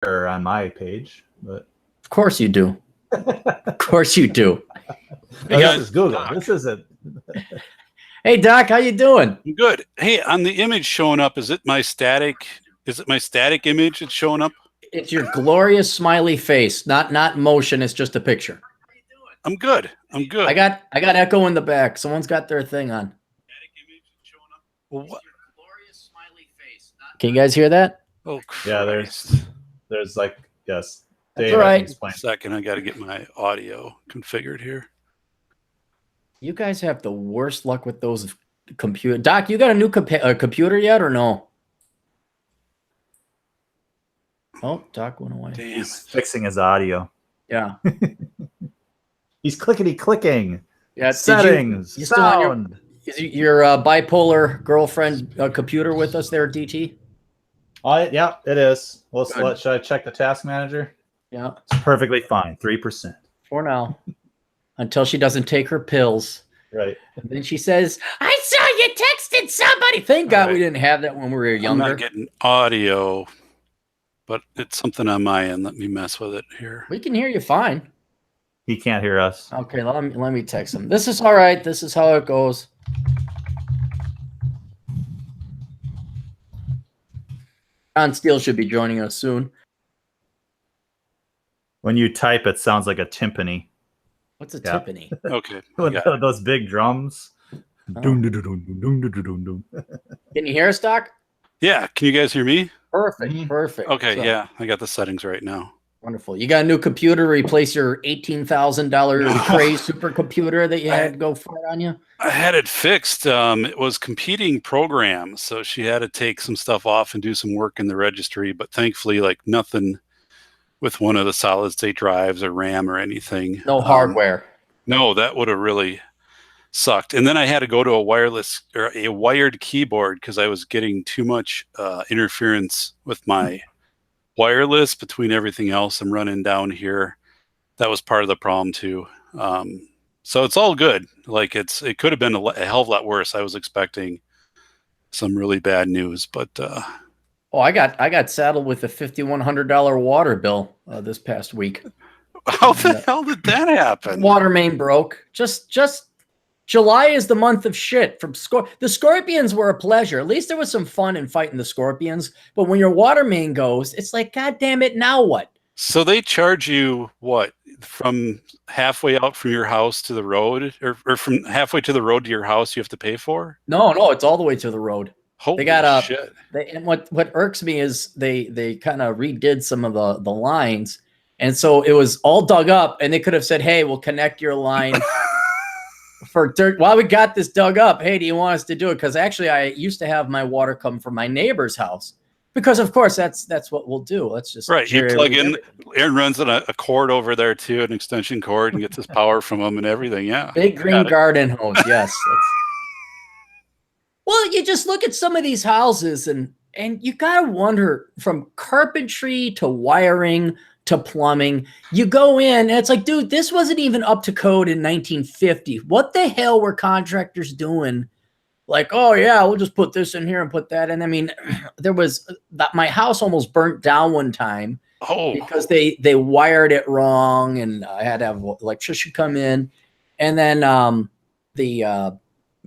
on my page, but of course you do. Of course you do. This is Google. Doc. This isn't. Hey Doc, how you doing? Good. Hey, on the image showing up, is it my static? Is it my static image that's showing up? It's your glorious smiley face, not motion. It's just a picture. How you doing? I'm good. I'm good. I got echo in the back. Someone's got their thing on. Static image showing up. Well, what? Glorious smiley face. Can you guys hear that? Oh, Christ. Yeah. There's like yes. That's all right. A second, I got to get my audio configured here. You guys have the worst luck with those computer. Doc, you got a new computer yet or no? Oh, Doc went away. Damn. He's fixing his audio. Yeah. He's clicking. Yeah. Settings. You still on your bipolar girlfriend computer with us there, DT? Yeah, it is. Well, should I check the task manager? Yeah. It's perfectly fine. 3%. For now. Until she doesn't take her pills. Right. And then she says, I saw you texted somebody. Thank God we didn't have that when we were younger. I'm not getting audio, but it's something on my end. Let me mess with it here. We can hear you fine. He can't hear us. Okay, let me text him. This is all right. This is how it goes. John Steele should be joining us soon. When you type, it sounds like a timpani. What's a timpani? Okay. Those big drums. Oh. Can you Can you hear us, Doc? Yeah. Can you guys hear me? Perfect. Perfect. Okay. So, yeah. I got the settings right now. Wonderful. You got a new computer to replace your $18,000 Cray supercomputer that you had go flat on you? I had it fixed. It was competing programs. So she had to take some stuff off and do some work in the registry. But thankfully, like nothing with one of the solid state drives or RAM or anything. No hardware. No, that would have really sucked. And then I had to go to a wireless or a wired keyboard because I was getting too much interference with my wireless between everything else I'm running down here. That was part of the problem too. So it's all good. Like it could have been a hell of a lot worse. I was expecting some really bad news, but oh, I got saddled with a $5,100 water bill this past week. How the hell did that happen? Water main broke. Just July is the month of shit. The Scorpions were a pleasure. At least there was some fun in fighting the Scorpions. But when your water main goes, it's like, God damn it, now what? So they charge you what? From halfway out from your house to the road, or from halfway to the road to your house, you have to pay for? No, it's all the way to the road. Holy they got shit. And what irks me is they kind of redid some of the lines, and so it was all dug up, and they could have said, "Hey, we'll connect your line for dirt." While we got this dug up, hey, do you want us to do it? Because actually, I used to have my water come from my neighbor's house. Because of course that's what we'll do. Let's just right. You plug in. Aaron runs on a cord over there too, an extension cord, and gets his power from them and everything. Yeah, big green garden hose. Yes. Well, you just look at some of these houses, and you gotta wonder, from carpentry to wiring to plumbing. You go in, and it's like, dude, this wasn't even up to code in 1950. What the hell were contractors doing? Like, oh yeah, we'll just put this in here and put that in. I mean, there was my house almost burnt down one time because they wired it wrong, and I had to have electrician come in, and then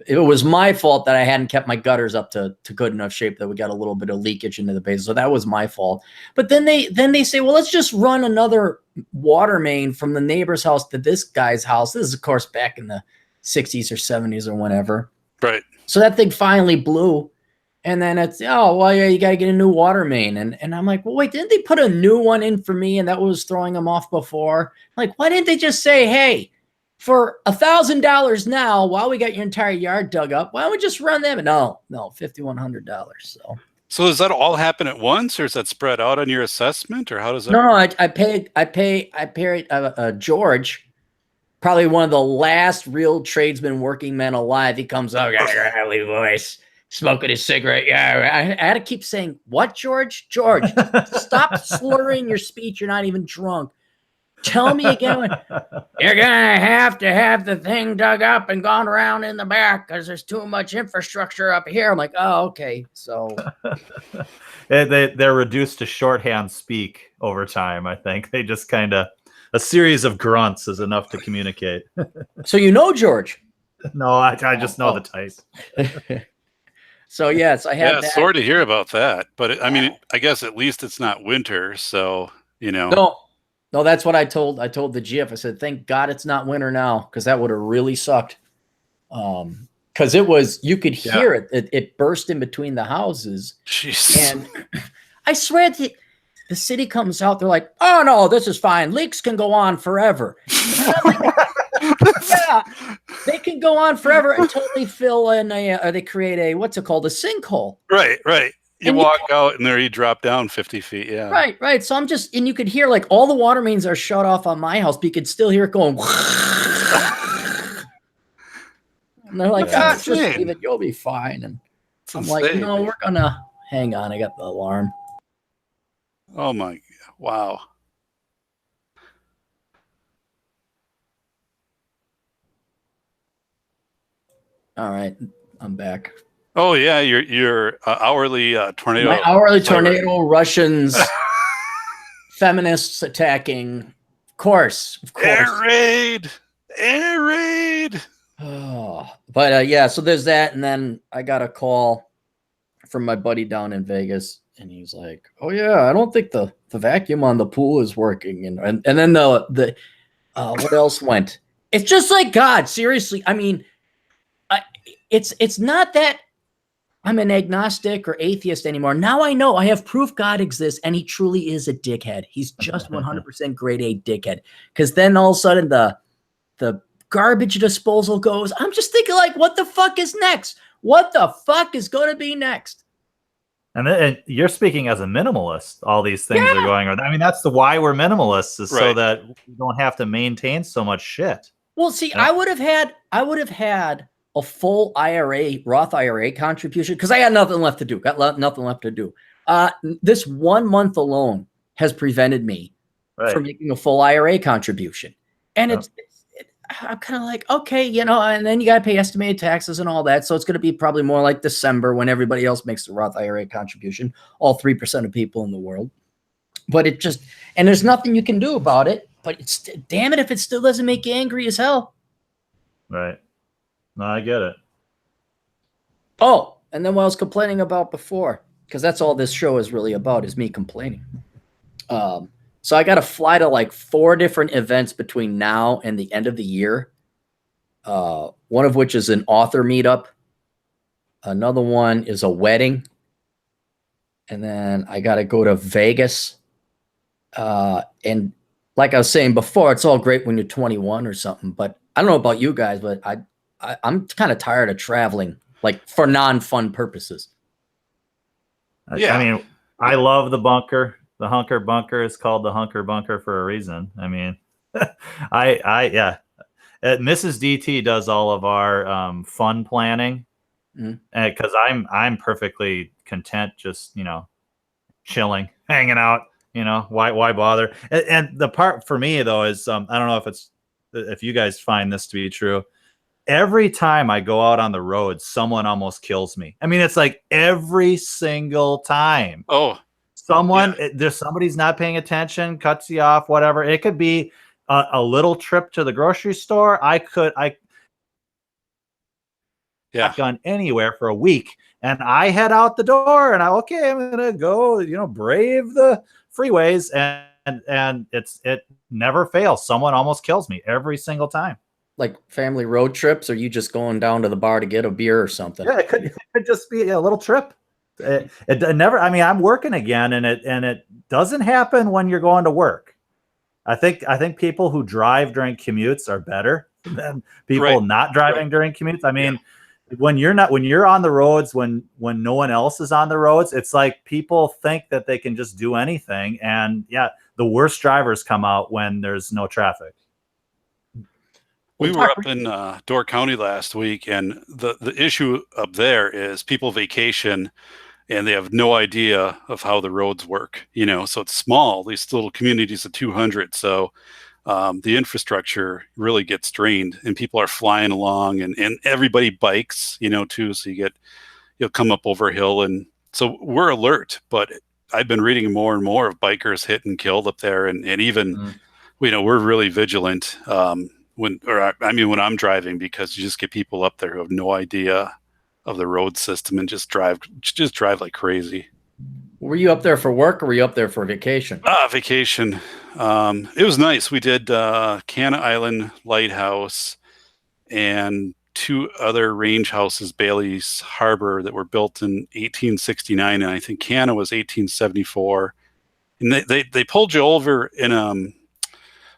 it was my fault that I hadn't kept my gutters up to good enough shape that we got a little bit of leakage into the basement. So that was my fault. But then they say, well, let's just run another water main from the neighbor's house to this guy's house. This is of course back in the 60s or 70s or whenever. Right. So that thing finally blew, and then it's, oh, well, yeah, you got to get a new water main. And I'm like, well, wait, didn't they put a new one in for me? And that was throwing them off before. Like, why didn't they just say, hey, for $1,000 now, while we got your entire yard dug up, why don't we just run them? No, $5,100. So does that all happen at once, or is that spread out on your assessment, or how does that? No, I pay George. Probably one of the last real tradesman working men alive. He comes up, got a early voice, smoking his cigarette. Yeah, I had to keep saying, what, George? George, stop slurring your speech. You're not even drunk. Tell me again. You're gonna have to have the thing dug up and gone around in the back because there's too much infrastructure up here. I'm like, oh, okay. So they're reduced to shorthand speak over time. I think they just kind of a series of grunts is enough to communicate. So you know George. No, I just know the type. So yes, I had Yeah, that. sorry to hear about that. But I mean, I guess at least it's not winter, so you know. No, that's what I told the GF. I said, thank God it's not winter now, because that would have really sucked. Because it was, you could hear it. It burst in between the houses. Jeez. And I swear the city comes out, they're like, oh no, this is fine. Leaks can go on forever. Yeah, they can go on forever until they fill in or they create a, what's it called? A sinkhole. Right. You walk out and there you drop down 50 feet. Yeah. Right. So I'm just, and you could hear like all the water mains are shut off on my house, but you could still hear it going. And they're like, just leave it, you'll be fine. And I'm like, no, we're gonna hang on. I got the alarm. Oh my, wow. All right, I'm back. Oh yeah, your hourly tornado. My hourly tornado, Russians, feminists attacking. Of course. Air raid. Oh, but yeah, so there's that, and then I got a call from my buddy down in Vegas, and he's like, "Oh yeah, I don't think the vacuum on the pool is working," and then the what else went? It's just like, God, seriously. I mean, it's not that I'm an agnostic or atheist anymore. Now I know I have proof God exists, and he truly is a dickhead. He's just 100% grade A dickhead. Because then all of a sudden the garbage disposal goes. I'm just thinking, like, what the fuck is next? What the fuck is going to be next? And you're speaking as a minimalist. All these things are going on. I mean, that's why we're minimalists, is so that we don't have to maintain so much shit. Well, see, I would have had a full IRA, Roth IRA contribution, because I had nothing left to do. Nothing left to do. This 1 month alone has prevented me from making a full IRA contribution. And I'm kind of like, okay, and then you got to pay estimated taxes and all that. So it's going to be probably more like December when everybody else makes the Roth IRA contribution, all 3% of people in the world. But it just, and there's nothing you can do about it. But it's, damn it, if it still doesn't make you angry as hell. Right. No, I get it. Oh, and then what I was complaining about before, because that's all this show is really about, is me complaining. So I got to fly to like 4 different events between now and the end of the year. One of which is an author meetup. Another one is a wedding. And then I got to go to Vegas. And like I was saying before, it's all great when you're 21 or something. But I don't know about you guys, but I'm kind of tired of traveling, like for non-fun purposes. Yeah. I mean, I love the bunker. The Hunker Bunker is called the Hunker Bunker for a reason. I mean, Mrs. DT does all of our fun planning, because I'm perfectly content just, chilling, hanging out, why bother? And the part for me though is, I don't know if you guys find this to be true. Every time I go out on the road, someone almost kills me. I mean, it's like every single time. Oh, there's somebody's not paying attention, cuts you off, whatever. It could be a little trip to the grocery store. I gone anywhere for a week, and I head out the door, and I'm gonna go, brave the freeways, and it never fails. Someone almost kills me every single time. Like family road trips, or you just going down to the bar to get a beer or something? Yeah, it could just be a little trip. It never. I mean, I'm working again, and it doesn't happen when you're going to work. I think people who drive during commutes are better than people not driving during commutes. I mean, when you're on the roads, when no one else is on the roads, it's like people think that they can just do anything, and the worst drivers come out when there's no traffic. We were up in Door County last week, and the issue up there is people vacation and they have no idea of how the roads work, so it's small, these little communities of 200. So the infrastructure really gets drained, and people are flying along, and everybody bikes, too. So you'll come up over a hill, and so we're alert. But I've been reading more and more of bikers hit and killed up there, and even we're really vigilant when I'm driving, because you just get people up there who have no idea of the road system and just drive like crazy. Were you up there for work, or were you up there for vacation? Vacation. It was nice. We did Canna Island Lighthouse and 2 other range houses, Bailey's Harbor, that were built in 1869, and I think Canna was 1874. And they pulled you over in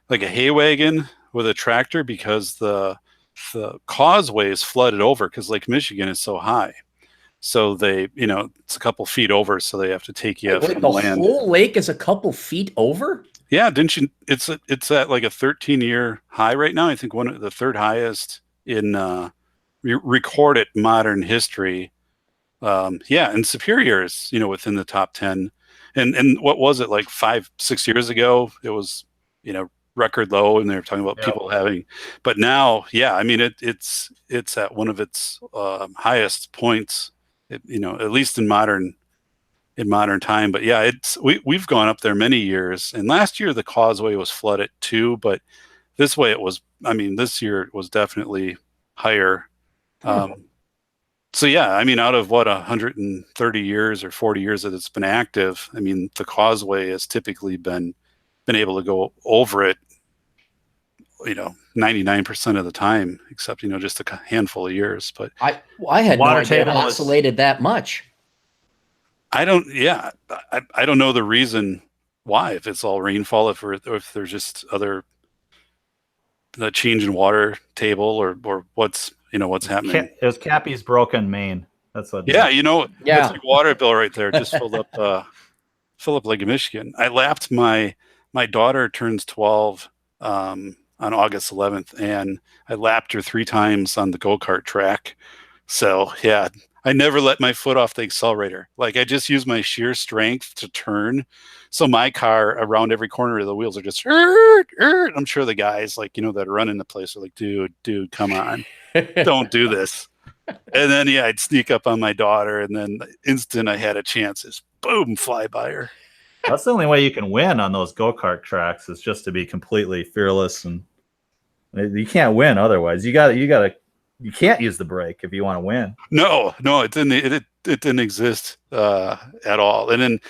like a hay wagon with a tractor, because the causeway is flooded over because Lake Michigan is so high. So they, it's a couple feet over, so they have to take you from the land. The whole lake is a couple feet over? Yeah, didn't you? It's at like a 13-year high right now. I think one of the third highest in recorded modern history. And Superior is, within the top 10. And what was it, like 5-6 years ago? It was, record low, and they were talking about people having. But now, it's at one of its highest points. At least in modern time. But yeah, we've gone up there many years, and last year the causeway was flooded too, but this way this year it was definitely higher. So yeah, out of 130 years or 40 years that it's been active, the causeway has typically been able to go over it 99% of the time, except just a handful of years. But I had no idea it oscillated that much. I don't know the reason why, if it's all rainfall, if there's just the change in water table, or what's happening. It was Cappy's broken main. That's what. Yeah, that's your water bill right there. Just filled up Lake Michigan. I lapped my daughter turns 12 on August 11th, and I lapped her 3 times on the go-kart track. So yeah, I never let my foot off the accelerator. Like, I just use my sheer strength to turn. So my car, around every corner of the wheels are just, I'm sure the guys that are running the place are like, dude, come on, don't do this. And then, I'd sneak up on my daughter, and then the instant I had a chance, is boom, fly by her. That's the only way you can win on those go-kart tracks, is just to be completely fearless, and you can't win otherwise. You can't use the brake if you want to win. No, it didn't exist at all. And then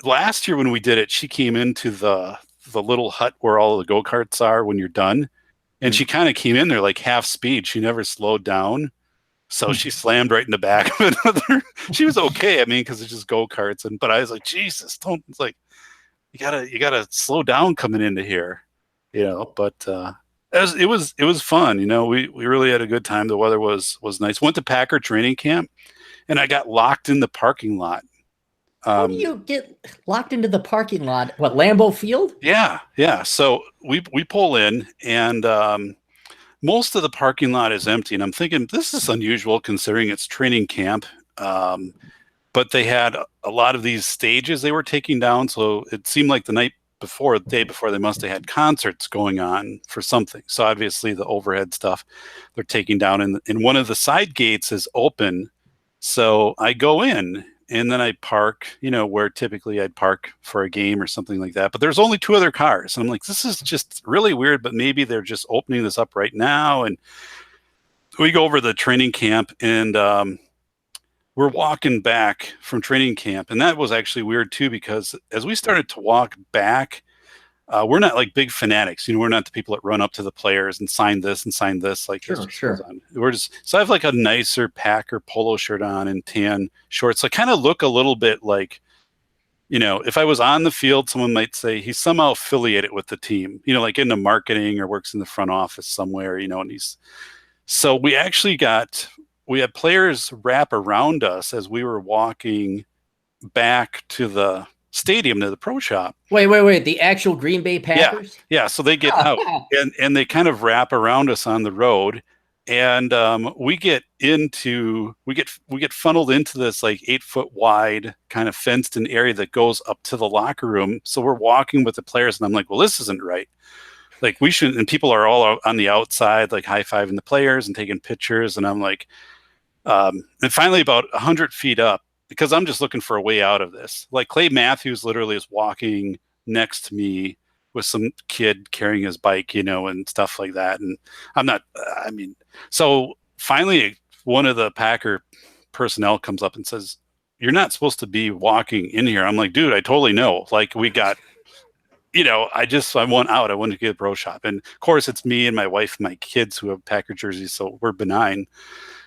last year when we did it, she came into the little hut where all the go-karts are when you're done, and she kind of came in there like half speed. She never slowed down. So she slammed right in the back of another. She was okay, because it's just go-karts. But I was like, Jesus, don't. It's like, you gotta slow down coming into here, But it was fun, We really had a good time. The weather was nice. Went to Packer training camp, and I got locked in the parking lot. How do you get locked into the parking lot? What, Lambeau Field? Yeah. So we pull in, and most of the parking lot is empty, and I'm thinking, this is unusual considering it's training camp. But they had a lot of these stages they were taking down, so it seemed like the day before, they must have had concerts going on for something. So obviously the overhead stuff they're taking down, and one of the side gates is open. So I go in, and then I park, where typically I'd park for a game or something like that. But there's only 2 other cars. And I'm like, this is just really weird, but maybe they're just opening this up right now. And we go over to the training camp, and we're walking back from training camp. And that was actually weird too, because as we started to walk back, we're not like big fanatics. We're not the people that run up to the players and sign this and sign this. Like, sure. We're just, so I have like a nicer Packer polo shirt on and tan shorts. So I kind of look a little bit like, if I was on the field, someone might say he's somehow affiliated with the team, like into marketing or works in the front office somewhere, and so we had players wrap around us as we were walking back to the stadium, to the pro shop. Wait. The actual Green Bay Packers? Yeah. So they get out, and they kind of wrap around us on the road, and we get funneled into this like 8-foot wide kind of fenced in area that goes up to the locker room. So we're walking with the players, and I'm like, well, this isn't right. like we shouldn't, and people are all on the outside, like high-fiving the players and taking pictures. And I'm like, and finally about 100 feet up, because I'm just looking for a way out of this. Like Clay Matthews literally is walking next to me with some kid carrying his bike, and stuff like that. And I'm not, so finally one of the Packer personnel comes up and says, "You're not supposed to be walking in here." I'm like, "Dude, I totally know. Like we got, I want out. I want to get a pro shop." And of course it's me and my wife and my kids who have Packer jerseys. So we're benign.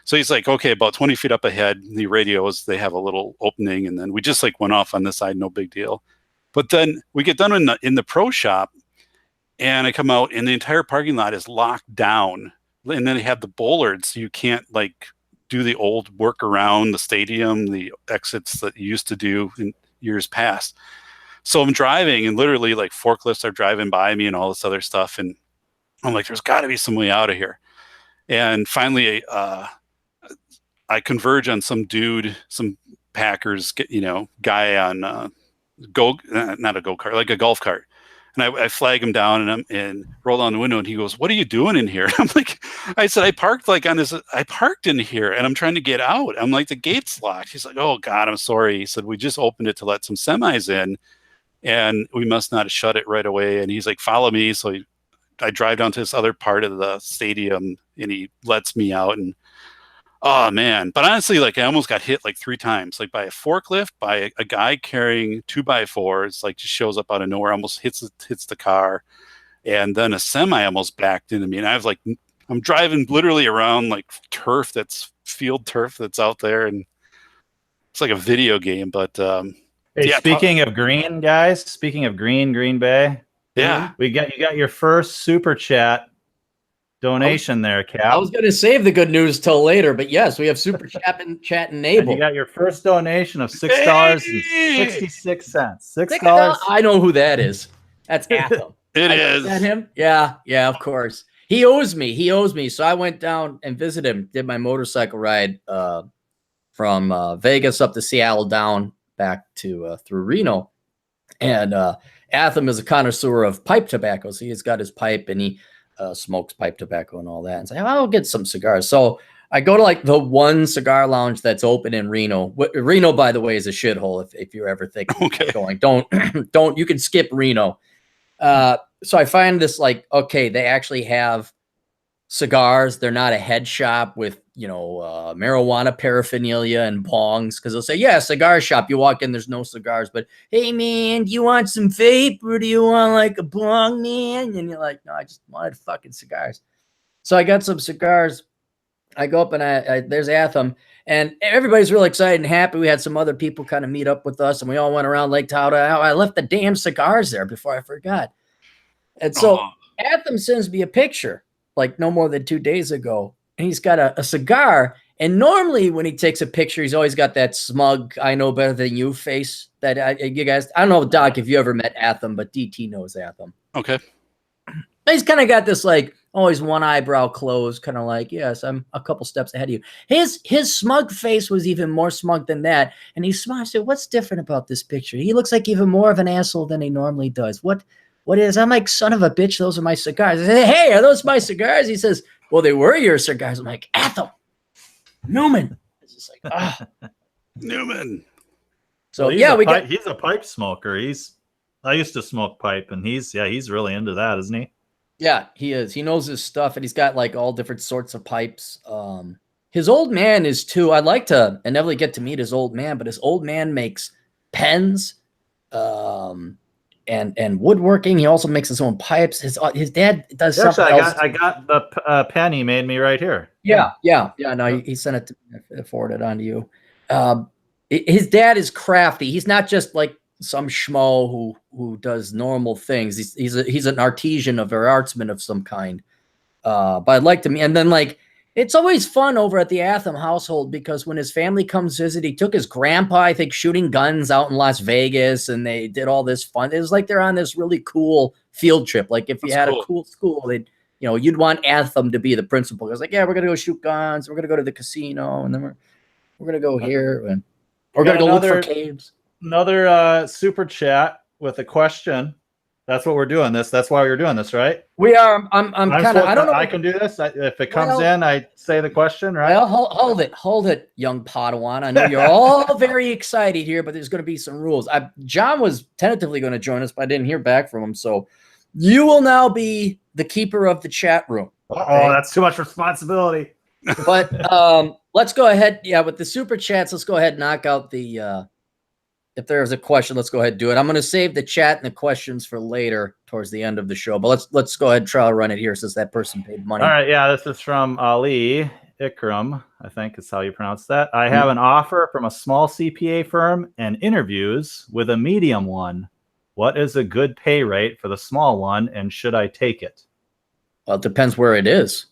So he's like, "Okay, about 20 feet up ahead, the radios, they have a little opening." And then we just like went off on this side, no big deal. But then we get done in the pro shop, and I come out, and the entire parking lot is locked down. And then they have the bollards, so you can't like do the old work around the stadium, the exits that you used to do in years past. So I'm driving, and literally like forklifts are driving by me and all this other stuff. And I'm like, there's got to be some way out of here. And finally, I converge on some dude, some Packers, guy on not a go-kart, like a golf cart. And I flag him down and roll down the window, and he goes, "What are you doing in here?" I'm like, I said, I parked in here, and I'm trying to get out. I'm like, the gate's locked. He's like, "Oh God, I'm sorry." He said, "We just opened it to let some semis in, and we must not have shut it right away." And he's like, "Follow me." So I drive down to this other part of the stadium, and he lets me out. And oh man. But honestly, like I almost got hit like 3 times, like by a forklift, by a guy carrying 2x4s, like just shows up out of nowhere, almost hits the car. And then a semi almost backed into me. And I'm driving literally around like turf, that's field turf that's out there. And it's like a video game. But hey, speaking of green, guys, Green Bay. Yeah. You got your first super chat donation there, Cap. I was going to save the good news till later, but yes, we have super chat enabled. You got your first donation of $6.66. $6. I know who that is. That's Atham. Is that him? Yeah, of course. He owes me. So I went down and visited him. Did my motorcycle ride from Vegas up to Seattle, down back to through Reno, and Atham is a connoisseur of pipe tobacco. So he's got his pipe, and he smokes pipe tobacco and all that, and say, I'll get some cigars. So I go to like the one cigar lounge that's open in Reno. Reno, by the way, is a shithole. If you're ever thinking of going, don't, you can skip Reno. So I find this like, okay, they actually have cigars. They're not a head shop with, marijuana paraphernalia and bongs. Cause they'll say, yeah, cigar shop. You walk in, there's no cigars, but hey man, do you want some vape or do you want like a bong, man? And you're like, no, I just wanted fucking cigars. So I got some cigars. I go up and there's Atham, and everybody's really excited and happy. We had some other people kind of meet up with us, and we all went around Lake Tahoe. I left the damn cigars there before I forgot. And so Atham sends me a picture like no more than 2 days ago. And he's got a cigar. And normally when he takes a picture, he's always got that smug, I know better than you face that you guys, I don't know, Doc, if you ever met Atham, but DT knows Atham. Okay. He's kind of got this like always one eyebrow closed, kind of like, yes, I'm a couple steps ahead of you. His smug face was even more smug than that. And he smiled. I said, what's different about this picture? He looks like even more of an asshole than he normally does. What is? I'm like, son of a bitch, those are my cigars. I said, hey, are those my cigars? He says, well, they were your cigars. I'm like, Atham, Newman. It's just like, Newman. So well, he's a pipe smoker. I used to smoke pipe, and he's really into that, isn't he? Yeah, he is. He knows his stuff, and he's got like all different sorts of pipes. His old man is too. I'd like to inevitably get to meet his old man, but his old man makes pens, and woodworking. He also makes his own pipes. His dad does something else. I got the pen he made me right here. Yeah. No, he sent it to me. I forwarded it on to you. His dad is crafty. He's not just like some schmo who does normal things. He's an artisan or artsman of some kind. But I'd like to meet. And then like it's always fun over at the Atham household because when his family comes visit, he took his grandpa, I think, shooting guns out in Las Vegas, and they did all this fun. It was like they're on this really cool field trip. Like if you had a cool school, they'd, you'd want Atham to be the principal. It was like, yeah, we're gonna go shoot guns, we're gonna go to the casino, and then we're gonna go here, and we're gonna go look for caves. Another super chat with a question. That's what we're doing this. That's why we're doing this, right? We are. I'm kind of. I don't know. I can do this. If it comes in, I say the question, right? Well, hold it, young Padawan. I know you're all very excited here, but there's going to be some rules. John was tentatively going to join us, but I didn't hear back from him. So you will now be the keeper of the chat room. Okay? That's too much responsibility. But let's go ahead. Yeah, with the super chats, let's go ahead and knock out the. If there's a question, let's go ahead and do it. I'm going to save the chat and the questions for later towards the end of the show. But let's go ahead and try to run it here since that person paid money. All right. Yeah, this is from Ali Ikram, I think is how you pronounce that. I have an offer from a small CPA firm and interviews with a medium one. What is a good pay rate for the small one, and should I take it? Well, it depends where it is.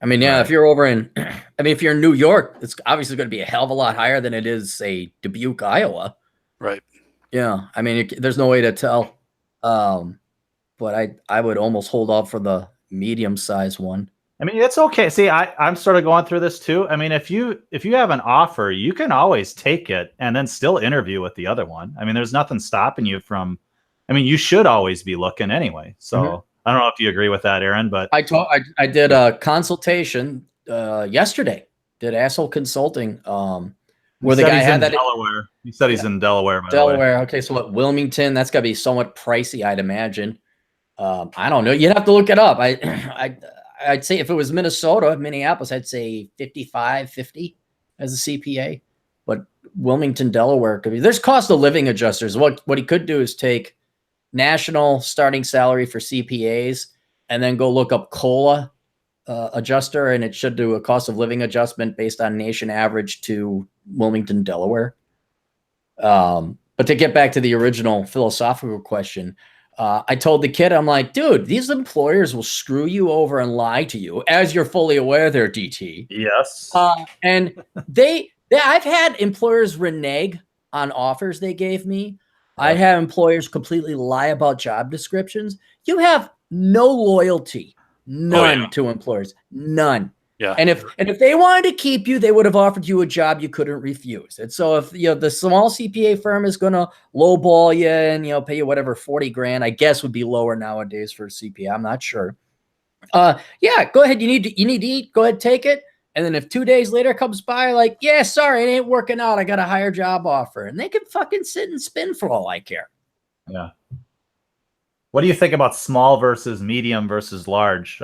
I mean, yeah, Right. if you're over in, if you're in New York, it's obviously going to be a hell of a lot higher than it is, say, Dubuque, Iowa. Right. Yeah. I mean, there's no way to tell. But I would almost hold off for the medium-sized one. I mean, it's okay. See, I'm sort of going through this too. I mean, if you have an offer, you can always take it and then still interview with the other one. I mean, there's nothing stopping you from. I mean, you should always be looking anyway. So I don't know if you agree with that, Aaron, but I did a consultation yesterday. Did Asshole Consulting. Where the guy had that Delaware. He said he's in Delaware. Delaware. Okay, so what, Wilmington? That's got to be somewhat pricey, I'd imagine. I don't know. You'd have to look it up. I'd say if it was Minnesota, Minneapolis, I'd say 55, 50 as a CPA. But Wilmington, Delaware could be. There's cost of living adjusters. What he could do is take national starting salary for CPAs and then go look up COLA adjuster, and it should do a cost of living adjustment based on nation average to Wilmington, Delaware. But to get back to the original philosophical question, I told the kid, I'm like, dude, these employers will screw you over and lie to you, as you're fully aware there, DT. Yes. And I've had employers renege on offers they gave me. I had employers completely lie about job descriptions. You have no loyalty. None to employers. None. Yeah. And if they wanted to keep you, they would have offered you a job you couldn't refuse. And so if the small CPA firm is going to lowball you and pay you whatever 40 grand, I guess would be lower nowadays for a CPA. I'm not sure. Yeah, go ahead. You need to eat. Go ahead, take it. And then if 2 days later comes by, like, yeah, sorry, it ain't working out. I got a higher job offer, and they can fucking sit and spin for all I care. Yeah. What do you think about small versus medium versus large?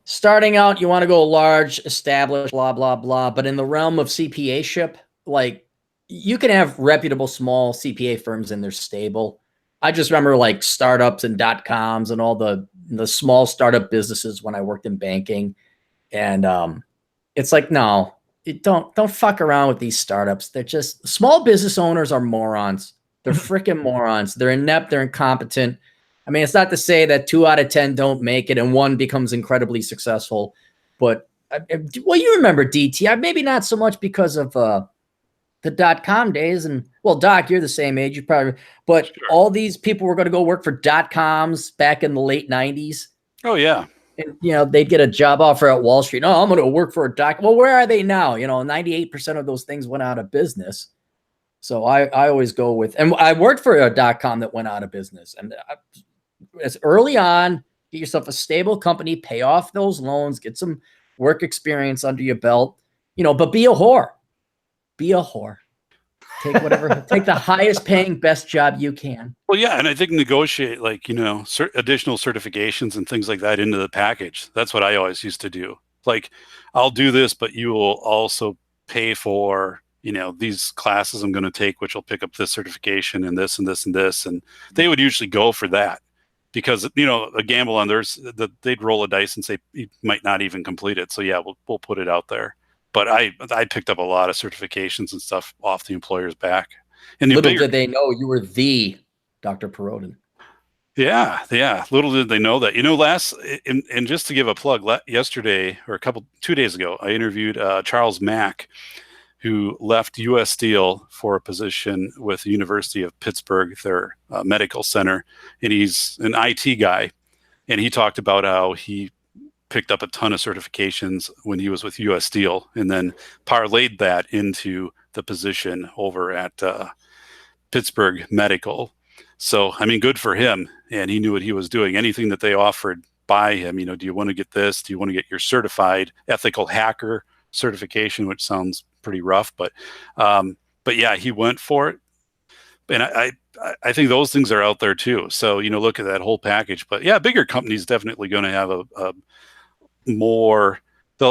Starting out, you want to go large, established, blah, blah, blah. But in the realm of CPA-ship, like, you can have reputable small CPA firms and they're stable. I just remember like startups and .coms and all the small startup businesses when I worked in banking. And it's like, no, don't fuck around with these startups. They're just, small business owners are morons. They're freaking morons. They're inept. They're incompetent. I mean, it's not to say that 2 out of 10 don't make it and 1 becomes incredibly successful, but well, you remember DT, maybe not so much because of the .com days. And well, Doc, you're the same age, you probably, but sure. All these people were going to go work for .coms back in the late 90s. Oh yeah. And, they'd get a job offer at Wall Street. No, I'm going to work for a .com. Well, where are they now? 98% of those things went out of business. So I always go with, and I worked for a .com that went out of business. And as early on, get yourself a stable company, pay off those loans, get some work experience under your belt, but be a whore. Be a whore. Take whatever, take the highest paying, best job you can. Well, yeah. And I think negotiate additional certifications and things like that into the package. That's what I always used to do. Like, I'll do this, but you will also pay for, these classes I'm going to take, which will pick up this certification and this and this and this. And they would usually go for that because, a gamble on theirs, they'd roll a dice and say, you might not even complete it. So yeah, we'll put it out there. But I picked up a lot of certifications and stuff off the employer's back. And little did they know you were the Dr. Perodin. Yeah. Little did they know that. And just to give a plug, yesterday or 2 days ago, I interviewed Charles Mack, who left U.S. Steel for a position with the University of Pittsburgh, their medical center, and he's an IT guy. And he talked about how he picked up a ton of certifications when he was with U.S. Steel and then parlayed that into the position over at Pittsburgh Medical. So, I mean, good for him. And he knew what he was doing. Anything that they offered by him, you know, do you want to get this? Do you want to get your certified ethical hacker certification, which sounds pretty rough, but yeah, he went for it. And I think those things are out there too. So, you know, look at that whole package. But yeah, bigger companies definitely going to have they'll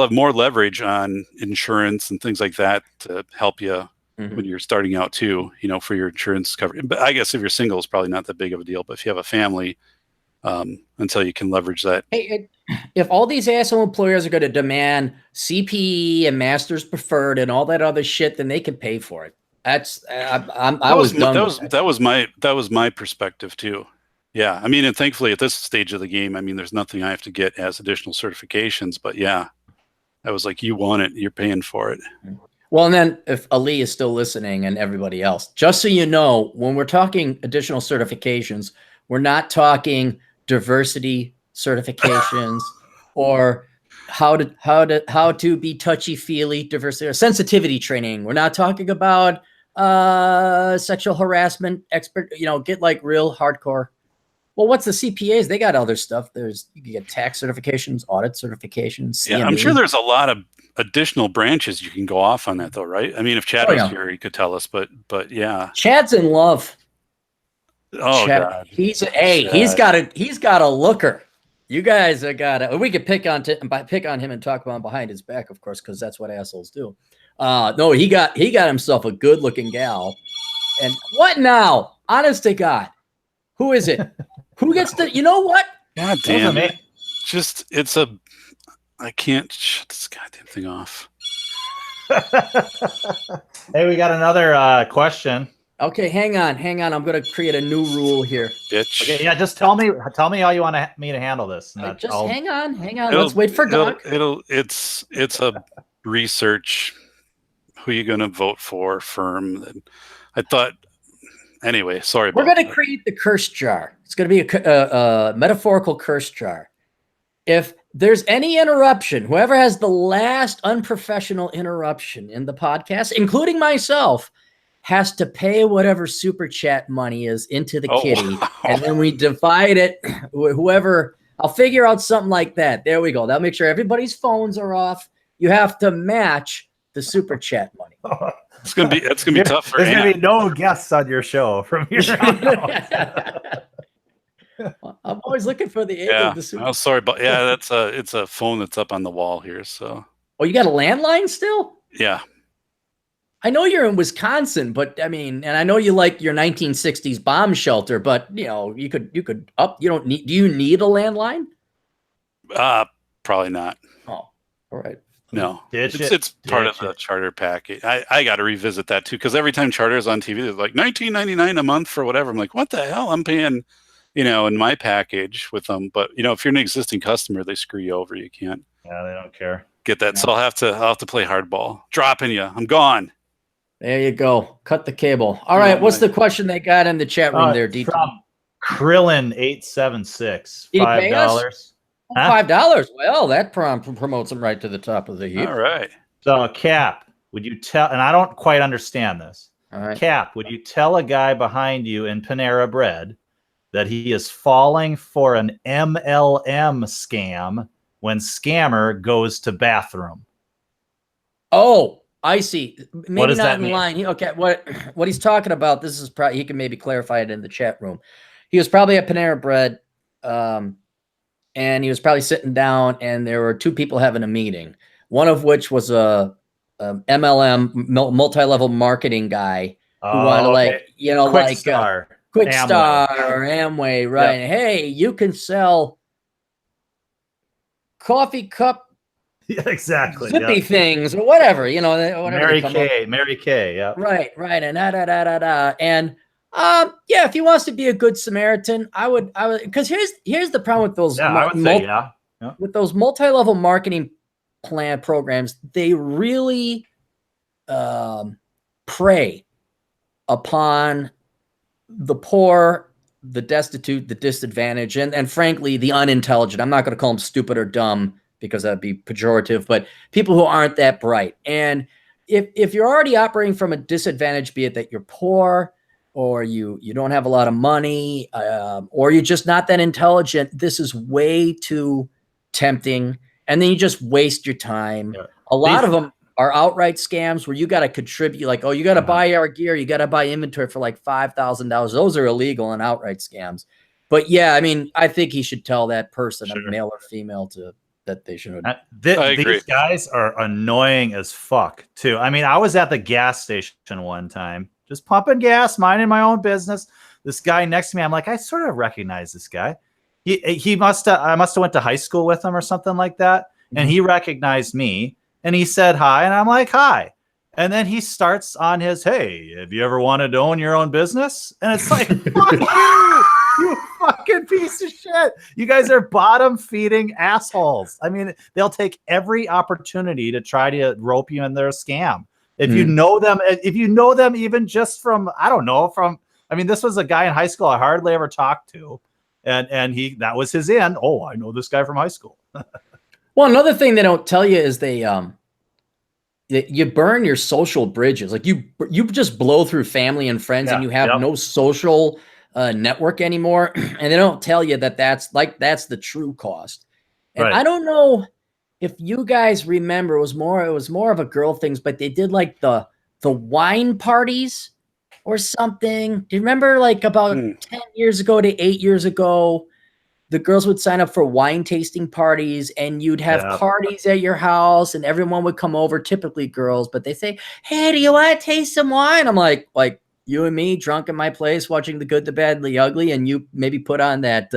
have more leverage on insurance and things like that to help you when you're starting out too, you know, for your insurance coverage. But I guess if you're single, it's probably not that big of a deal. But if you have a family, until you can leverage that. Hey, if all these asshole employers are going to demand CPE and Masters Preferred and all that other shit, then they can pay for it. That was my perspective too. Yeah, I mean, and thankfully at this stage of the game, I mean, there's nothing I have to get as additional certifications. But yeah, I was like, you want it, you're paying for it. Well, and then if Ali is still listening and everybody else, just so you know, when we're talking additional certifications, we're not talking diversity certifications or how to be touchy-feely, diversity or sensitivity training. We're not talking about sexual harassment expert, you know, get like real hardcore. Well, what's the CPAs? They got other stuff. You can get tax certifications, audit certifications. CME. Yeah, I'm sure there's a lot of additional branches you can go off on that though, right? I mean, if Chad was here, he could tell us, but yeah. Chad's in love. Oh, Chad, God. he's got a looker. You guys are we could pick on him and talk about him behind his back, of course, because that's what assholes do. No, he got himself a good looking gal. And what now? Honest to God, who is it? Who gets the? You know what? God damn it! I can't shut this goddamn thing off. Hey, we got another question. Okay, hang on. I'm going to create a new rule here. Bitch. Okay, yeah, just tell me how you want me to handle this. Hang on. Let's wait for Doc. It's a research. Who you going to vote for? Firm. I thought. Anyway, sorry. We're going to create the curse jar. It's going to be a metaphorical curse jar. If there's any interruption, whoever has the last unprofessional interruption in the podcast, including myself, has to pay whatever super chat money is into the kitty. Wow. And then we divide it. Whoever, I'll figure out something like that. There we go. That'll make sure everybody's phones are off. You have to match the super chat money. It's gonna be tough for There's gonna be no guests on your show from here on out. I'm always looking for the angle of the super. Oh, sorry, but yeah, it's a phone that's up on the wall here. So. Oh, you got a landline still? Yeah. I know you're in Wisconsin, but I mean, and I know you like your 1960s bomb shelter, but you know, you could up. You don't need. Do you need a landline? Probably not. Oh, all right. No, it's part of the charter package. I got to revisit that too, because every time charter is on TV, they're like $19.99 a month for whatever. I'm like, what the hell? I'm paying, you know, in my package with them. But you know, if you're an existing customer, they screw you over. You can't. Yeah, they don't care. Get that. Yeah. So I'll have to play hardball. Dropping you. I'm gone. There you go. Cut the cable. All right. What's the question they got in the chat room there, DT? From Krillin876. $5. $5. Well, that promotes them right to the top of the heap. All right. So, Cap, would you tell, and I don't quite understand this. All right. Cap, would you tell a guy behind you in Panera Bread that he is falling for an MLM scam when scammer goes to bathroom? Oh, I see. Maybe what does not that in mean? line. Okay, what he's talking about, this is probably, he can maybe clarify it in the chat room. He was probably at Panera Bread, and he was probably sitting down, and there were two people having a meeting, one of which was a MLM, multi-level marketing guy who wanted to, like, you know, Quick like Star, Quick Star or Amway, right? Yep. Hey, you can sell coffee cup. Yeah, exactly. Zippy things or whatever, you know, whatever. Mary Kay, yeah. Right, and and yeah, if he wants to be a good Samaritan, I would, because here's the problem with those. Yeah, I would say yeah. With those multi-level marketing plan programs, they really prey upon the poor, the destitute, the disadvantaged, and frankly, the unintelligent. I'm not going to call them stupid or dumb, because that'd be pejorative, but people who aren't that bright. And if you're already operating from a disadvantage, be it that you're poor, or you don't have a lot of money, or you're just not that intelligent, this is way too tempting, and then you just waste your time. Yeah. A lot of them are outright scams where you got to contribute, like, oh, you got to buy our gear, you got to buy inventory for like $5,000. Those are illegal and outright scams. But yeah, I mean, I think he should tell that person, a male or female, that they should. These guys are annoying as fuck too. I mean, I was at the gas station one time, just pumping gas, minding my own business. This guy next to me, I'm like, I sort of recognize this guy. I must have went to high school with him or something like that, and he recognized me, and he said hi, and I'm like, hi. And then he starts on his, hey, have you ever wanted to own your own business? And it's like, fuck you, you fucking piece of shit. You guys are bottom feeding assholes. I mean, they'll take every opportunity to try to rope you in their scam. If you know them even just from, I don't know, I mean, this was a guy in high school I hardly ever talked to. And that was his end. Oh, I know this guy from high school. Well, another thing they don't tell you is you burn your social bridges. Like you just blow through family and friends, and you have no social network anymore. And they don't tell you that's the true cost. And I don't know if you guys remember, it was more of a girl things, but they did like the wine parties or something. Do you remember, like, about 10 years ago to 8 years ago, the girls would sign up for wine tasting parties, and you'd have parties at your house, and everyone would come over, typically girls, but they say, hey, do you want to taste some wine? I'm like you and me drunk in my place watching The Good, the Bad, and the Ugly, and you maybe put on that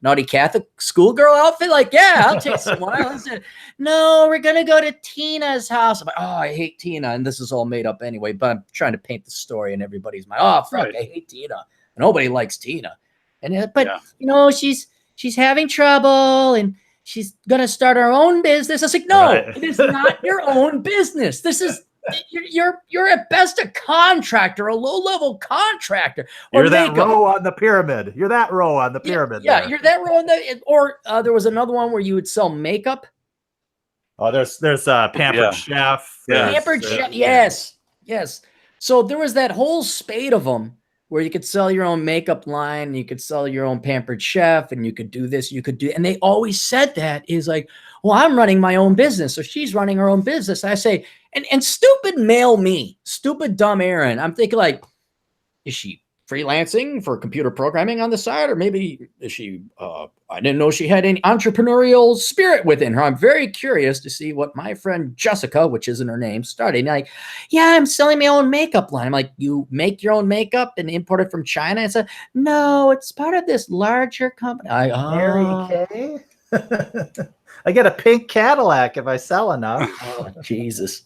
naughty Catholic schoolgirl outfit. Like, yeah, I'll taste some wine. I said, no, we're going to go to Tina's house. I'm like, oh, I hate Tina. And this is all made up anyway, but I'm trying to paint the story in everybody's mind. Oh, fuck, I hate Tina. Nobody likes Tina. But she's having trouble, and she's going to start her own business. I was like, no, it is not your own business. This is, you're at best a contractor, a low-level contractor. You're that row on the pyramid. You're that row on the pyramid. Yeah, you're that row on the, or there was another one where you would sell makeup. Oh, there's Pampered Chef. Pampered Chef, yes. So there was that whole spate of them where you could sell your own makeup line, you could sell your own Pampered Chef, and you could do this, you could do, and they always said that is like, well, I'm running my own business, or she's running her own business. I say, and stupid male me, stupid dumb Aaron, I'm thinking, like, is she freelancing for computer programming on the side, or maybe is she, I didn't know she had any entrepreneurial spirit within her. I'm very curious to see what my friend Jessica, which isn't her name, started. Like, yeah, I'm selling my own makeup line. I'm like, you make your own makeup and import it from China? And said, no, it's part of this larger company. Mary Kay? I get a pink Cadillac if I sell enough. Oh, Jesus.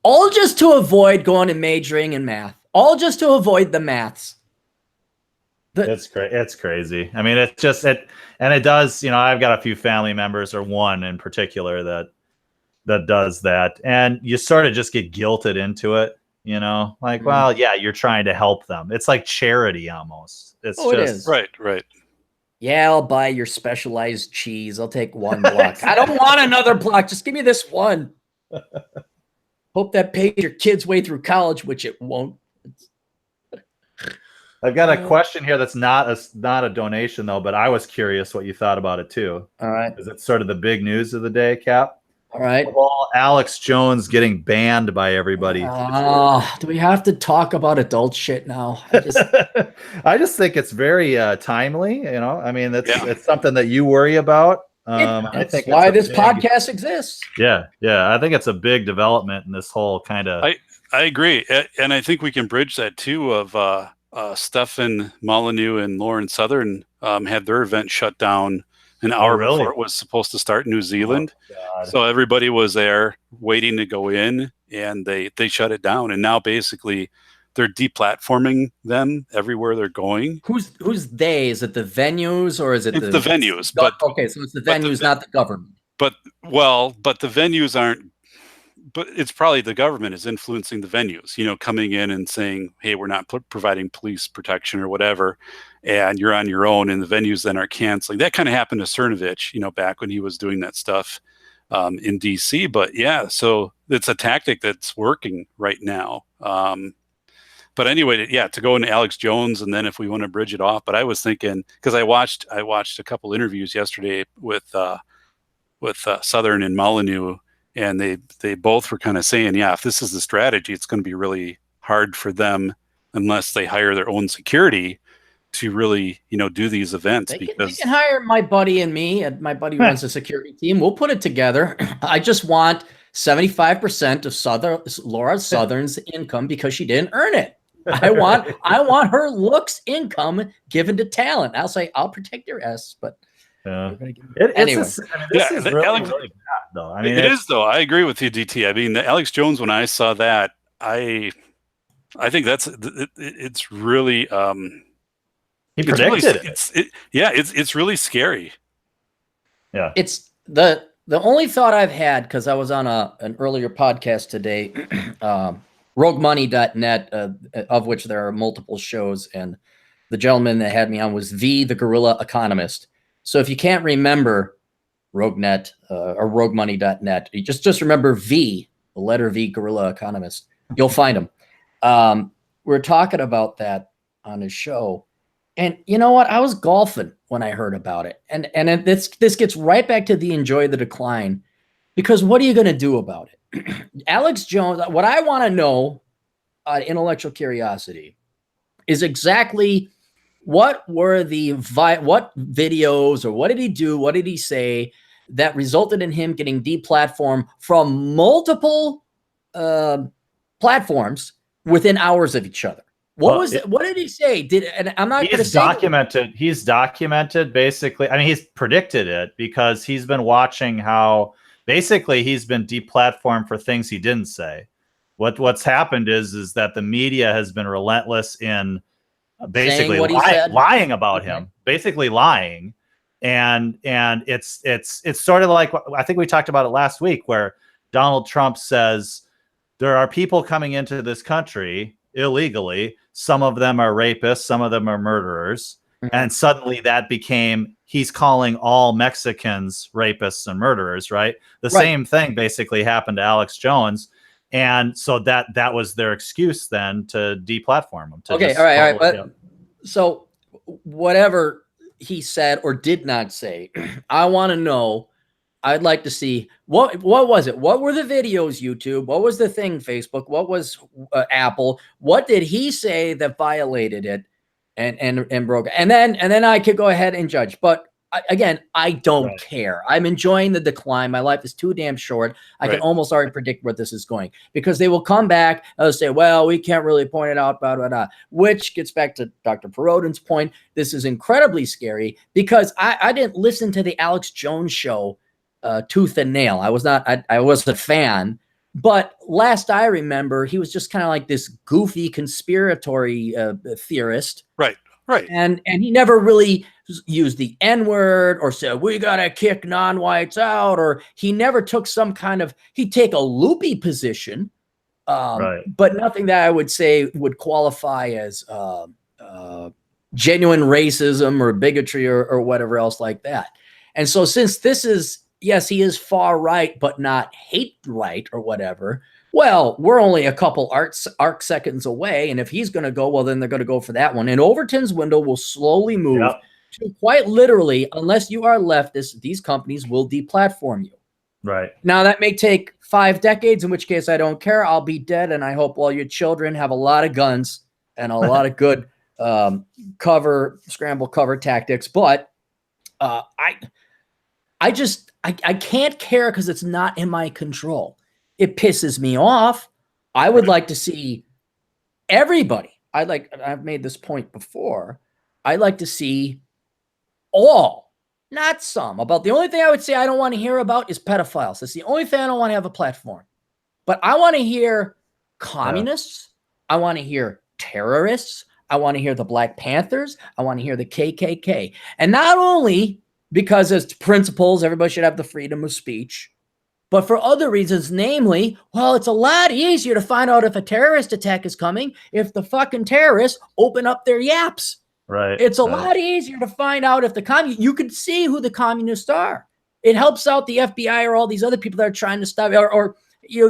All just to avoid going and majoring in math. All just to avoid the maths. It's crazy. I mean, it does, I've got a few family members, or one in particular that does that. And you sort of just get guilted into it, like, well, yeah, you're trying to help them. It's like charity almost. It is. Right. Yeah, I'll buy your specialized cheese. I'll take one block. I don't want another block. Just give me this one. Hope that pays your kid's way through college, which it won't. I've got a question here that's not a donation, though, but I was curious what you thought about it, too. All right. Is it sort of the big news of the day, Cap? All right. Well, Alex Jones getting banned by everybody. Do we have to talk about adult shit now? I just think it's very timely. I mean, it's something that you worry about. I think why this podcast exists. Yeah. I think it's a big development in this whole kind of. I agree, and I think we can bridge that too. Of Stefan Molyneux and Lauren Southern had their event shut down an hour before it was supposed to start in New Zealand. Oh, so everybody was there waiting to go in, and they shut it down. And now basically they're deplatforming them everywhere they're going. Who's they? Is it the venues, or is it the venues? But okay, so it's the venues, not the government. But the venues aren't. But it's probably the government is influencing the venues, coming in and saying, hey, we're not providing police protection or whatever, and you're on your own, and the venues then are canceling. That kind of happened to Cernovich, back when he was doing that stuff in DC. But yeah, so it's a tactic that's working right now. But anyway, yeah, to go into Alex Jones, and then if we want to bridge it off, but I was thinking, because I watched a couple interviews yesterday with Southern and Molyneux, and they both were kind of saying, yeah, if this is the strategy, it's going to be really hard for them unless they hire their own security to really, do these events. They because can hire my buddy and me, and my buddy runs a security team. We'll put it together. I just want 75% of Laura Southern's income because she didn't earn it. I want her looks income given to talent. I'll say I'll protect your ass, but anyway. This is really bad, though. I mean, it is though. I agree with you, DT. I mean, the Alex Jones, when I saw that, I think it's really he predicted it's really scary. Yeah, it's the only thought I've had, because I was on an earlier podcast today, roguemoney.net, of which there are multiple shows, and the gentleman that had me on was the Guerrilla Economist. So if you can't remember RogueNet or roguemoney.net, you just remember the letter V, Guerrilla Economist. You'll find him. We're talking about that on his show. And you know what? I was golfing when I heard about it. And this gets right back to the enjoy the decline, because what are you going to do about it? Alex Jones, what I want to know, intellectual curiosity, is exactly what were what videos, or what did he do? What did he say that resulted in him getting deplatformed from multiple platforms within hours of each other? What did he say? And I'm not going to say documented. He's documented basically. I mean, he's predicted it because he's been watching how basically he's been deplatformed for things he didn't say. What's happened is that the media has been relentless in basically lying about him, basically lying. And it's sort of like, I think we talked about it last week, where Donald Trump says there are people coming into this country illegally. Some of them are rapists, some of them are murderers. Mm-hmm. And suddenly that became, he's calling all Mexicans rapists and murderers, right? The same thing basically happened to Alex Jones. And so that was their excuse then to deplatform him. All right. But, so whatever he said or did not say, I want to know. I'd like to see what was it? What were the videos, YouTube? What was the thing, Facebook? What was Apple? What did he say that violated it and broke it? And then I could go ahead and judge. But again, I don't care. I'm enjoying the decline. My life is too damn short. I can almost already predict where this is going, because they will come back and they'll say, well, we can't really point it out, blah, blah, blah, which gets back to Dr. Perodin's point. This is incredibly scary, because I didn't listen to the Alex Jones show tooth and nail. I was a fan, but last I remember, he was just kind of like this goofy conspiratory theorist. Right. And he never really used the N-word or said, we got to kick non-whites out, or he never took some kind of, he'd take a loopy position, but nothing that I would say would qualify as genuine racism or bigotry or whatever else like that. And so since this is, yes, he is far right, but not hate right or whatever. Well, we're only a couple arc seconds away. And if he's going to go, well, then they're going to go for that one. And Overton's window will slowly move to, quite literally, unless you are leftist, these companies will deplatform you. Right. Now, that may take 5 decades, in which case I don't care. I'll be dead. And I hope all your children have a lot of guns and a lot of good scramble cover tactics. But I can't care, because it's not in my control. It pisses me off. I would like to see everybody. I've made this point before. I'd like to see all, not some. About the only thing I would say I don't want to hear about is pedophiles. That's the only thing I don't want to have a platform. But I want to hear communists. I want to hear terrorists. I want to hear the Black Panthers. I want to hear the KKK. And not only because as principles, everybody should have the freedom of speech, but for other reasons, namely, well, it's a lot easier to find out if a terrorist attack is coming if the fucking terrorists open up their yaps. Right. It's a lot easier to find out if you could see who the communists are. It helps out the FBI or all these other people that are trying to stop, or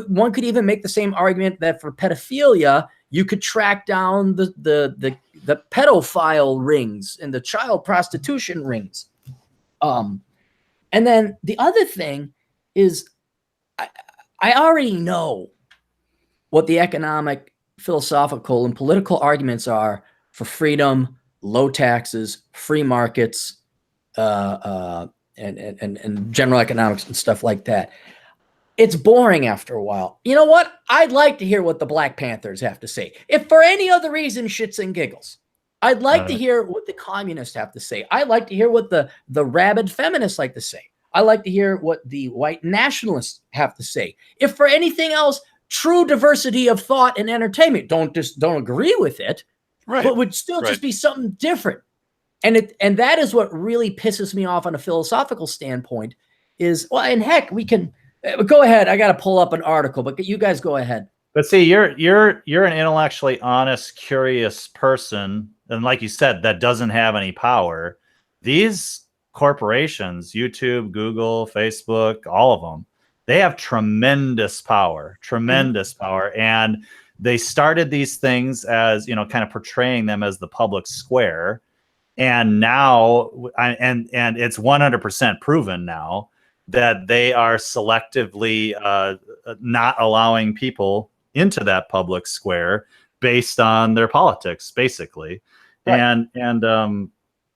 one could even make the same argument that for pedophilia, You could track down the pedophile rings and the child prostitution rings. And then the other thing is, I already know what the economic, philosophical, and political arguments are for freedom, low taxes, free markets, and general economics and stuff like that. It's boring after a while. You know what? I'd like to hear what the Black Panthers have to say. If for any other reason, shits and giggles. I'd like to hear what the communists have to say. I'd like to hear what the rabid feminists like to say. I like to hear what the white nationalists have to say. If for anything else, true diversity of thought and entertainment. Don't agree with it, Right. but would still just be something different. And that is what really pisses me off on a philosophical standpoint is, well, and heck, we can go ahead. I got to pull up an article, but you guys go ahead. But see, you're an intellectually honest, curious person, and like you said, that doesn't have any power. These corporations, YouTube, Google, Facebook, all of them, they have tremendous power, and they started these things as, you know, kind of portraying them as the public square, and now, and it's 100% proven now that they are selectively not allowing people into that public square based on their politics, basically. Right. And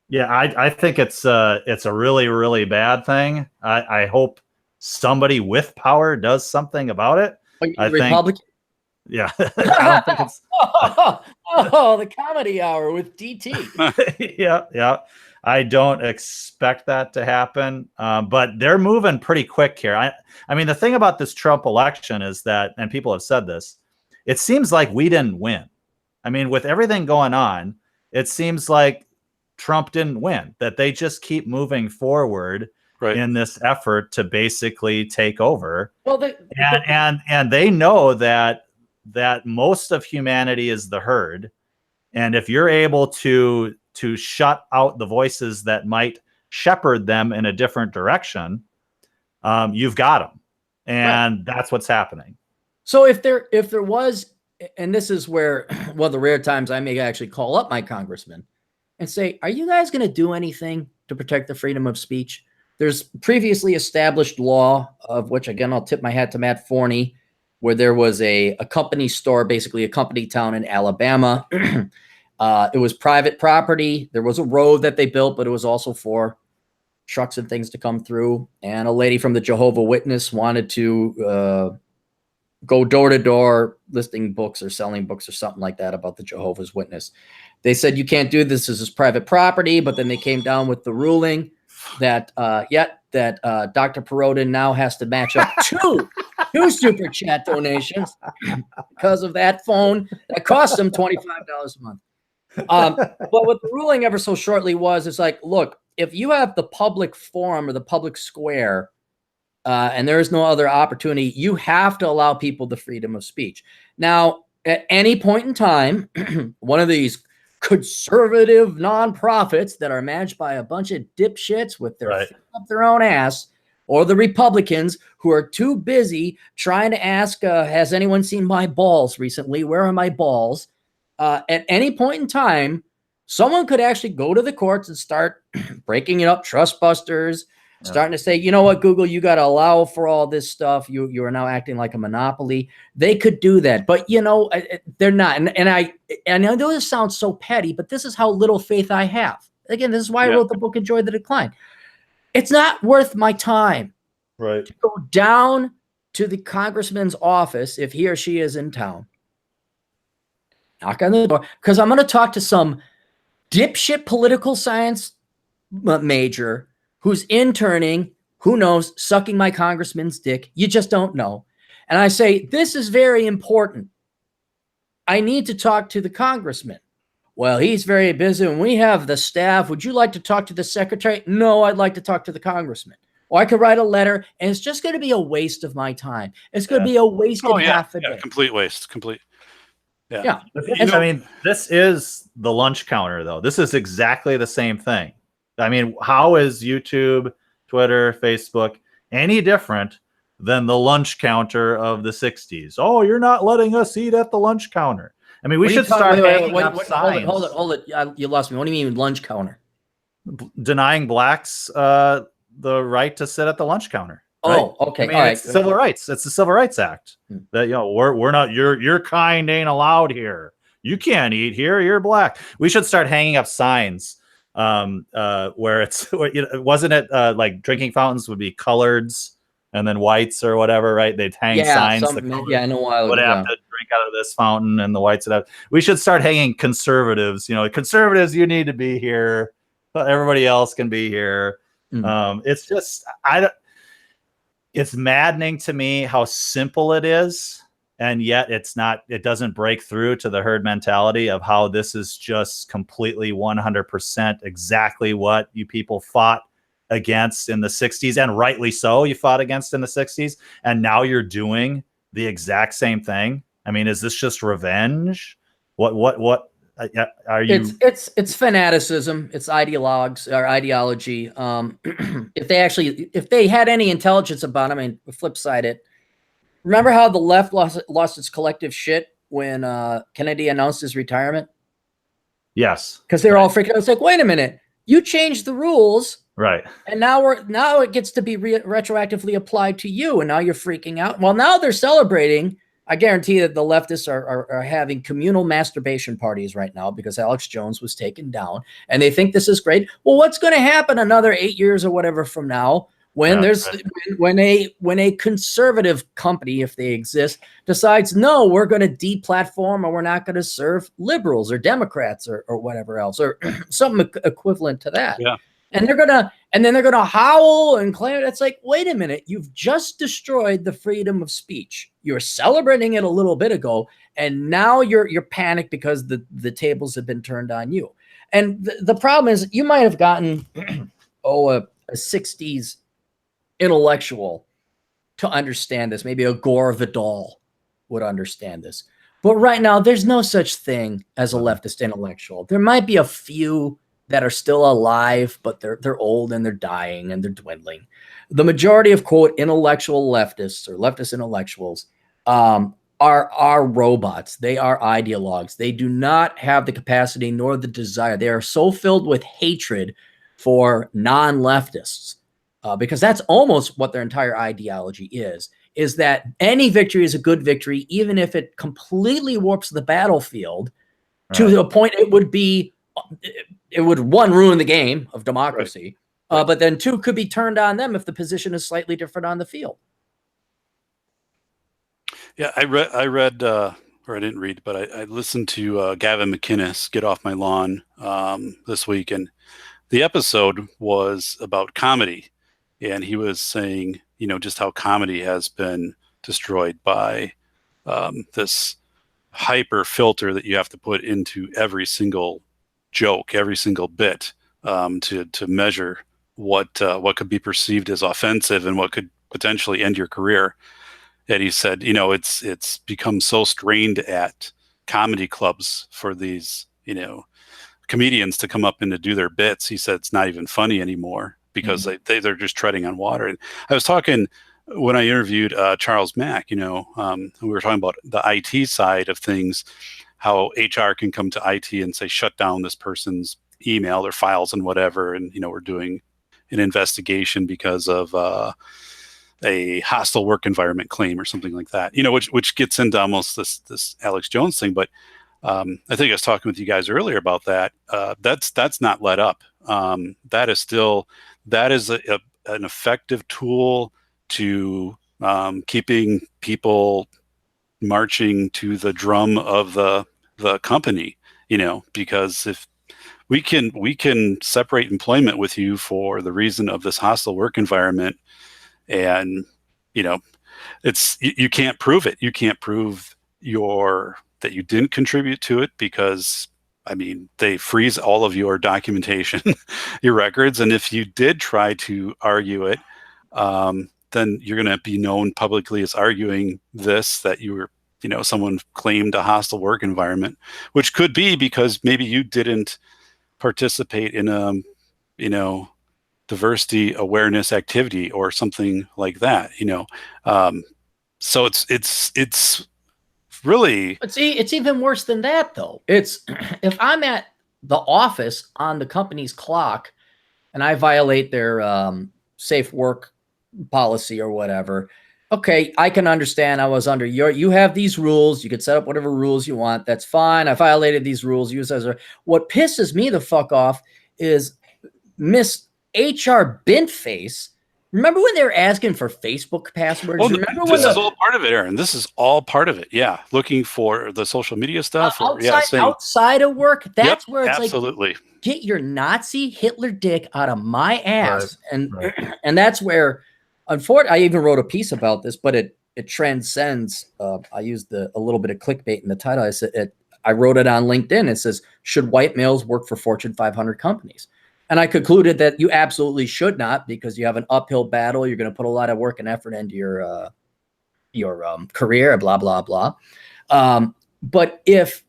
yeah, I think it's a really, really bad thing. I hope somebody with power does something about it. I Republican? Think, yeah, I don't think it's. The comedy hour with DT. Yeah. I don't expect that to happen, but they're moving pretty quick here. I mean, the thing about this Trump election is that, and people have said this, it seems like we didn't win. I mean, with everything going on, it seems like Trump didn't win, that they just keep moving forward in this effort to basically take over. Well, and they know that most of humanity is the herd. And if you're able to shut out the voices that might shepherd them in a different direction, you've got them. And that's what's happening. So if there was, and this is where, one of the rare times I may actually call up my congressman and say, are you guys going to do anything to protect the freedom of speech? There's previously established law, of which, again, I'll tip my hat to Matt Forney, where there was a company store, basically a company town in Alabama. It was private property. There was a road that they built, but it was also for trucks and things to come through. And a lady from the Jehovah's Witness wanted to go door to door listing books or selling books or something like that about the Jehovah's Witness. They said, you can't do this. This is private property. But then they came down with the ruling that Dr. Perodin now has to match up two super chat donations because of that phone that cost him $25 a month. But what the ruling ever so shortly was, it's like, look, if you have the public forum or the public square, and there is no other opportunity, you have to allow people the freedom of speech. Now, at any point in time, one of these conservative nonprofits that are managed by a bunch of dipshits with their feet up their own ass, or the Republicans who are too busy trying to ask, has anyone seen my balls recently? Where are my balls? At any point in time, someone could actually go to the courts and start breaking it up, trust busters, starting to say, you know what, Google, you got to allow for all this stuff. You are now acting like a monopoly. They could do that, but you know, they're not. And I know this sounds so petty, but this is how little faith I have. Again, this is why I wrote the book, Enjoy the Decline. It's not worth my time to go down to the congressman's office if he or she is in town, knock on the door, because I'm going to talk to some dipshit political science major who's interning, who knows, sucking my congressman's dick. You just don't know. And I say, this is very important. I need to talk to the congressman. Well, he's very busy and we have the staff. Would you like to talk to the secretary? No, I'd like to talk to the congressman. Or I could write a letter, and it's just going to be a waste of my time. It's going to be a wasted half a day. Complete waste. Complete. Yeah. I mean, this is the lunch counter, though. This is exactly the same thing. I mean, how is YouTube, Twitter, Facebook any different than the lunch counter of the 60s? Oh, you're not letting us eat at the lunch counter. I mean, we should start hanging up signs. Hold it. You lost me. What do you mean lunch counter? Denying blacks the right to sit at the lunch counter. Right? Oh, okay. I mean, it's civil rights. It's the Civil Rights Act. That we're not your kind ain't allowed here. You can't eat here. You're black. We should start hanging up signs where it's wasn't it like drinking fountains would be coloreds and then whites or whatever, right? They'd hang signs. I know. Would have to drink out of this fountain, and the whites would have. We should start hanging conservatives. Conservatives, you need to be here. But everybody else can be here. It's just it's maddening to me how simple it is, and yet it doesn't break through to the herd mentality of how this is just completely 100% exactly what you people fought against in the 60s, and rightly so. You fought against in the 60s, and now you're doing the exact same thing. I mean, is this just revenge? What are you? It's fanaticism. It's ideology. If they had any intelligence about it, I mean, flip side it. Remember how the left lost its collective shit when Kennedy announced his retirement? Yes, because they're all freaking out. It's like, wait a minute, you changed the rules, right? And now it gets to be retroactively applied to you, and now you're freaking out. Well, now they're celebrating. I guarantee that the leftists are having communal masturbation parties right now because Alex Jones was taken down, and they think this is great. Well, what's going to happen another 8 years or whatever from now when when a conservative company, if they exist, decides, no, we're going to deplatform, or we're not going to serve liberals or Democrats or whatever else, or something equivalent to that. Yeah. And they're gonna howl and claim it's like, wait a minute, you've just destroyed the freedom of speech. You were celebrating it a little bit ago, and now you're panicked because the tables have been turned on you. And the problem is, you might have gotten a 60s intellectual to understand this. Maybe a Gore Vidal would understand this. But right now, there's no such thing as a leftist intellectual. There might be a few that are still alive, but they're old and they're dying and they're dwindling. The majority of, quote, intellectual leftists or leftist intellectuals are robots. They are ideologues. They do not have the capacity nor the desire. They are so filled with hatred for non-leftists because that's almost what their entire ideology is that any victory is a good victory, even if it completely warps the battlefield to the point it would, one, ruin the game of democracy, but then two, could be turned on them if the position is slightly different on the field. Yeah, I read, or I didn't read, but I listened to Gavin McInnes, Get Off My Lawn, this week, and the episode was about comedy, and he was saying, just how comedy has been destroyed by this hyper filter that you have to put into every single joke, every single bit, to measure what could be perceived as offensive and what could potentially end your career. And he said, it's become so strained at comedy clubs for these, comedians to come up and to do their bits. He said it's not even funny anymore because they're just treading on water. And I was talking when I interviewed Charles Mack, we were talking about the IT side of things, how HR can come to IT and say, shut down this person's email or files and whatever. And, we're doing an investigation because of a hostile work environment claim or something like that, which gets into almost this Alex Jones thing. But I think I was talking with you guys earlier about that. That's not let up. That is an effective tool to keeping people marching to the drum of the company, because if we can separate employment with you for the reason of this hostile work environment, and it's you can't prove it. You can't prove that you didn't contribute to it because they freeze all of your documentation, your records, and if you did try to argue it, then you're going to be known publicly as arguing this, that you were, someone claimed a hostile work environment, which could be because maybe you didn't participate in a, diversity awareness activity or something like that, So it's really. But see, it's even worse than that, though. It's if I'm at the office on the company's clock and I violate their safe work policy or whatever. Okay, I can understand. I was under you have these rules. You could set up whatever rules you want. That's fine. I violated these rules. Use as what pisses me the fuck off is Miss HR Bintface. Remember when they were asking for Facebook passwords? Oh, Remember this is all part of it, Aaron. This is all part of it. Yeah, looking for the social media stuff. Outside of work, that's where it's absolutely. Like, get your Nazi Hitler dick out of my ass, and that's where. Unfortunately, I even wrote a piece about this, but it transcends. I used a little bit of clickbait in the title. I wrote it on LinkedIn. It says, "Should white males work for Fortune 500 companies?" And I concluded that you absolutely should not, because you have an uphill battle. You're going to put a lot of work and effort into your career. Blah blah blah. But if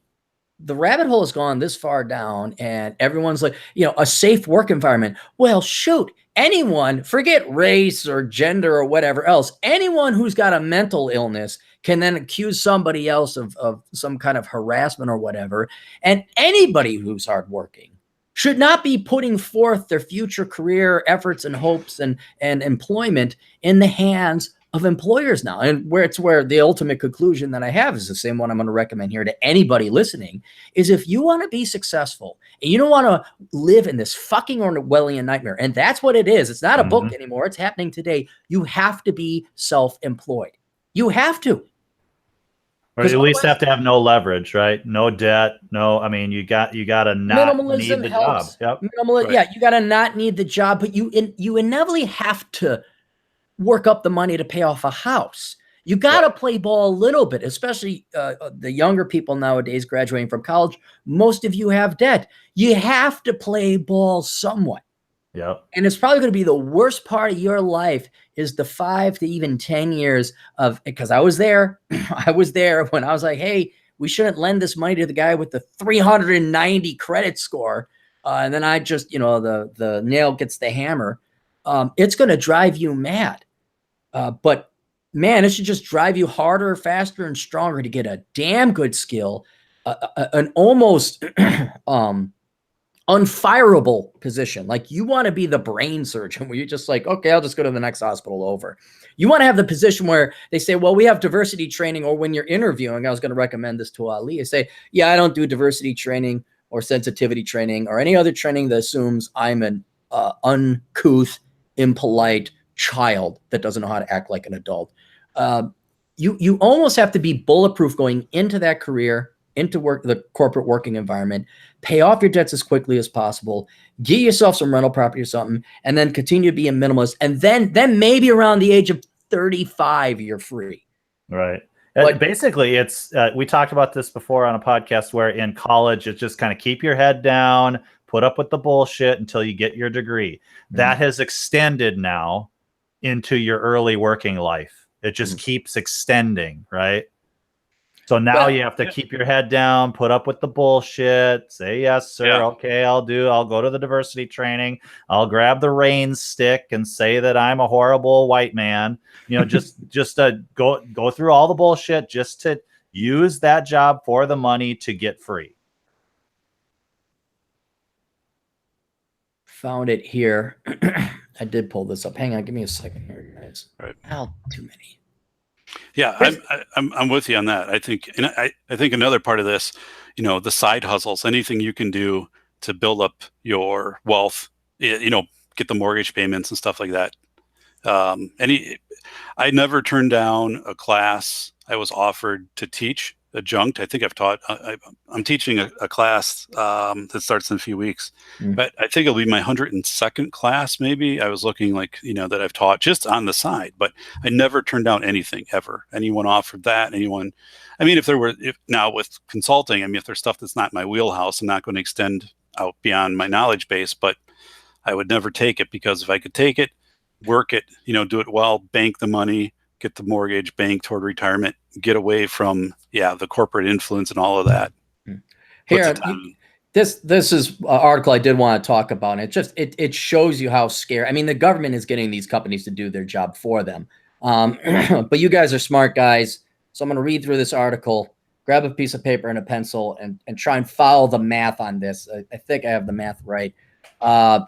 the rabbit hole has gone this far down and everyone's like, a safe work environment. Well, shoot, anyone, forget race or gender or whatever else, anyone who's got a mental illness can then accuse somebody else of some kind of harassment or whatever. And anybody who's hardworking should not be putting forth their future career efforts and hopes and employment in the hands of employers now. And where the ultimate conclusion that I have is the same one I'm going to recommend here to anybody listening is if you want to be successful and you don't want to live in this fucking Orwellian nightmare, and that's what it is. It's not a book anymore. It's happening today. You have to be self-employed. You have to. Or at least have to have no leverage, right? No debt. No, I mean, you got to not need the helps. job. Yep. Right. Yeah, you got to not need the job, but you inevitably have to work up the money to pay off a house. You got to play ball a little bit, especially the younger people nowadays graduating from college. Most of you have debt. You have to play ball somewhat. Yep. And it's probably going to be the worst part of your life is the 5 to even 10 years of, because I was there. I was there when I was like, hey, we shouldn't lend this money to the guy with the 390 credit score. And then I just, the nail gets the hammer. It's going to drive you mad. But man, it should just drive you harder, faster, and stronger to get a damn good skill, an almost unfireable position. Like you want to be the brain surgeon where you're just like, okay, I'll just go to the next hospital over. You want to have the position where they say, well, we have diversity training, or when you're interviewing, I was going to recommend this to Ali. I say, yeah, I don't do diversity training or sensitivity training or any other training that assumes I'm an uncouth, impolite child that doesn't know how to act like an adult. You almost have to be bulletproof going into that career, into the corporate working environment, pay off your debts as quickly as possible, get yourself some rental property or something, and then continue to be a minimalist. And then maybe around the age of 35, you're free. Right. But basically, it's we talked about this before on a podcast where in college, it's just kind of keep your head down, put up with the bullshit until you get your degree. That has extended now into your early working life. It just keeps extending, right? So now you have to keep your head down, put up with the bullshit, say yes, sir. Yeah. Okay, I'll go to the diversity training. I'll grab the rain stick and say that I'm a horrible white man. Just go through all the bullshit just to use that job for the money to get free. Found it here. I did pull this up. Hang on, give me a second here, guys. Right. How too many. Yeah, I'm with you on that. I think another part of this, the side hustles, anything you can do to build up your wealth, get the mortgage payments and stuff like that. I never turned down a class I was offered to teach adjunct. I think I've taught. I'm teaching a class that starts in a few weeks, but I think it'll be my 102nd class. Maybe I was looking that I've taught just on the side, but I never turned down anything ever. Anyone offered that? Anyone? I mean, if now with consulting, I mean, if there's stuff that's not my wheelhouse, I'm not going to extend out beyond my knowledge base. But I would never take it, because if I could take it, work it, do it well, bank the money, get the mortgage, bank toward retirement, get away from the corporate influence and all of that. Here, this is an article I did want to talk about. And it shows you how scary. I mean, the government is getting these companies to do their job for them. But you guys are smart guys, so I'm going to read through this article grab a piece of paper and a pencil and try and follow the math on this. I think I have the math right.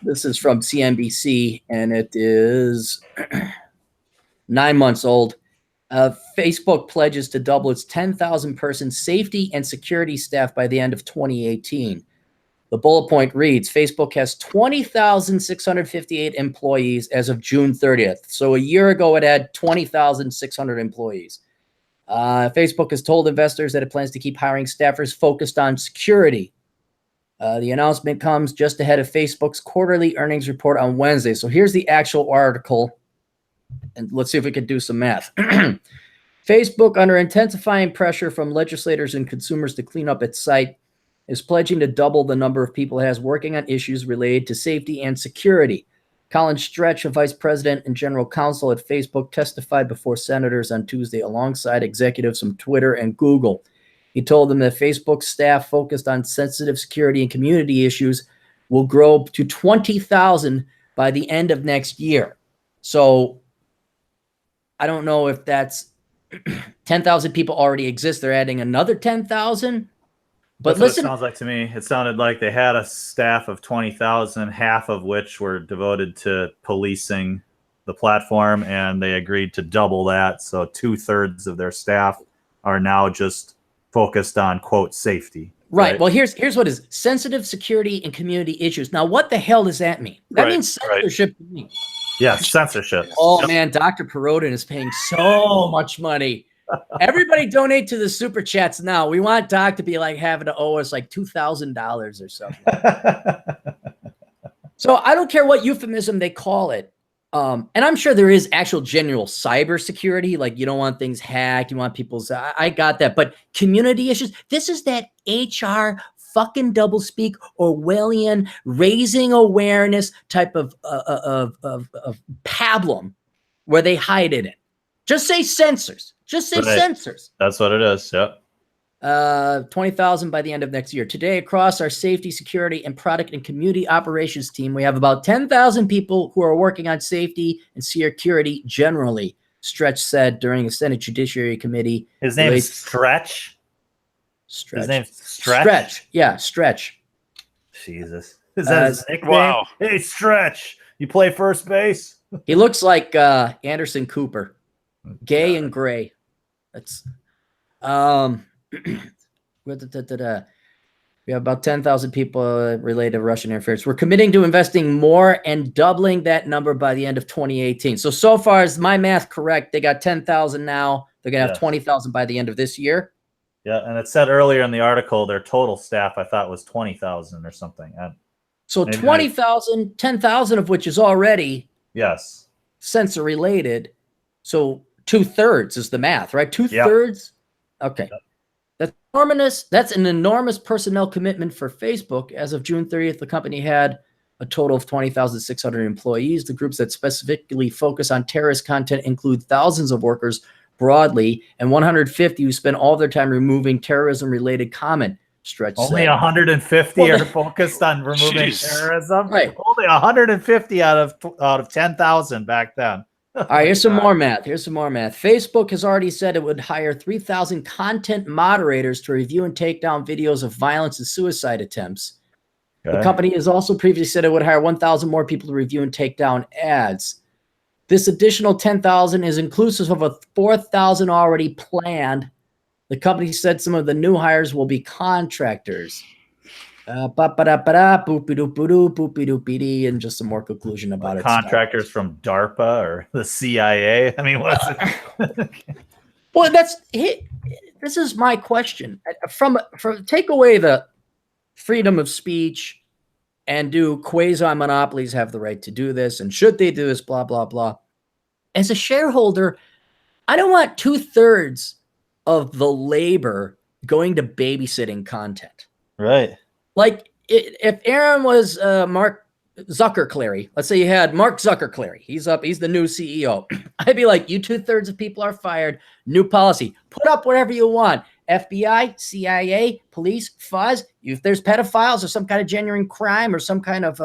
This is from CNBC, and it is 9 months old. Facebook pledges to double its 10,000 person safety and security staff by the end of 2018. The bullet point reads, Facebook has 20,658 employees as of June 30th. So a year ago, it had 20,600 employees. Facebook has told investors that it plans to keep hiring staffers focused on security. The announcement comes just ahead of Facebook's quarterly earnings report on Wednesday. So here's the actual article, and let's see if we can do some math. Facebook, under intensifying pressure from legislators and consumers to clean up its site, is pledging to double the number of people it has working on issues related to safety and security. Colin Stretch, a vice president and general counsel at Facebook, testified before senators on Tuesday alongside executives from Twitter and Google. He told them that Facebook's staff focused on sensitive security and community issues will grow to 20,000 by the end of next year. So I don't know if that's 10,000 people already exist. They're adding another 10,000. But listen, it sounds like to me. It sounded like they had a staff of 20,000, half of which were devoted to policing the platform, and they agreed to double that. So 2/3 of their staff are now just focused on, quote, safety. Right. Well, here's what is sensitive security and community issues. Now, what the hell does that mean? That means censorship to me. Yes, censorship. Oh, man, Dr. Perodin is paying so much money. Everybody donate to the super chats now. We want Doc to be like having to owe us like $2,000 or something. So I don't care what euphemism they call it. And I'm sure there is actual general cybersecurity. Like you don't want things hacked. You want people's, I got that. But community issues, this is that HR fucking doublespeak Orwellian raising awareness type of pablum where they hide it in. Just say censors. Just say censors. That's what it is. Yep. 20,000 by the end of next year. Today, across our safety, security, and product and community operations team, we have about 10,000 people who are working on safety and security generally, Stretch said during a Senate Judiciary Committee. His name is Stretch? Stretch. His name's Stretch? Stretch. Yeah, Stretch. Jesus. Is that his nickname? Wow. Hey, Stretch. You play first base? He looks like Anderson Cooper. Gay and gray. That's we have about 10,000 people related to Russian interference. We're committing to investing more and doubling that number by the end of 2018. So far as my math correct, they got 10,000 now. They're going to have 20,000 by the end of this year. Yeah, and it said earlier in the article their total staff, I thought, was 20,000 or something. So 20,000, 10,000 of which is already sensor related. So 2/3 is the math, right? 2/3. Yep. Okay. Yep. That's enormous. That's an enormous personnel commitment for Facebook. As of June 30th, the company had a total of 20,600 employees. The groups that specifically focus on terrorist content include thousands of workers broadly and 150 who spend all their time removing terrorism-related comment. Stretch only said. 150 are focused on removing terrorism. Right. Only 150 out of 10,000 back then. All right, here's some more math. Facebook has already said it would hire 3,000 content moderators to review and take down videos of violence and suicide attempts. Okay. The company has also previously said it would hire 1,000 more people to review and take down ads. This additional 10,000 is inclusive of a 4,000 already planned. The company said some of the new hires will be contractors. Boopy-doop-doo, and just some more conclusion about it. Contractors from DARPA or the CIA. I mean, what's it? Well, this is my question. From take away the freedom of speech and do quasi-monopolies have the right to do this? And should they do this? Blah, blah, blah. As a shareholder, I don't want 2/3 of the labor going to babysitting content. Right. Like if Aaron was Mark Zuckerclary, let's say you had Mark Zuckerclary, he's the new CEO. I'd be like, you 2/3 of people are fired. New policy. Put up whatever you want. FBI, CIA, police, fuzz. If there's pedophiles or some kind of genuine crime or some kind of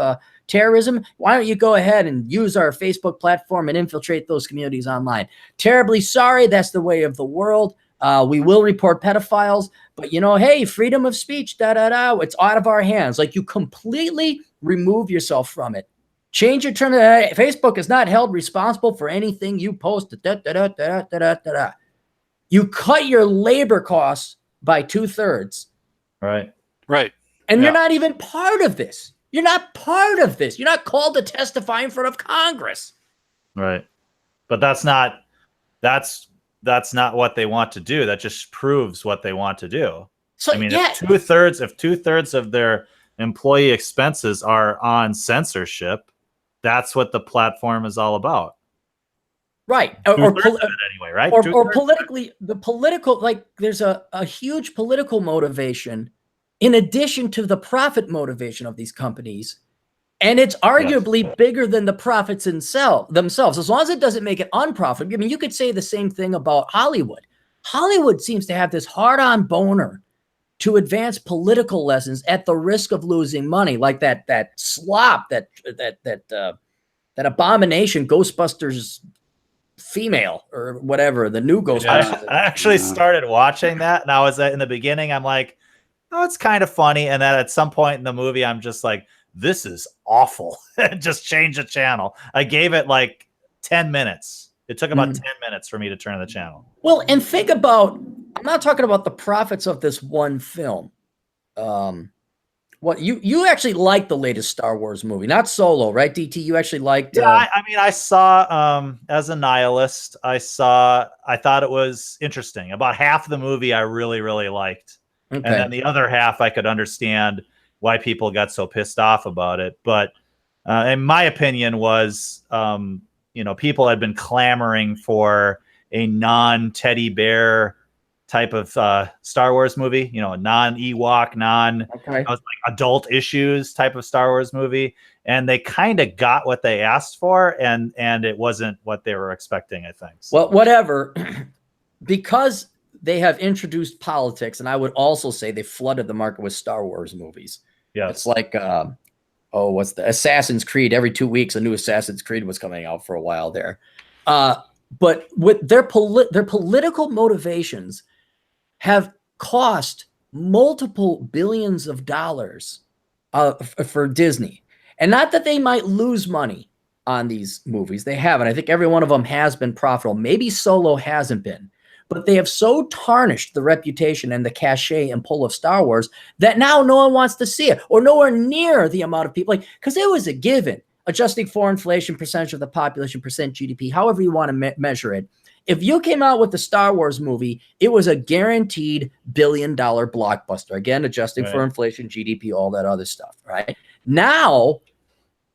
terrorism, why don't you go ahead and use our Facebook platform and infiltrate those communities online? Terribly sorry. That's the way of the world. We will report pedophiles, but hey, freedom of speech, it's out of our hands. Like, you completely remove yourself from it. Change your term. Facebook is not held responsible for anything you post. You cut your labor costs by 2/3. Right. Right. And you're not even part of this. You're not part of this. You're not called to testify in front of Congress. Right. But that's not what they want to do. That just proves what they want to do. So, I mean, if two-thirds of their employee expenses are on censorship, that's what the platform is all about. Right. Anyway, right? Or politically, there's a huge political motivation in addition to the profit motivation of these companies. And it's arguably bigger than the profits themselves, as long as it doesn't make it unprofitable. I mean, you could say the same thing about Hollywood. Hollywood seems to have this hard-on boner to advance political lessons at the risk of losing money, like that slop, that abomination, Ghostbusters female or whatever, the new Ghostbusters. I actually started watching that, and I was in the beginning, I'm like, oh, it's kind of funny, and then at some point in the movie, I'm just like, this is awful. Just change the channel. I gave it like 10 minutes. It took about 10 minutes for me to turn the channel. Well, and think about, I'm not talking about the profits of this one film. What you actually liked the latest Star Wars movie, not Solo, right, DT? You actually liked. Yeah, I mean, I saw as a nihilist, I thought it was interesting. About half the movie I really, really liked. Okay. And then the other half I could understand why people got so pissed off about it. But in my opinion was, people had been clamoring for a non-teddy bear type of Star Wars movie, a non-Ewok, adult issues type of Star Wars movie. And they kind of got what they asked for, and it wasn't what they were expecting, I think. So. Well, whatever, because they have introduced politics, and I would also say they flooded the market with Star Wars movies. Yeah, it's like, what's the Assassin's Creed? Every 2 weeks, a new Assassin's Creed was coming out for a while there. But with their political motivations have cost multiple billions of dollars for Disney. And not that they might lose money on these movies. They haven't. I think every one of them has been profitable. Maybe Solo hasn't been. But they have so tarnished the reputation and the cachet and pull of Star Wars that now no one wants to see it, or nowhere near the amount of people. Because it was a given, adjusting for inflation, percentage of the population, percent GDP, however you want to measure it. If you came out with the Star Wars movie, it was a guaranteed billion-dollar blockbuster. Again, adjusting for inflation, GDP, all that other stuff, right? Now,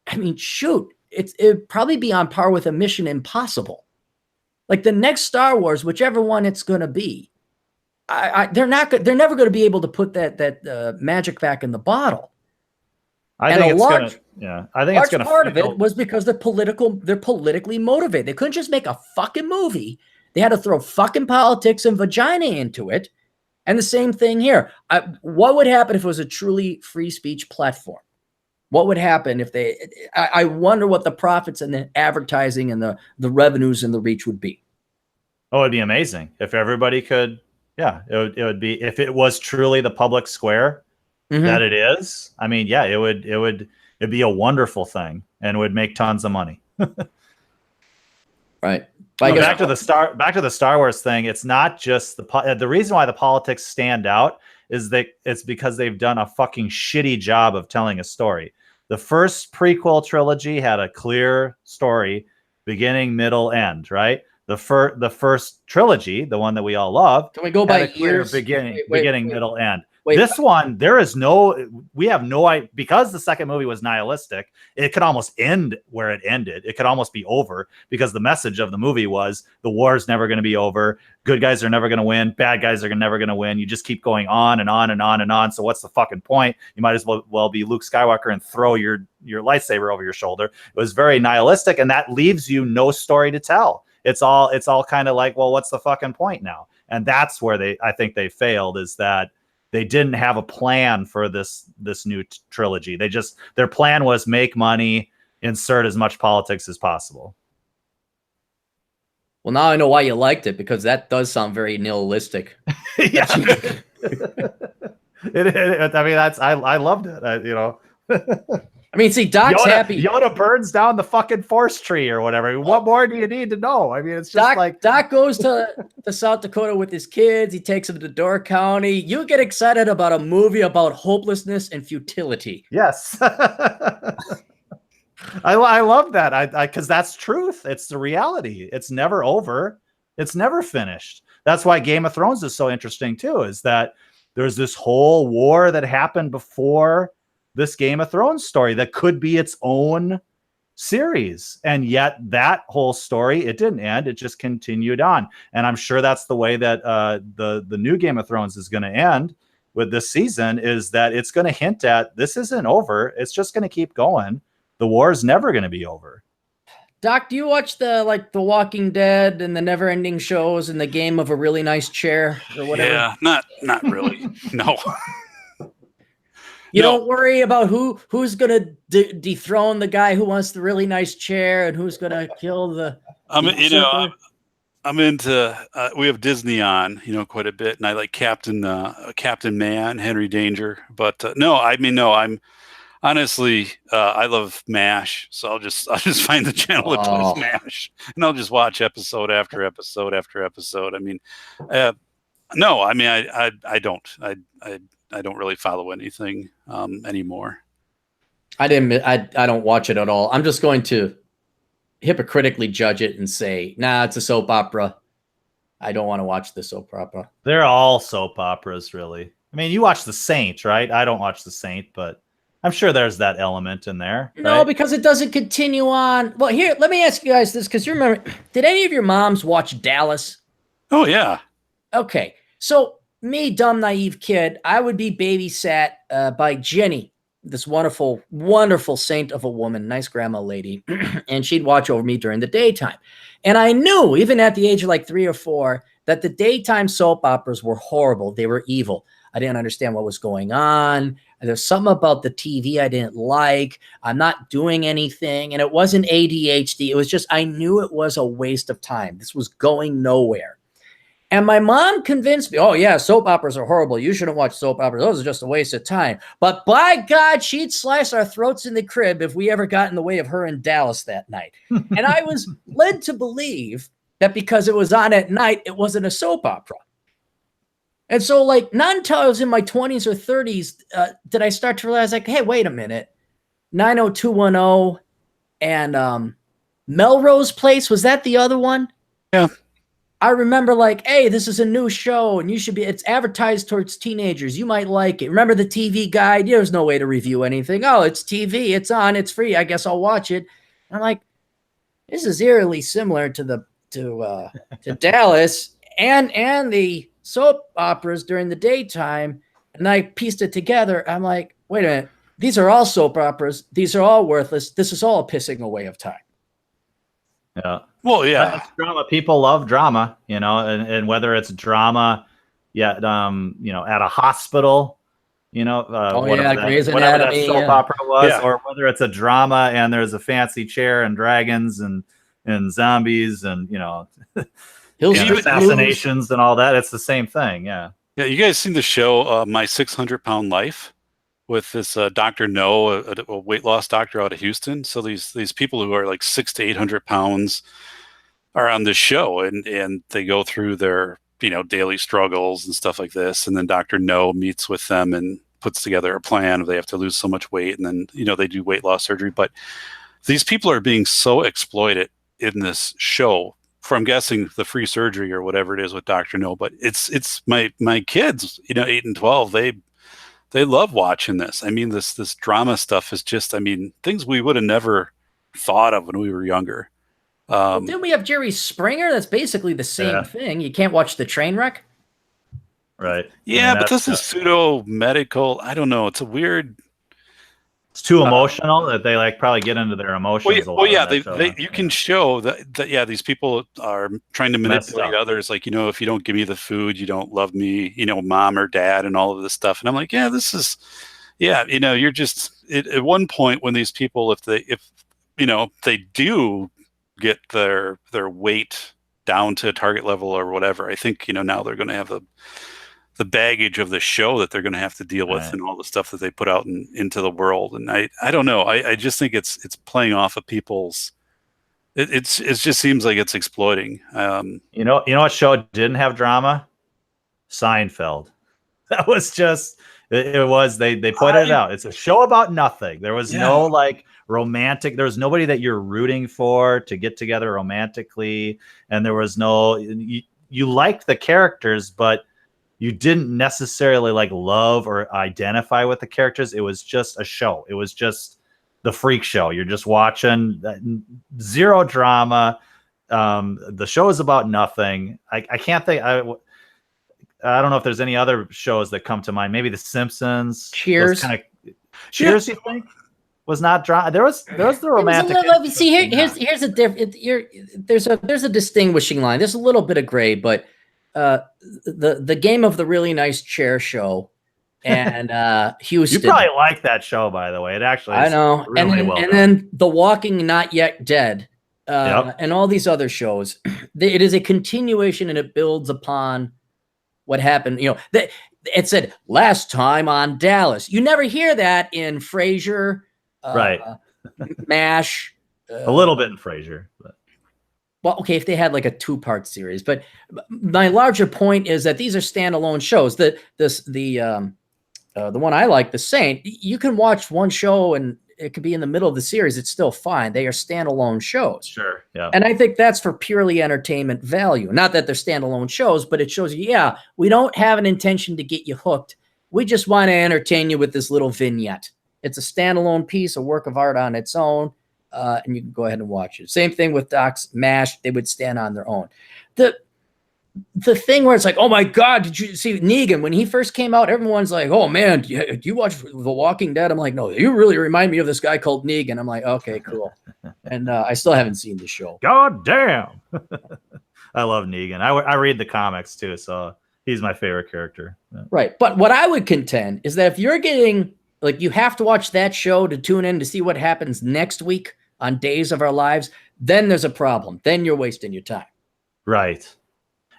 I mean, shoot, it'd probably be on par with a Mission Impossible. Like the next Star Wars, whichever one it's going to be, they're never going to be able to put that magic back in the bottle. I think it's going to. Part of it was because they're politically motivated. They couldn't just make a fucking movie. They had to throw fucking politics and vagina into it. And the same thing here. What would happen if it was a truly free speech platform? What would happen if I wonder what the profits and the advertising and the revenues and the reach would be. Oh, it'd be amazing if everybody could. Yeah, it would be, if it was truly the public square that it is. I mean, yeah, it'd be a wonderful thing and would make tons of money. Right. Back to the Star Wars thing. It's not just the reason why the politics stand out is that it's because they've done a fucking shitty job of telling a story. The first prequel trilogy had a clear story, beginning, middle, end, right? The first trilogy, the one that we all love, can we go by years? Beginning, middle, end. This one, we have no idea, because the second movie was nihilistic. It could almost end where it ended. It could almost be over, because the message of the movie was the war is never going to be over. Good guys are never going to win. Bad guys are never going to win. You just keep going on and on and on and on. So what's the fucking point? You might as well be Luke Skywalker and throw your lightsaber over your shoulder. It was very nihilistic, and that leaves you no story to tell. It's all kind of like, well, what's the fucking point now? And that's where I think they failed, is that they didn't have a plan for this new trilogy. Their plan was make money, insert as much politics as possible. Well, now I know why you liked it, because that does sound very nihilistic. Yeah. I mean, I loved it. You know. I mean, see, Doc's happy. Yoda burns down the fucking force tree or whatever. What more do you need to know? I mean, it's just Doc goes to South Dakota with his kids. He takes them to Door County. You get excited about a movie about hopelessness and futility. Yes. I love that. Because that's truth. It's the reality. It's never over. It's never finished. That's why Game of Thrones is so interesting too, is that there's this whole war that happened before this Game of Thrones story that could be its own series. And yet that whole story, it didn't end. It just continued on. And I'm sure that's the way that the new Game of Thrones is going to end with this season, is that it's going to hint at this isn't over. It's just going to keep going. The war is never going to be over. Doc, do you watch the Walking Dead and the Never Ending shows and the Game of a Really Nice Chair or whatever? Yeah, not really. No. You don't worry about who's gonna dethrone the guy who wants the really nice chair and who's gonna kill the. I'm into. We have Disney on, quite a bit, and I like Captain Man, Henry Danger. But I'm honestly, I love MASH, so I'll just find the channel that plays MASH, and I'll just watch episode after episode after episode. I mean, no, I mean, I don't really follow anything anymore. I don't watch it at all. I'm just going to hypocritically judge it and say, nah, it's a soap opera. I don't want to watch the soap opera. They're all soap operas, really. I mean, you watch The Saint, right? I don't watch The Saint, but I'm sure there's that element in there. No, right? Because it doesn't continue on. Well, here, let me ask you guys this, because you remember, did any of your moms watch Dallas? Oh, yeah. Okay. So me, dumb, naive kid, I would be babysat by Jenny, this wonderful, wonderful saint of a woman, nice grandma lady, and she'd watch over me during the daytime. And I knew, even at the age of like 3 or 4, that the daytime soap operas were horrible. They were evil. I didn't understand what was going on. There's something about the TV I didn't like. I'm not doing anything. And it wasn't ADHD. It was just, I knew it was a waste of time. This was going nowhere. And my mom convinced me, oh, yeah, soap operas are horrible. You shouldn't watch soap operas. Those are just a waste of time. But by God, she'd slice our throats in the crib if we ever got in the way of her in Dallas that night. And I was led to believe that because it was on at night, it wasn't a soap opera. And so, like, not until I was in my 20s or 30s did I start to realize, like, hey, wait a minute. 90210 and Melrose Place, was that the other one? Yeah. I remember, like, hey, this is a new show, and it's advertised towards teenagers. You might like it. Remember the TV guide? There's no way to review anything. Oh, it's TV. It's on. It's free. I guess I'll watch it. And I'm like, this is eerily similar to Dallas and the soap operas during the daytime. And I pieced it together. I'm like, wait a minute. These are all soap operas. These are all worthless. This is all a pissing away of time. Yeah. Well, yeah. That's drama. People love drama, and whether it's drama, at a hospital, Grey's whatever that Anatomy, soap opera was, or whether it's a drama and there's a fancy chair and dragons and zombies and assassinations and all that. It's the same thing. Yeah. Yeah. You guys seen the show My 600-Pound Life with this Dr. No, a weight loss doctor out of Houston? So these people who are like 600 to 800 pounds are on this show, and they go through their daily struggles and stuff like this, and then Dr. No meets with them and puts together a plan of they have to lose so much weight, and then they do weight loss surgery. But these people are being so exploited in this show for, I'm guessing, the free surgery or whatever it is with Dr. No. But it's my kids, 8 and 12, they love watching this. I mean, this drama stuff is just, things we would have never thought of when we were younger. Didn't we have Jerry Springer? That's basically the same thing. You can't watch the train wreck. Right. Yeah, but this is pseudo medical. I don't know. It's a weird. It's too emotional that they probably get into their emotions. You can show that these people are trying to manipulate others. Like, if you don't give me the food, you don't love me, mom or dad and all of this stuff. And I'm like, you're just at one point when these people, if they do get their weight down to target level or whatever. I think, now they're going to have the baggage of the show that they're going to have to deal with, and all the stuff that they put out into the world. And I don't know. I just think it's playing off of people's. It just seems like it's exploiting. You know what show didn't have drama? Seinfeld. That was just. It was they pointed it out. It's a show about nothing. There was no like romantic. There was nobody that you're rooting for to get together romantically, and there was no. You liked the characters, but you didn't necessarily like love or identify with the characters. It was just a show. It was just the freak show. You're just watching, zero drama. The show is about nothing. I can't think. I don't know if there's any other shows that come to mind. Maybe The Simpsons. Cheers. Cheers, you think? Was not drama. There was the romantic. See, here's a different. There's a distinguishing line. There's a little bit of gray, but the game of the really nice chair show and Houston. You probably like that show, by the way. It actually is, I know. Really and then The Walking Not Yet Dead, and all these other shows. It is a continuation, and it builds upon what happened. It said last time on Dallas. You never hear that in Frasier, right? MASH. A little bit in Frasier, but. Well, okay, if they had like a 2-part series, but my larger point is that these are standalone shows. The one I like, The Saint, you can watch one show and it could be in the middle of the series. It's still fine. They are standalone shows. Sure. Yeah. And I think that's for purely entertainment value. Not that they're standalone shows, but it shows you, we don't have an intention to get you hooked. We just want to entertain you with this little vignette. It's a standalone piece, a work of art on its own. And you can go ahead and watch it. Same thing with Doc's MASH. They would stand on their own. The thing where it's like, oh my God, did you see Negan? When he first came out, everyone's like, oh man, do you watch The Walking Dead? I'm like, no, you really remind me of this guy called Negan. I'm like, okay, cool. And I still haven't seen the show. God damn. I love Negan. I read the comics too, so he's my favorite character. Right. But what I would contend is that if you're getting, like, you have to watch that show to tune in to see what happens next week on Days of Our Lives, then there's a problem. Then you're wasting your time. Right.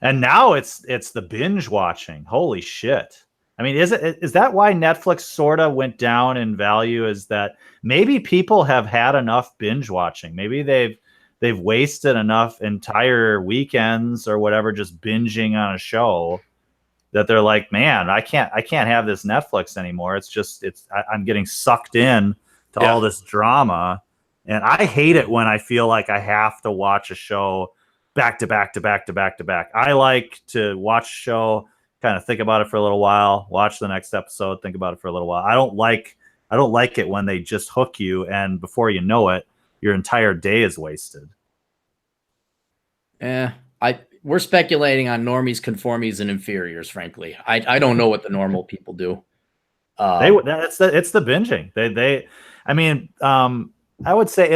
And now it's the binge watching. Holy shit. I mean, is that why Netflix sort of went down in value? Is that maybe people have had enough binge watching? Maybe they've wasted enough entire weekends or whatever just binging on a show that they're like, man, I can't have this Netflix anymore. I'm getting sucked in to all this drama. And I hate it when I feel like I have to watch a show back to back to back to back to back. I like to watch a show, kind of think about it for a little while, watch the next episode, think about it for a little while. I don't like it when they just hook you, and before you know it, your entire day is wasted. We're speculating on normies, conformies, and inferiors. Frankly, I don't know what the normal people do. It's the binging. I would say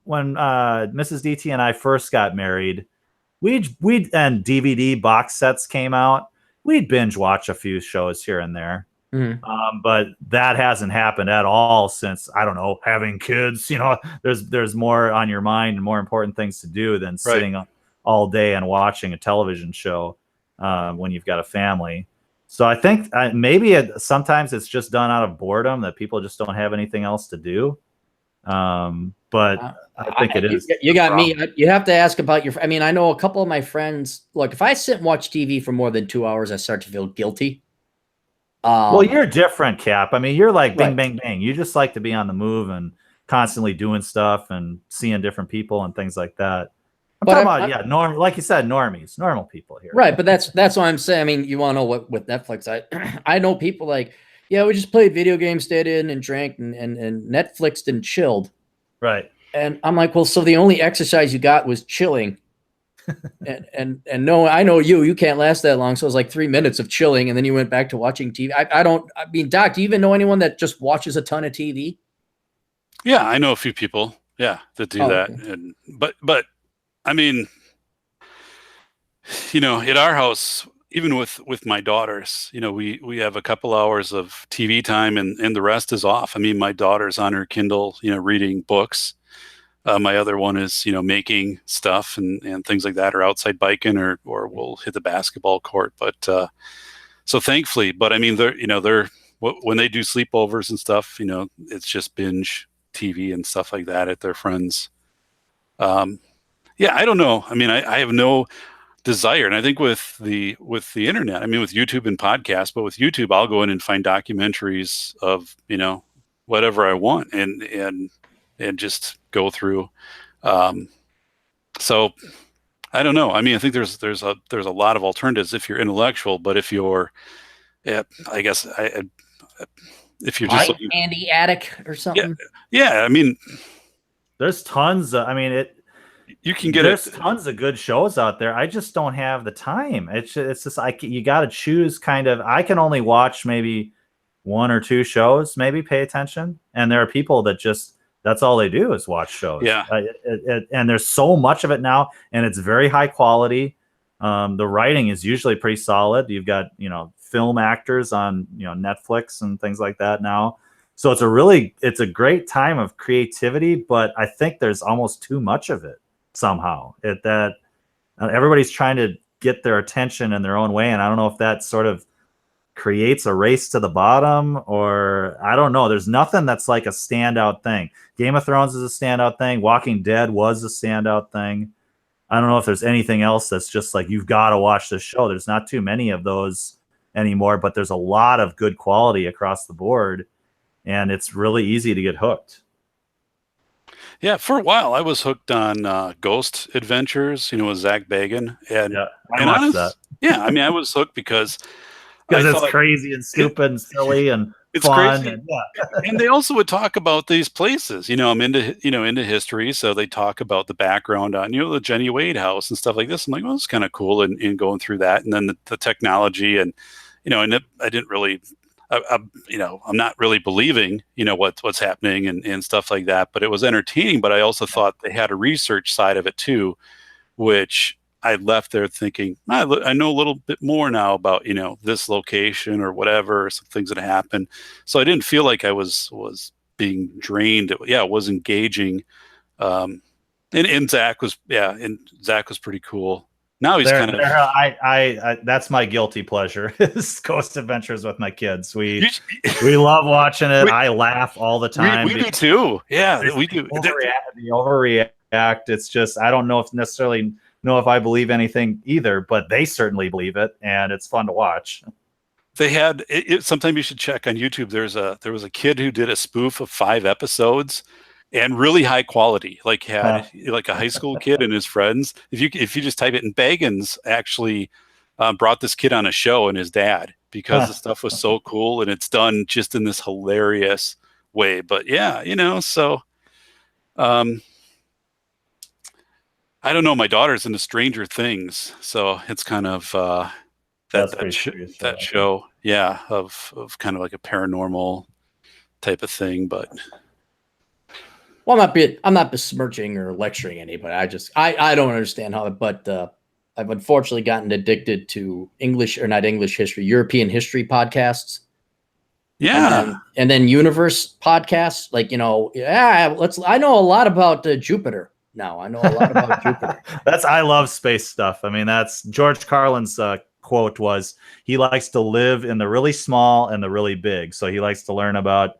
when Mrs. DT and I first got married, we'd and DVD box sets came out. We'd binge watch a few shows here and there. Mm-hmm. But that hasn't happened at all since, I don't know, having kids. There's more on your mind and more important things to do than sitting all day and watching a television show when you've got a family. So I think maybe sometimes it's just done out of boredom, that people just don't have anything else to do. But I think it is. You got me. You have to ask about your. I mean, I know a couple of my friends. Look, if I sit and watch TV for more than 2 hours, I start to feel guilty. Well, you're different, Cap. I mean, you're like bing, bang, bang. You just like to be on the move and constantly doing stuff and seeing different people and things like that. I'm talking about, like you said, normies, normal people here. Right, but that's what I'm saying. I mean, you want to know what with Netflix? I know people like, we just played video games, stayed in and drank and Netflixed and chilled. Right. And I'm like, well, so the only exercise you got was chilling. and no, I know you can't last that long. So it was like 3 minutes of chilling, and then you went back to watching TV. I mean, Doc, do you even know anyone that just watches a ton of TV? Yeah, I know a few people. Yeah, that do that. Okay. But I mean, at our house, even with my daughters, we have a couple hours of TV time and the rest is off. I mean, my daughter's on her Kindle, reading books. My other one is, making stuff and things like that, or outside biking, or we'll hit the basketball court. But so thankfully, but I mean, they're when they do sleepovers and stuff, it's just binge TV and stuff like that at their friends. Yeah, I don't know. I mean, I have no desire, and I think with the internet, I mean, with YouTube and podcasts, but with YouTube, I'll go in and find documentaries of whatever I want, and just go through. So I don't know. I mean, I think there's a lot of alternatives if you're intellectual, but if you're, I guess if you're just looking, Andy Attic or something. Yeah. I mean, there's tons. You can get there's tons of good shows out there. I just don't have the time. It's just you got to choose kind of. I can only watch maybe one or two shows, maybe pay attention. And there are people that just, that's all they do is watch shows. Yeah. And there's so much of it now, and it's very high quality. The writing is usually pretty solid. You've got, film actors on, Netflix and things like that now. So it's a great time of creativity, but I think there's almost too much of it somehow. Everybody's trying to get their attention in their own way. And I don't know if that sort of creates a race to the bottom, or I don't know. There's nothing that's like a standout thing. Game of Thrones is a standout thing. Walking Dead was a standout thing. I don't know if there's anything else that's just like, you've got to watch this show. There's not too many of those anymore, but there's a lot of good quality across the board, and it's really easy to get hooked. Yeah, for a while I was hooked on Ghost Adventures, with Zach Bagans, and I watched that. Yeah, I mean, I was hooked because it's crazy and stupid and silly and it's fun. Crazy. And they also would talk about these places. I'm into history, so they talk about the background on the Jenny Wade house and stuff like this. I'm like, well, it's kind of cool, and going through that, and then the technology, and and I didn't really. I'm not really believing, what's happening and stuff like that, but it was entertaining. But I also thought they had a research side of it too, which I left there thinking, I know a little bit more now about, this location or whatever, some things that happened. So I didn't feel like I was being drained. It was engaging. And Zach was pretty cool. Now he's kind of. I that's my guilty pleasure is Ghost Adventures with my kids. We love watching it. I laugh all the time. We do too. Yeah, we do. They overreact. It's just, I don't know if I believe anything either, but they certainly believe it, and it's fun to watch. They had sometime you should check on YouTube. There was a kid who did a spoof of 5 episodes. And really high quality, like a high school kid and his friends. If you just type it in, Bagans actually brought this kid on a show and his dad, because the stuff was so cool, and it's done just in this hilarious way. But yeah, so I don't know. My daughter's into Stranger Things, so it's kind of that show, yeah, of kind of like a paranormal type of thing, but. Well, I'm not besmirching or lecturing anybody. I don't understand how, but I've unfortunately gotten addicted to European history podcasts. Yeah. And then universe podcasts, I know a lot about Jupiter now. I know a lot about Jupiter. I love space stuff. I mean, that's George Carlin's quote was, he likes to live in the really small and the really big. So he likes to learn about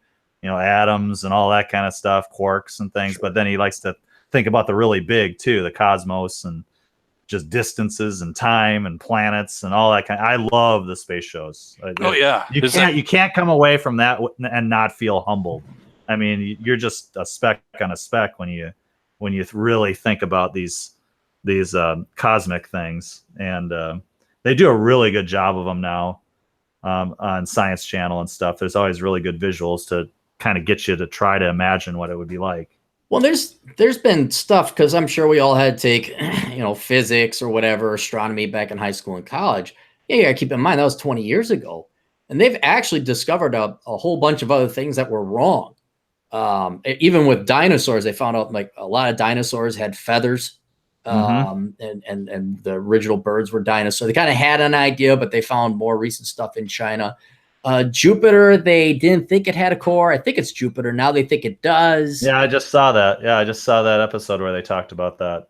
atoms and all that kind of stuff, quarks and things. Sure. But then he likes to think about the really big too, the cosmos and just distances and time and planets and all that kind. I love the space shows. You can't come away from that and not feel humbled. I mean, you're just a speck on a speck when you really think about these cosmic things. And they do a really good job of them now on Science Channel and stuff. There's always really good visuals to kind of get you to try to imagine what it would be like. Well, there's been stuff, because I'm sure we all had to take, physics or whatever, astronomy back in high school and college. Yeah, you gotta keep in mind that was 20 years ago, and they've actually discovered a whole bunch of other things that were wrong. Even with dinosaurs, they found out like a lot of dinosaurs had feathers, and the original birds were dinosaurs. They kind of had an idea, but they found more recent stuff in China. Jupiter, they didn't think it had a core. I think it's Jupiter. Now they think it does. Yeah, I just saw that. Yeah, I just saw that episode where they talked about that.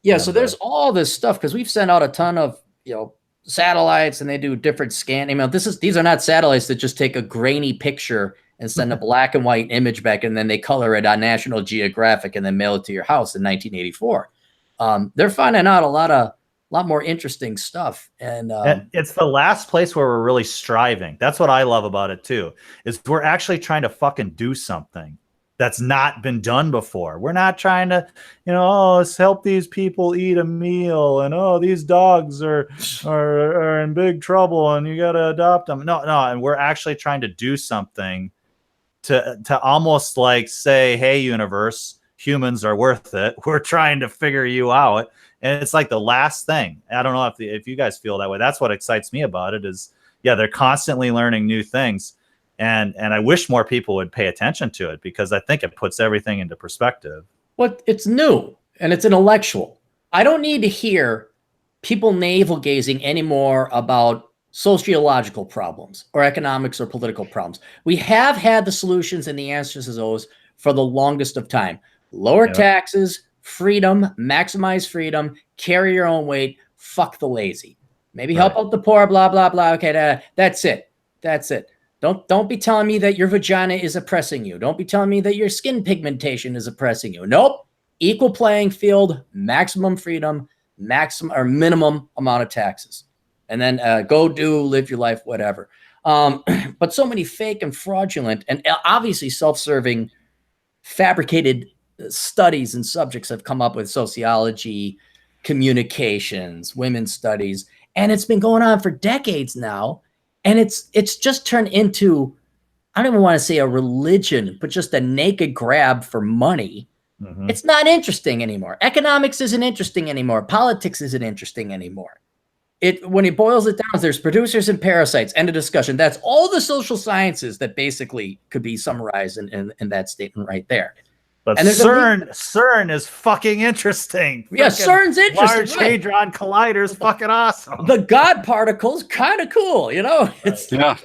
Yeah, so there's all this stuff because we've sent out a ton of satellites and they do different scanning. These are not satellites that just take a grainy picture and send a black and white image back and then they color it on National Geographic and then mail it to your house in 1984. They're finding out a lot more interesting stuff. And it's the last place where we're really striving. That's what I love about it too, is we're actually trying to fucking do something that's not been done before. We're not trying to, let's help these people eat a meal and these dogs are in big trouble and you got to adopt them. No, and we're actually trying to do something to almost like say, hey, universe, humans are worth it. We're trying to figure you out. And it's like the last thing. I don't know if you guys feel that way. That's what excites me about it is, they're constantly learning new things. And I wish more people would pay attention to it because I think it puts everything into perspective. Well, it's new and it's intellectual. I don't need to hear people navel gazing anymore about sociological problems or economics or political problems. We have had the solutions and the answers to those for the longest of time. Lower taxes, freedom, maximize freedom, carry your own weight, fuck the lazy. Maybe help out the poor, blah, blah, blah. Okay, that's it. That's it. Don't be telling me that your vagina is oppressing you. Don't be telling me that your skin pigmentation is oppressing you. Nope. Equal playing field, maximum freedom, minimum amount of taxes. And then live your life, whatever. But so many fake and fraudulent and obviously self-serving fabricated studies and subjects have come up with sociology, communications, women's studies, and it's been going on for decades now. And it's just turned into, I don't even want to say a religion, but just a naked grab for money. Mm-hmm. It's not interesting anymore. Economics isn't interesting anymore. Politics isn't interesting anymore. When it boils it down, there's producers and parasites. End of discussion. That's all the social sciences that basically could be summarized in that statement right there. But CERN is fucking interesting. Yeah, CERN's interesting. Large Hadron Collider's fucking awesome. The God particle's kind of cool, It's the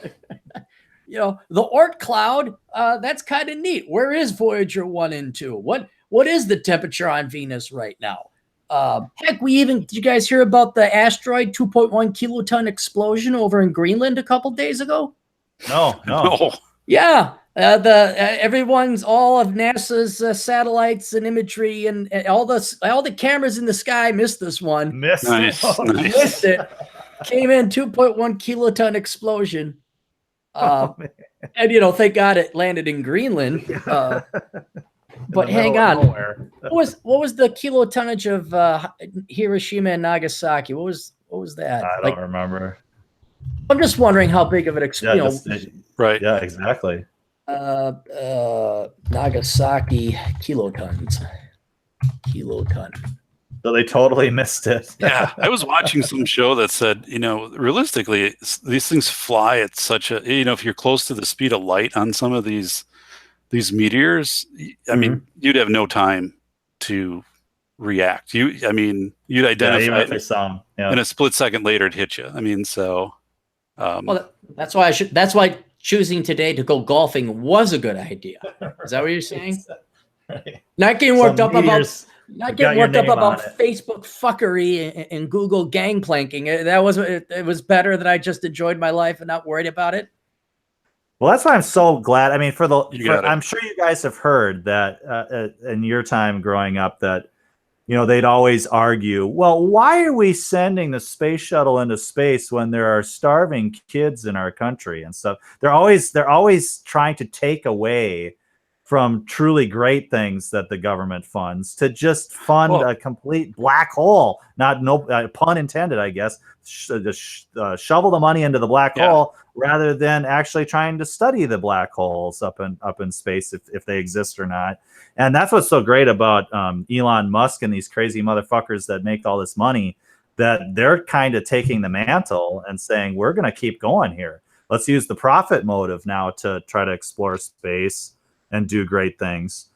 Oort cloud, that's kind of neat. Where is Voyager 1 and 2? What is the temperature on Venus right now? Heck, did you guys hear about the asteroid 2.1 kiloton explosion over in Greenland a couple days ago? No. Yeah. Everyone's all of NASA's satellites and imagery and all the cameras in the sky missed this one. Missed it. Came in 2.1 kiloton explosion. And thank God it landed in Greenland. But hang on. What was the kilotonnage of Hiroshima and Nagasaki? What was that? I don't remember. I'm just wondering how big of an explosion. Right. Yeah, exactly. Nagasaki kilotons. So they totally missed it. Yeah, I was watching some show that said, realistically, these things fly at such a, if you're close to the speed of light on some of these meteors, I mean, you'd have no time to react. You'd identify it, and a split second later it hit you. I mean, so. Well, that's why choosing today to go golfing was a good idea. Is that what you're saying? Right. Not getting worked up about Facebook fuckery and Google gangplanking. It was better that I just enjoyed my life and not worried about it. Well, that's why I'm so glad. I mean, I'm sure you guys have heard that in your time growing up that, they'd always argue, well, why are we sending the space shuttle into space when there are starving kids in our country and stuff? They're always trying to take away from truly great things that the government funds to just fund a complete black hole. Pun intended, I guess. Shovel the money into the black hole rather than actually trying to study the black holes up in space if they exist or not. And that's what's so great about Elon Musk and these crazy motherfuckers that make all this money, that they're kind of taking the mantle and saying, we're going to keep going here. Let's use the profit motive now to try to explore space and do great things.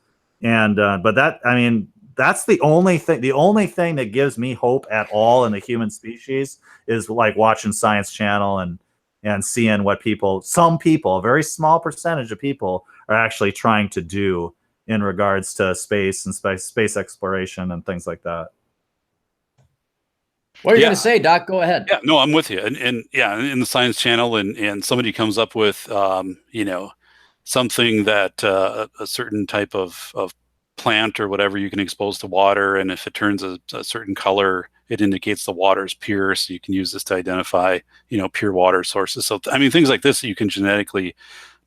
And that's the only thing that gives me hope at all in the human species is like watching Science Channel and and seeing what some people, a very small percentage of people, are actually trying to do in regards to space and space exploration and things like that. What are you going to say, Doc? Go ahead. Yeah, no, I'm with you. And yeah, in the Science Channel, and somebody comes up with, you know, something that a certain type of plant or whatever you can expose to water, and if it turns a certain color, it indicates the water is pure. So you can use this to identify, you know, pure water sources. So I mean, things like this you can genetically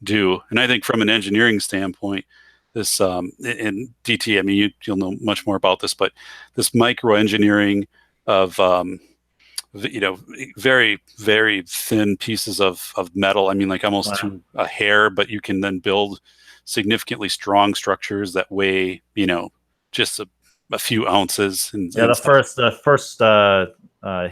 do. And I think from an engineering standpoint, this in DT, I mean, you'll know much more about this, but this microengineering of you know, very, very thin pieces of metal. I mean, like almost to a hair, but you can then build significantly strong structures that weigh, you know, just a few ounces. And the first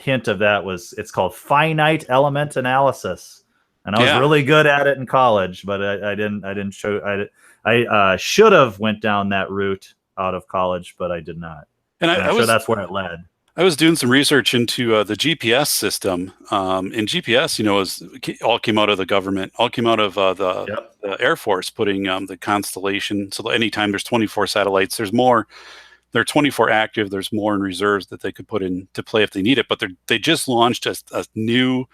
hint of that was, it's called finite element analysis, and I was really good at it in college, but I didn't show. I should have went down that route out of college, but I did not. And I'm sure that's where it led. I was doing some research into the GPS system, and GPS, you know, all came out of the government, all came out of the Air Force, putting the constellation. So anytime there's 24 satellites, there's more. They're 24 active. There's more in reserves that they could put into play if they need it. But they just launched a new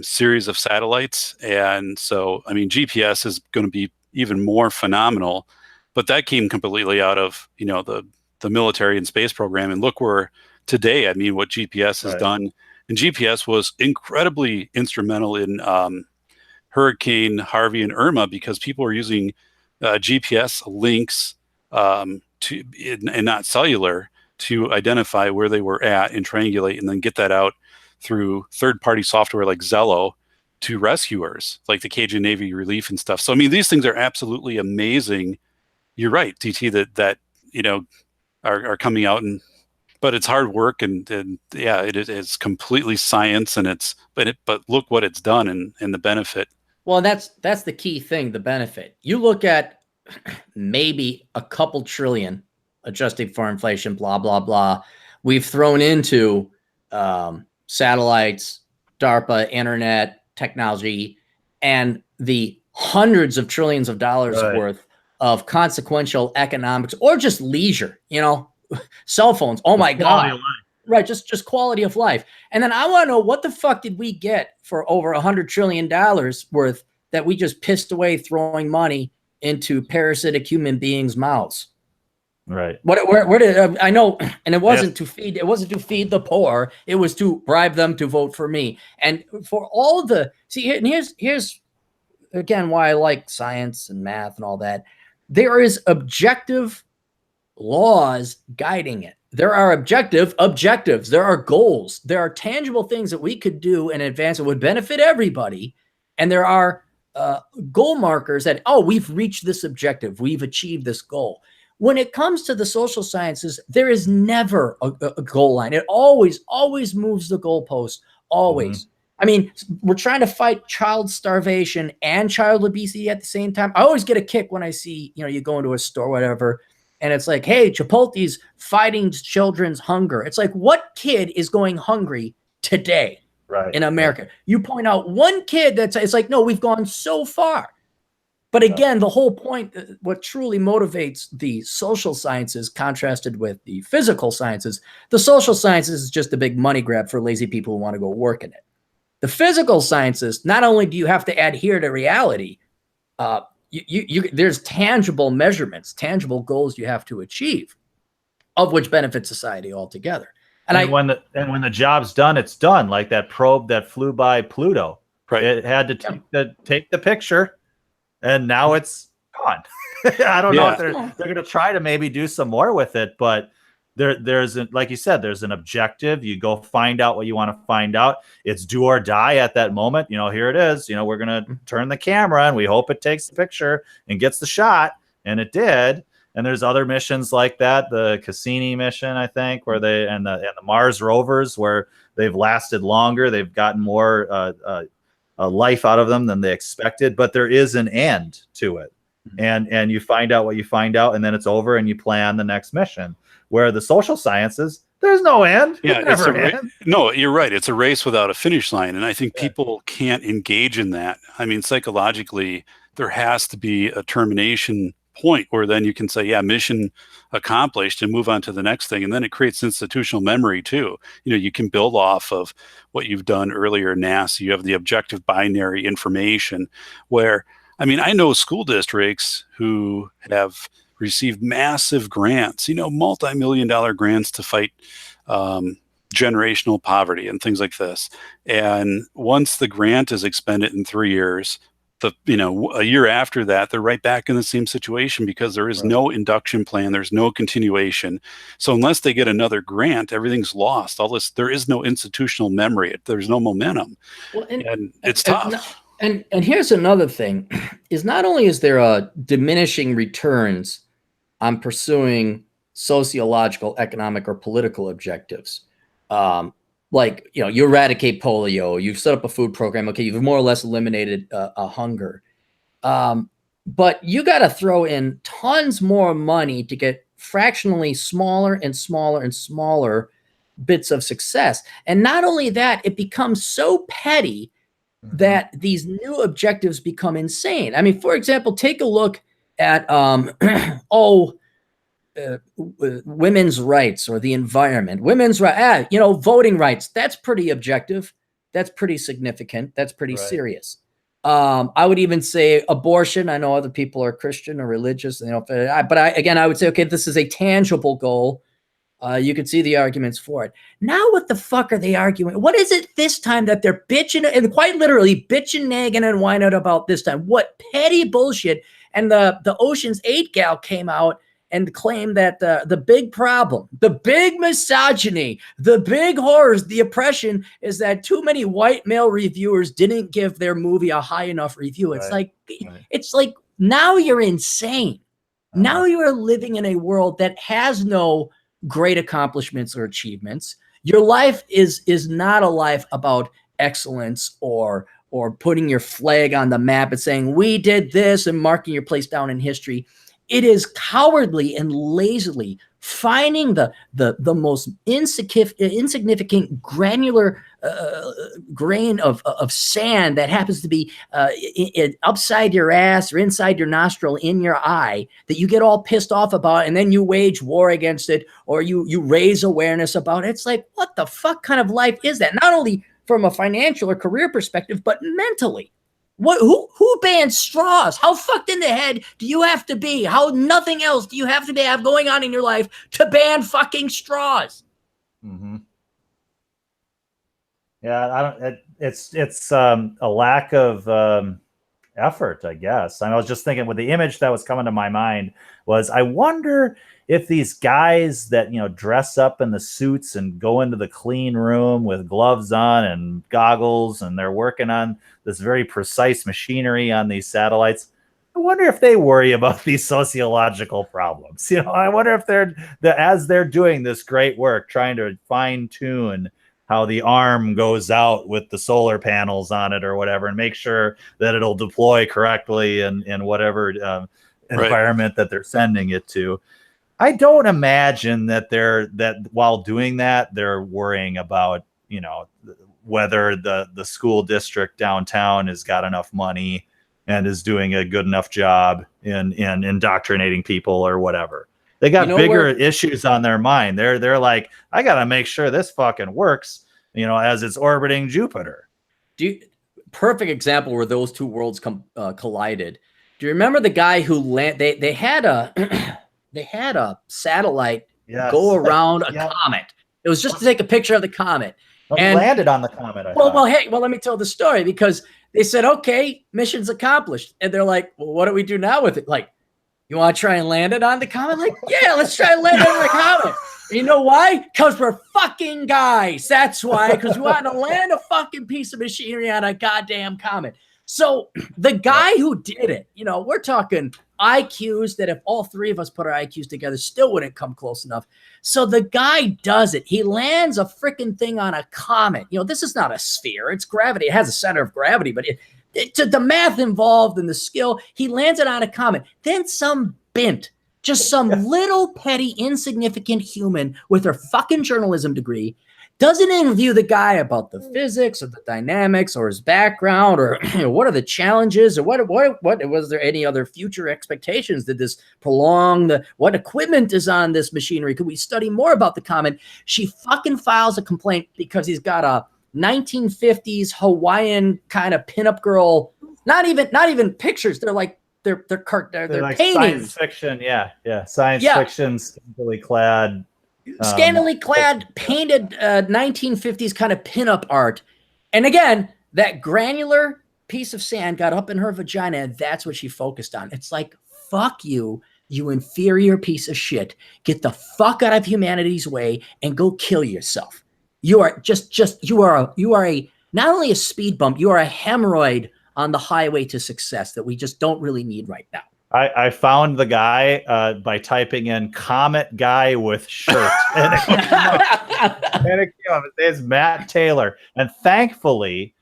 series of satellites, and so I mean, GPS is going to be even more phenomenal. But that came completely out of, you know, the military and space program. And look where today, I mean, what GPS has done. And GPS was incredibly instrumental in Hurricane Harvey and Irma, because people were using GPS links and not cellular to identify where they were at and triangulate, and then get that out through third-party software like Zello to rescuers, like the Cajun Navy Relief and stuff. So, I mean, these things are absolutely amazing. You're right, DT, that you know, are coming out, but it's hard work, and yeah, it is completely science, and but look what it's done and the benefit. Well, that's the key thing, the benefit. You look at maybe a couple trillion, adjusting for inflation, blah, blah, blah, we've thrown into satellites, DARPA, internet, technology, and the hundreds of trillions of dollars worth of consequential economics, or just leisure, you know, cell phones. Oh my God. Right. Just quality of life. And then I want to know, what the fuck did we get for over $100 trillion worth that we just pissed away throwing money into parasitic human beings' mouths? Right. Where did I know? And it wasn't to feed. It wasn't to feed the poor. It was to bribe them to vote for me. And for all the and here's again why I like science and math and all that. There is objective laws guiding it. There are objectives. There are goals. There are tangible things that we could do in advance that would benefit everybody. And there are goal markers that, oh, we've reached this objective. We've achieved this goal. When it comes to the social sciences, there is never a goal line. It always moves the goalpost. Always. Mm-hmm. I mean, we're trying to fight child starvation and child obesity at the same time. I always get a kick when I see, you know, you go into a store, whatever, and it's like, hey, Chipotle's fighting children's hunger. It's like, what kid is going hungry today in America? You point out one kid it's like, no, we've gone so far. But again, the whole point, what truly motivates the social sciences contrasted with the physical sciences, the social sciences is just a big money grab for lazy people who want to go work in it. The physical sciences, not only do you have to adhere to reality, there's tangible measurements, tangible goals you have to achieve, of which benefit society altogether. And when the job's done, it's done. Like that probe that flew by Pluto, it had to take the picture, and now it's gone. I don't know if they're going to try to maybe do some more with it, but there's like you said, there's an objective. You go find out what you want to find out. It's do or die at that moment. You know, here it is. You know, we're going to turn the camera and we hope it takes the picture and gets the shot. And it did. And there's other missions like that. The Cassini mission, I think, where and the Mars rovers, where they've lasted longer. They've gotten more life out of them than they expected, but there is an end to it. And you find out what you find out, and then it's over and you plan the next mission. Where the social sciences, There's no end. Yeah, It never ends. no, you're right. It's a race without a finish line. And I think people can't engage in that. I mean, psychologically, there has to be a termination point where then you can say, yeah, mission accomplished, and move on to the next thing. And then it creates institutional memory too. You know, you can build off of what you've done earlier in NASA. You have the objective binary information where, I mean, I know school districts who have received massive grants, you know, multi-million-dollar grants to fight generational poverty and things like this. And once the grant is expended in 3 years, a year after that, they're right back in the same situation because there is no induction plan. There's no continuation. So unless they get another grant, everything's lost. There is no institutional memory. There's no momentum. Well, and it's tough. And here's another thing is not only is there a diminishing returns on pursuing sociological, economic, or political objectives, like, you know, you eradicate polio, you've set up a food program. Okay, you've more or less eliminated hunger. But you got to throw in tons more money to get fractionally smaller and smaller and smaller bits of success. And not only that, it becomes so petty that these new objectives become insane. I mean, for example, take a look at women's rights or the environment. Women's right, voting rights. That's pretty objective. That's pretty significant. That's pretty serious. I would even say abortion. I know other people are Christian or religious, but I would say, okay, this is a tangible goal. You could see the arguments for it. Now, what the fuck are they arguing? What is it this time that they're bitching, and quite literally bitching, nagging, and whining about this time? What petty bullshit? And the Ocean's 8 gal came out and claimed that the big problem, the big misogyny, the big horrors, the oppression is that too many white male reviewers didn't give their movie a high enough review. It's it's like now you're insane. Now you are living in a world that has no great accomplishments or achievements. Your life is not a life about excellence or putting your flag on the map and saying we did this and marking your place down in history. It is cowardly and lazily finding the most insignificant granular grain of sand that happens to be upside your ass or inside your nostril in your eye that you get all pissed off about, and then you wage war against it, or you raise awareness about it. It's like, what the fuck kind of life is that? Not only from a financial or career perspective, but mentally. Who bans straws? How fucked in the head do you have to be? How nothing else do you have to have going on in your life to ban fucking straws? Mm-hmm. Yeah, it's a lack of effort, I guess. I was just thinking, with the image that was coming to my mind was, I wonder if these guys that, dress up in the suits and go into the clean room with gloves on and goggles, and they're working on this very precise machinery on these satellites, I wonder if they worry about these sociological problems. I wonder if as they're doing this great work, trying to fine tune how the arm goes out with the solar panels on it or whatever, and make sure that it'll deploy correctly in whatever environment that they're sending it to. I don't imagine that while doing that, they're worrying about, whether the school district downtown has got enough money and is doing a good enough job in indoctrinating people or whatever. They got bigger issues on their mind. They're like, I got to make sure this fucking works, as it's orbiting Jupiter. Perfect example where those two worlds collided. Do you remember the guy who they had a satellite go around a comet? It was just to take a picture of the comet. And landed on the comet. Let me tell the story, because they said, okay, mission's accomplished. And they're like, well, what do we do now with it? Like, you want to try and land it on the comet? Like, yeah, let's try and land it on the comet. And you know why? Because we're fucking guys. That's why. Because we want to land a fucking piece of machinery on a goddamn comet. So the guy who did it, we're talking IQs that if all three of us put our IQs together still wouldn't come close enough. So the guy does it. He lands a freaking thing on a comet. This is not a sphere. It's gravity. It has a center of gravity, but the math involved and the skill, he lands it on a comet. Then some bint Just some little petty, insignificant human with her fucking journalism degree doesn't interview the guy about the physics or the dynamics or his background or what are the challenges or what was there any other future expectations? Did this prolong what equipment is on this machinery? Could we study more about the comet? She fucking files a complaint because he's got a 1950s Hawaiian kind of pinup girl. Not even pictures. They're like they're like paintings. Science fiction. Yeah. Science fiction, scantily clad. Painted 1950s kind of pinup art. And again, that granular piece of sand got up in her vagina, and that's what she focused on. It's like, fuck you, you inferior piece of shit. Get the fuck out of humanity's way and go kill yourself. You are you are a not only a speed bump, you are a hemorrhoid on the highway to success that we just don't really need right now. I found the guy by typing in "comet guy with shirt," and it came up. His name's Matt Taylor, and thankfully,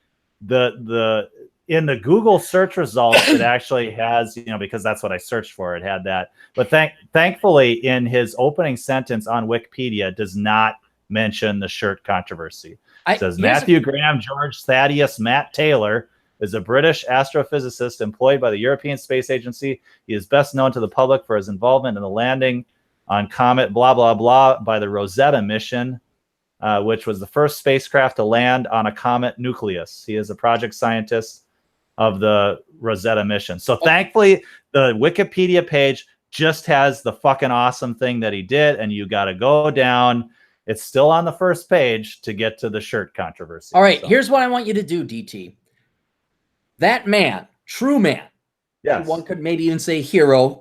the in the Google search results, it actually has, because that's what I searched for. It had that, but thankfully, in his opening sentence on Wikipedia, it does not mention the shirt controversy. It says Matthew Graham George Thaddeus Matt Taylor is a British astrophysicist employed by the European Space Agency. He is best known to the public for his involvement in the landing on comet blah, blah, blah by the Rosetta mission, which was the first spacecraft to land on a comet nucleus. He is a project scientist of the Rosetta mission. So thankfully, the Wikipedia page just has the fucking awesome thing that he did, and you got to go down. It's still on the first page to get to the shirt controversy. All right, here's what I want you to do, DT. That man, true man. Yes. One could maybe even say hero,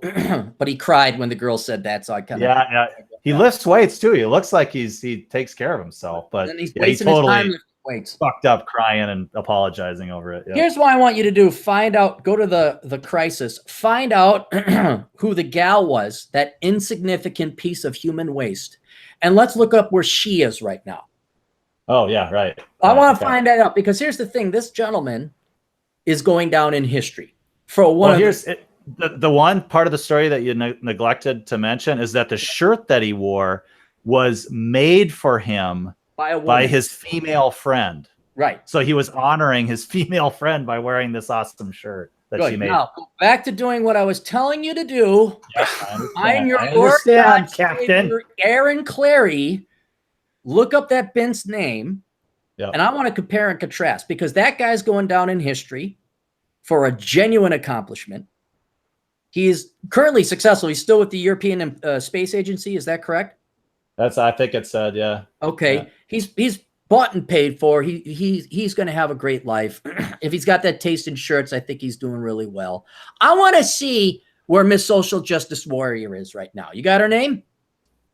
but he cried when the girl said that. So I kind of He lifts weights too. He looks like he takes care of himself, but and he's he totally weights. Fucked up crying and apologizing over it. Yeah. Here's what I want you to do: go to the crisis, find out who the gal was, that insignificant piece of human waste, and let's look up where she is right now. Oh yeah, right. I want to find that out because here's the thing: this gentleman is going down in history for one. The one part of the story that you neglected to mention is that the shirt that he wore was made for him by his female friend. Right. So he was honoring his female friend by wearing this awesome shirt that she made. Now, back to doing what I was telling you to do. Yes, I'm your Captain Aaron Clary. Look up that Bent's name. Yep. And I want to compare and contrast because that guy's going down in history for a genuine accomplishment. He's currently successful. He's still with the European Space Agency. Is that correct? I think it said, yeah. Okay. Yeah. He's bought and paid for. He's going to have a great life. If he's got that taste in shirts, I think he's doing really well. I want to see where Miss Social Justice Warrior is right now. You got her name?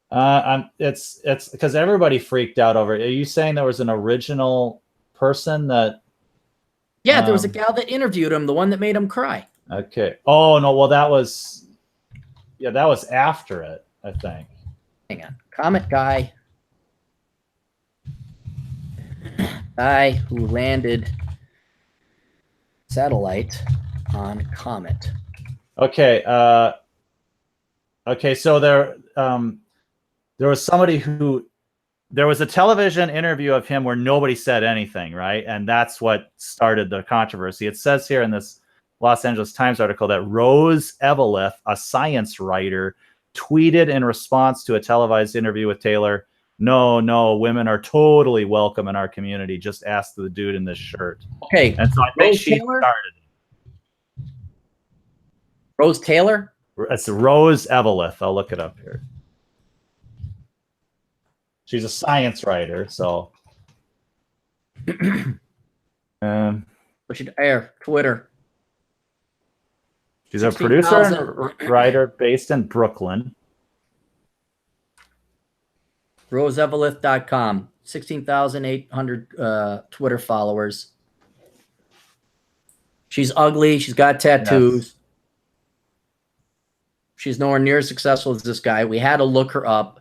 It's because everybody freaked out over it. Are you saying there was an original person that? Yeah, there was a gal that interviewed him, the one that made him cry. Okay. Oh no, well that was after it, I think. Hang on, Comet guy who landed satellite on comet. Okay. Okay. So there was somebody there was a television interview of him where nobody said anything, right? And that's what started the controversy. It says here in this Los Angeles Times article that Rose Eveleth, a science writer, tweeted in response to a televised interview with Taylor, no, women are totally welcome in our community. Just ask the dude in this shirt. Okay. And so I think she started it. Rose Taylor? It's Rose Eveleth. I'll look it up here. She's a science writer, so. We should air Twitter. She's a producer and writer based in Brooklyn. RoseEveleth.com. 16,800 Twitter followers. She's ugly. She's got tattoos. Yes. She's nowhere near as successful as this guy. We had to look her up.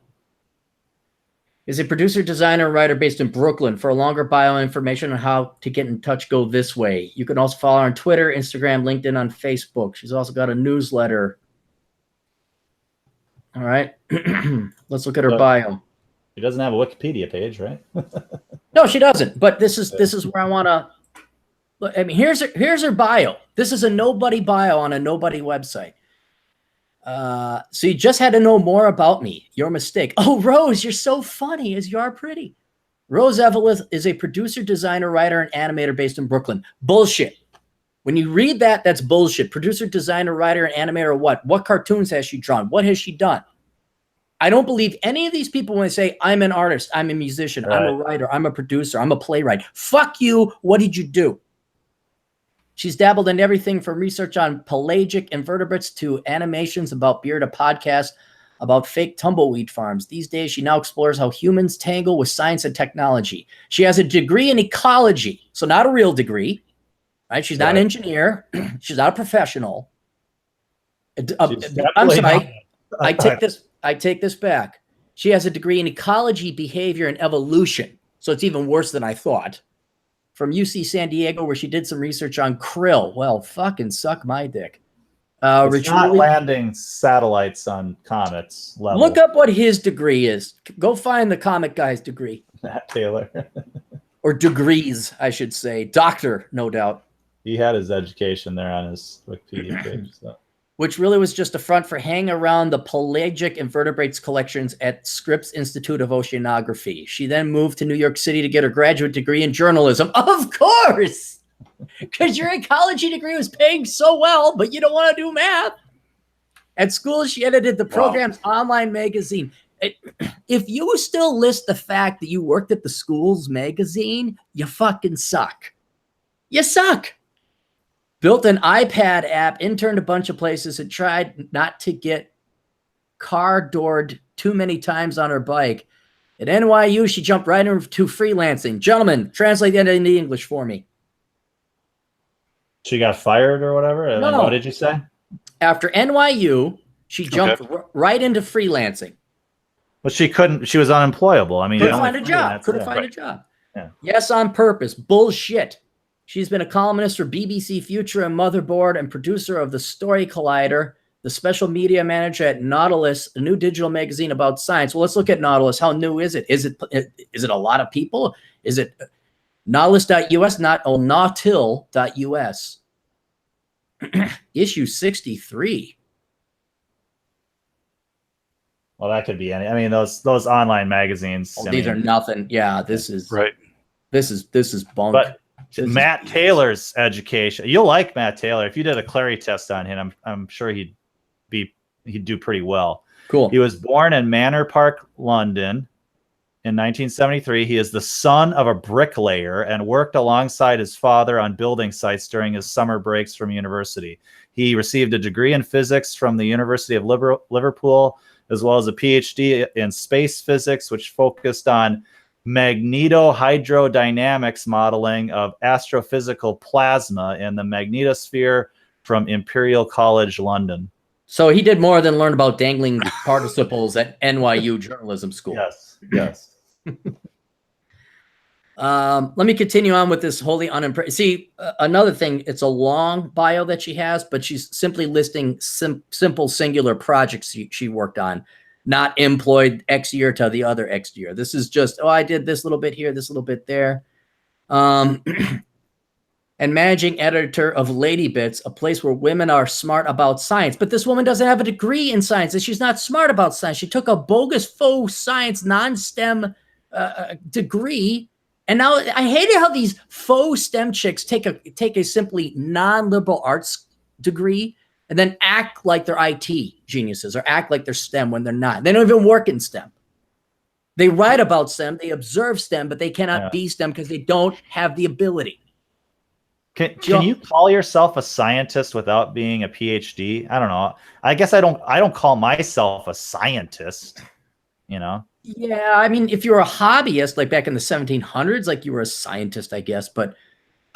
Is a producer, designer, writer based in Brooklyn. For a longer bio information on how to get in touch, go this way. You can also follow her on Twitter, Instagram, LinkedIn, on Facebook. She's also got a newsletter. All right. Let's look at her bio. She doesn't have a Wikipedia page, right? No, she doesn't. But this is where I want to. I mean, here's her bio. This is a nobody bio on a nobody website. So you just had to know more about me. Your mistake. Oh, Rose, you're so funny as you are pretty. Rose Eveleth is a producer, designer, writer, and animator based in Brooklyn. Bullshit. When you read that, that's bullshit. Producer, designer, writer, and animator, what? What cartoons has she drawn? What has she done? I don't believe any of these people when they say, I'm an artist, I'm a musician, right. I'm a writer, I'm a producer, I'm a playwright. Fuck you. What did you do? She's dabbled in everything from research on pelagic invertebrates to animations about beer to podcasts about fake tumbleweed farms. These days, she now explores how humans tangle with science and technology. She has a degree in ecology, so not a real degree, right? She's not an engineer. She's not a professional. I'm sorry. I take this back. She has a degree in ecology, behavior, and evolution. So it's even worse than I thought. From UC San Diego, where she did some research on krill. Well, fucking suck my dick. It's not landing satellites on comets level. Look up what his degree is. Go find the comic guy's degree. Matt Taylor. Or degrees, I should say. Doctor, no doubt. He had his education there on his Wikipedia page. So. Which really was just a front for hanging around the pelagic invertebrates collections at Scripps Institute of Oceanography. She then moved to New York City to get her graduate degree in journalism. Of course! Because your ecology degree was paying so well, but you don't want to do math. At school, she edited the program's online magazine. If you still list the fact that you worked at the school's magazine, you fucking suck. You suck. Built an iPad app, interned a bunch of places, and tried not to get car-doored too many times on her bike. At NYU, she jumped right into freelancing. Gentlemen, translate that into English for me. She got fired or whatever? And no. What did you say? After NYU, she jumped right into freelancing. But she couldn't. She was unemployable. I mean, couldn't find a job. Couldn't find a job. Yeah. Yes, on purpose. Bullshit. She's been a columnist for BBC Future and Motherboard and producer of The Story Collider, the special media manager at Nautilus, a new digital magazine about science. Well, let's look at Nautilus. How new is it? Is it a lot of people? Is it Nautilus.us? Nautil.us. Issue 63. Well, that could be any. I mean, those online magazines. These are nothing. Yeah, this is right. This is bunk. But Matt Taylor's education. You'll like Matt Taylor if you did a Clary test on him. I'm sure he'd do pretty well. Cool. He was born in Manor Park, London, in 1973. He is the son of a bricklayer and worked alongside his father on building sites during his summer breaks from university. He received a degree in physics from the University of Liverpool, as well as a PhD in space physics, which focused on magnetohydrodynamics modeling of astrophysical plasma in the magnetosphere from Imperial College London. So he did more than learn about dangling participles at NYU journalism school. Yes. Let me continue on with this wholly unimpressive. See, another thing, it's a long bio that she has, but she's simply listing simple singular projects she worked on, not employed X year to the other X year. This is just, I did this little bit here, this little bit there. And managing editor of Lady Bits, a place where women are smart about science. But this woman doesn't have a degree in science, and she's not smart about science. She took a bogus faux science non-STEM degree. And now I hate it how these faux STEM chicks take a simply non-liberal arts degree and then act like they're IT geniuses or act like they're STEM when they're not. They don't even work in STEM. They write about STEM, they observe STEM, but they cannot be STEM because they don't have the ability. Can you call yourself a scientist without being a PhD? I don't know. I guess I don't call myself a scientist, you know? Yeah, I mean, if you were a hobbyist, like back in the 1700s, like you were a scientist, I guess. But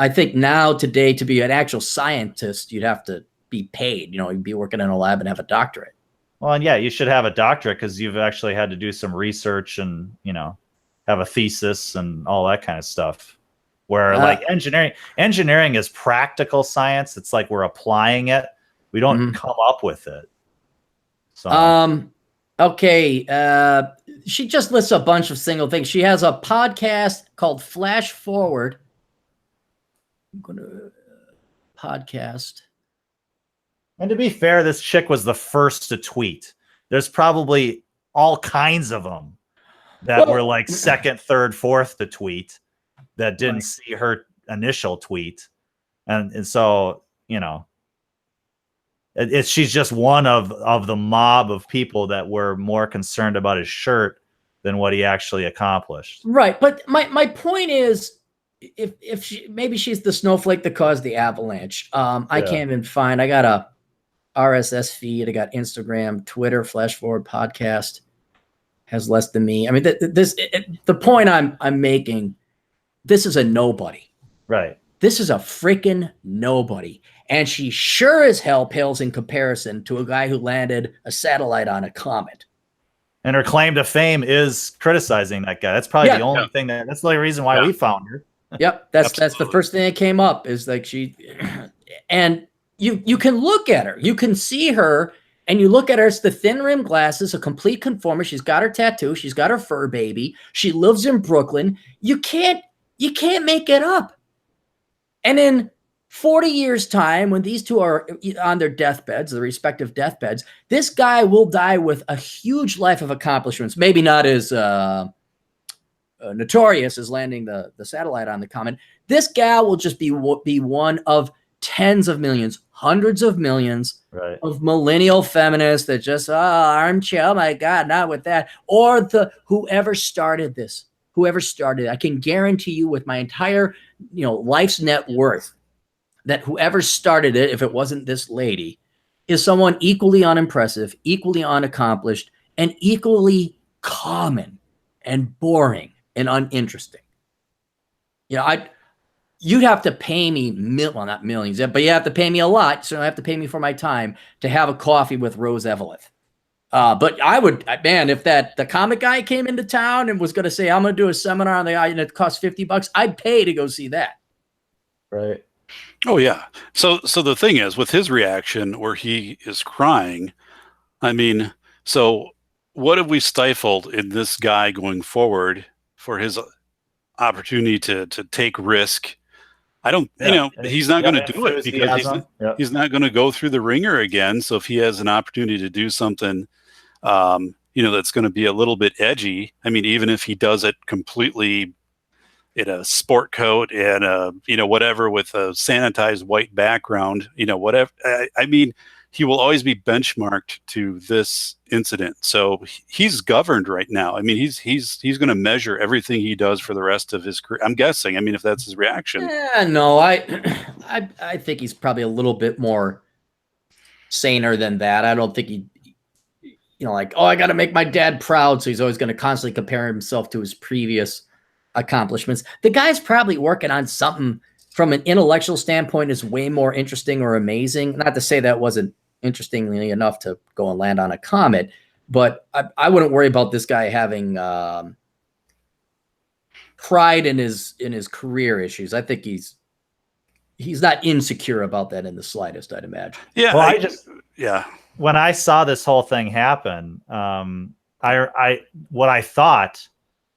I think now, today, to be an actual scientist, you'd have to be paid. You know, you'd be working in a lab and have a doctorate. Well, and yeah, you should have a doctorate because you've actually had to do some research and, you know, have a thesis and all that kind of stuff. Where like engineering is practical science. It's like we're applying it. We don't come up with it. So Okay. She just lists a bunch of single things. She has a podcast called Flash Forward. I'm going to podcast. And to be fair, this chick was the first to tweet. There's probably all kinds of them that were like second, third, fourth to tweet that didn't see her initial tweet. And so, you know, she's just one of the mob of people that were more concerned about his shirt than what he actually accomplished. Right. But my point is, if she, maybe she's the snowflake that caused the avalanche. I can't even find, I got a RSS feed. I got Instagram, Twitter, Flash Forward podcast has less than me. I mean, the point I'm making, this is a nobody. Right. This is a freaking nobody. And she sure as hell pales in comparison to a guy who landed a satellite on a comet. And her claim to fame is criticizing that guy. That's probably the only thing that's the only reason why we found her. Yep. That's the first thing that came up is like and you can look at her, you can see her, and you look at her, it's the thin rim glasses, a complete conformist. She's got her tattoo. She's got her fur baby. She lives in Brooklyn. You can't make it up. And in 40 years' time, when these two are on their deathbeds, their respective deathbeds, this guy will die with a huge life of accomplishments. Maybe not as notorious as landing the satellite on the comet. This gal will just be one of tens of millions, hundreds of millions of millennial feminists that just, armchair, oh my God, not with that. Or whoever started this, I can guarantee you with my entire, life's net worth that whoever started it, if it wasn't this lady, is someone equally unimpressive, equally unaccomplished, and equally common and boring and uninteresting. You'd have to pay me, well, not millions, but you have to pay me a lot. So you have to pay me for my time to have a coffee with Rose Eveleth. But I would, man, if the comic guy came into town and was going to say, I'm going to do a seminar on the guy and it costs $50, I'd pay to go see that. Right. Oh yeah. So the thing is, with his reaction where he is crying, I mean, so what have we stifled in this guy going forward for his opportunity to take risk? I don't, he's not going to do it because he's not going to go through the ringer again. So if he has an opportunity to do something, that's going to be a little bit edgy. I mean, even if he does it completely in a sport coat and whatever with a sanitized white background, whatever. I mean, he will always be benchmarked to this incident. So he's governed right now. I mean, he's going to measure everything he does for the rest of his career. I'm guessing. I mean, if that's his reaction. Yeah, no, I think he's probably a little bit more saner than that. I don't think he, I got to make my dad proud. So he's always going to constantly compare himself to his previous accomplishments. The guy's probably working on something from an intellectual standpoint is way more interesting or amazing. Not to say that wasn't interestingly enough to go and land on a comet, but I wouldn't worry about this guy having pride in his career issues. I think he's not insecure about that in the slightest, I'd imagine. Yeah. Well, when I saw this whole thing happen, what I thought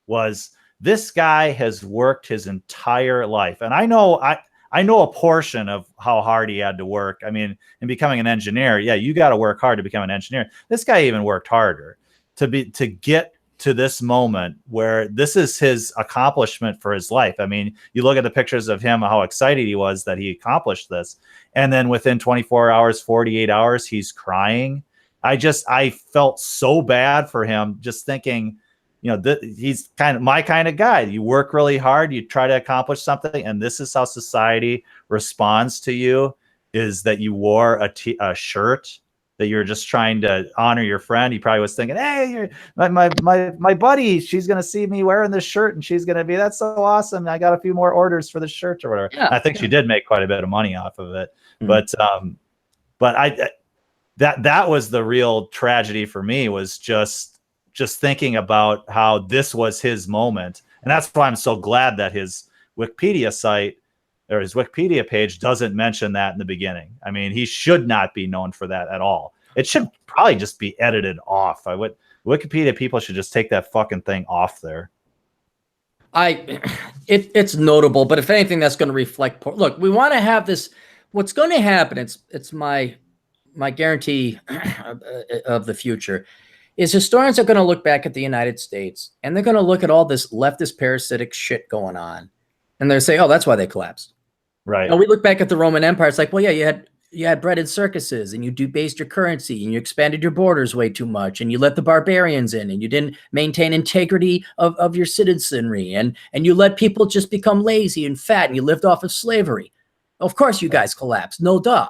was, this guy has worked his entire life. And I know a portion of how hard he had to work. I mean, in becoming an engineer, you got to work hard to become an engineer. This guy even worked harder to get to this moment where this is his accomplishment for his life. I mean, you look at the pictures of him, how excited he was that he accomplished this. And then within 24 hours, 48 hours, he's crying. I felt so bad for him just thinking, he's kind of my kind of guy. You work really hard, you try to accomplish something, and this is how society responds to you, is that you wore a shirt, that you're just trying to honor your friend. He probably was thinking, hey, my buddy, she's going to see me wearing this shirt, and she's going to be, that's so awesome. I got a few more orders for the shirt or whatever. Yeah, I think she did make quite a bit of money off of it. Mm-hmm. But that was the real tragedy for me, was just thinking about how this was his moment. And that's why I'm so glad that his Wikipedia site or his Wikipedia page doesn't mention that in the beginning. I mean, he should not be known for that at all. It should probably just be edited off. Wikipedia people should just take that fucking thing off there. It's notable, but if anything, that's going to reflect. Look, we want to have this. What's going to happen? It's my guarantee of the future. Is historians are going to look back at the United States and they're going to look at all this leftist parasitic shit going on, and they'll say, "Oh, that's why they collapsed." Right. And we look back at the Roman Empire. It's like, well, yeah, you had bread and circuses, and you debased your currency, and you expanded your borders way too much, and you let the barbarians in, and you didn't maintain integrity of your citizenry, and you let people just become lazy and fat, and you lived off of slavery. Of course, you guys collapsed, no duh.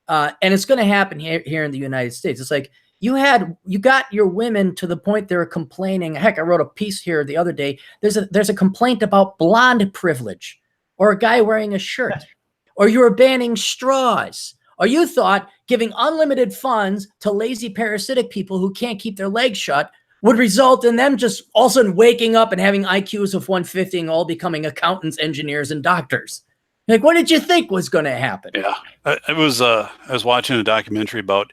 And it's going to happen here in the United States. It's like you got your women to the point they're complaining. Heck, I wrote a piece here the other day. There's a complaint about blonde privilege, or a guy wearing a shirt, or you were banning straws, or you thought giving unlimited funds to lazy parasitic people who can't keep their legs shut would result in them just all of a sudden waking up and having IQs of 150 and all becoming accountants, engineers, and doctors. Like, what did you think was going to happen? Yeah, I was watching a documentary about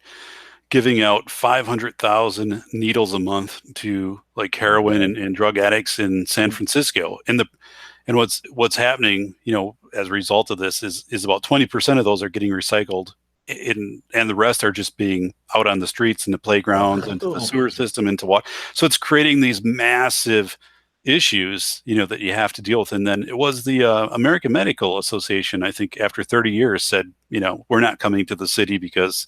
giving out 500,000 needles a month to like heroin and drug addicts in San Francisco. And what's happening, as a result of this is about 20% of those are getting recycled, and the rest are just being out on the streets and the playgrounds and the sewer system into water. So it's creating these massive issues, that you have to deal with. And then it was the American Medical Association, I think, after 30 years said, we're not coming to the city because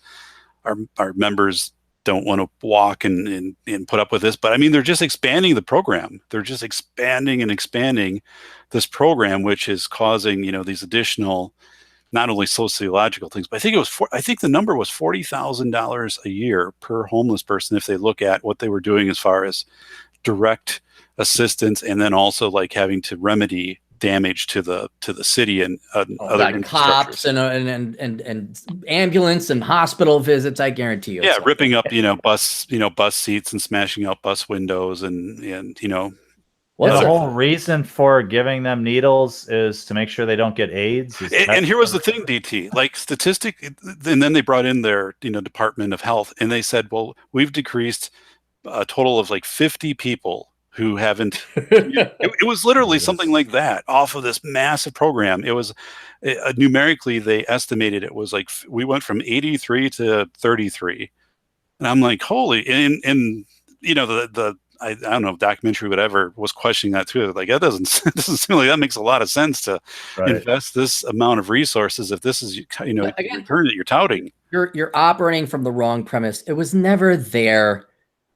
our members don't want to walk and put up with this. But I mean, they're just expanding the program. They're just expanding and expanding this program, which is causing, these additional, not only sociological things, but I think the number was $40,000 a year per homeless person if they look at what they were doing as far as direct assistance, and then also like having to remedy damage to the city and other cops and ambulance and hospital visits. I guarantee you. Yeah, ripping up bus seats and smashing out bus windows and What's the whole reason for giving them needles is to make sure they don't get AIDS. And here was the thing, DT, like and then they brought in their Department of Health, and they said, well, we've decreased a total of like 50 people who haven't. It was literally something like that off of this massive program. It was numerically, they estimated it was like we went from 83 to 33, and I'm like, holy, and I don't know if documentary whatever was questioning that too. Like, that doesn't seem like that makes a lot of sense to invest this amount of resources if this is again, the return that you're touting. You're operating from the wrong premise. It was never there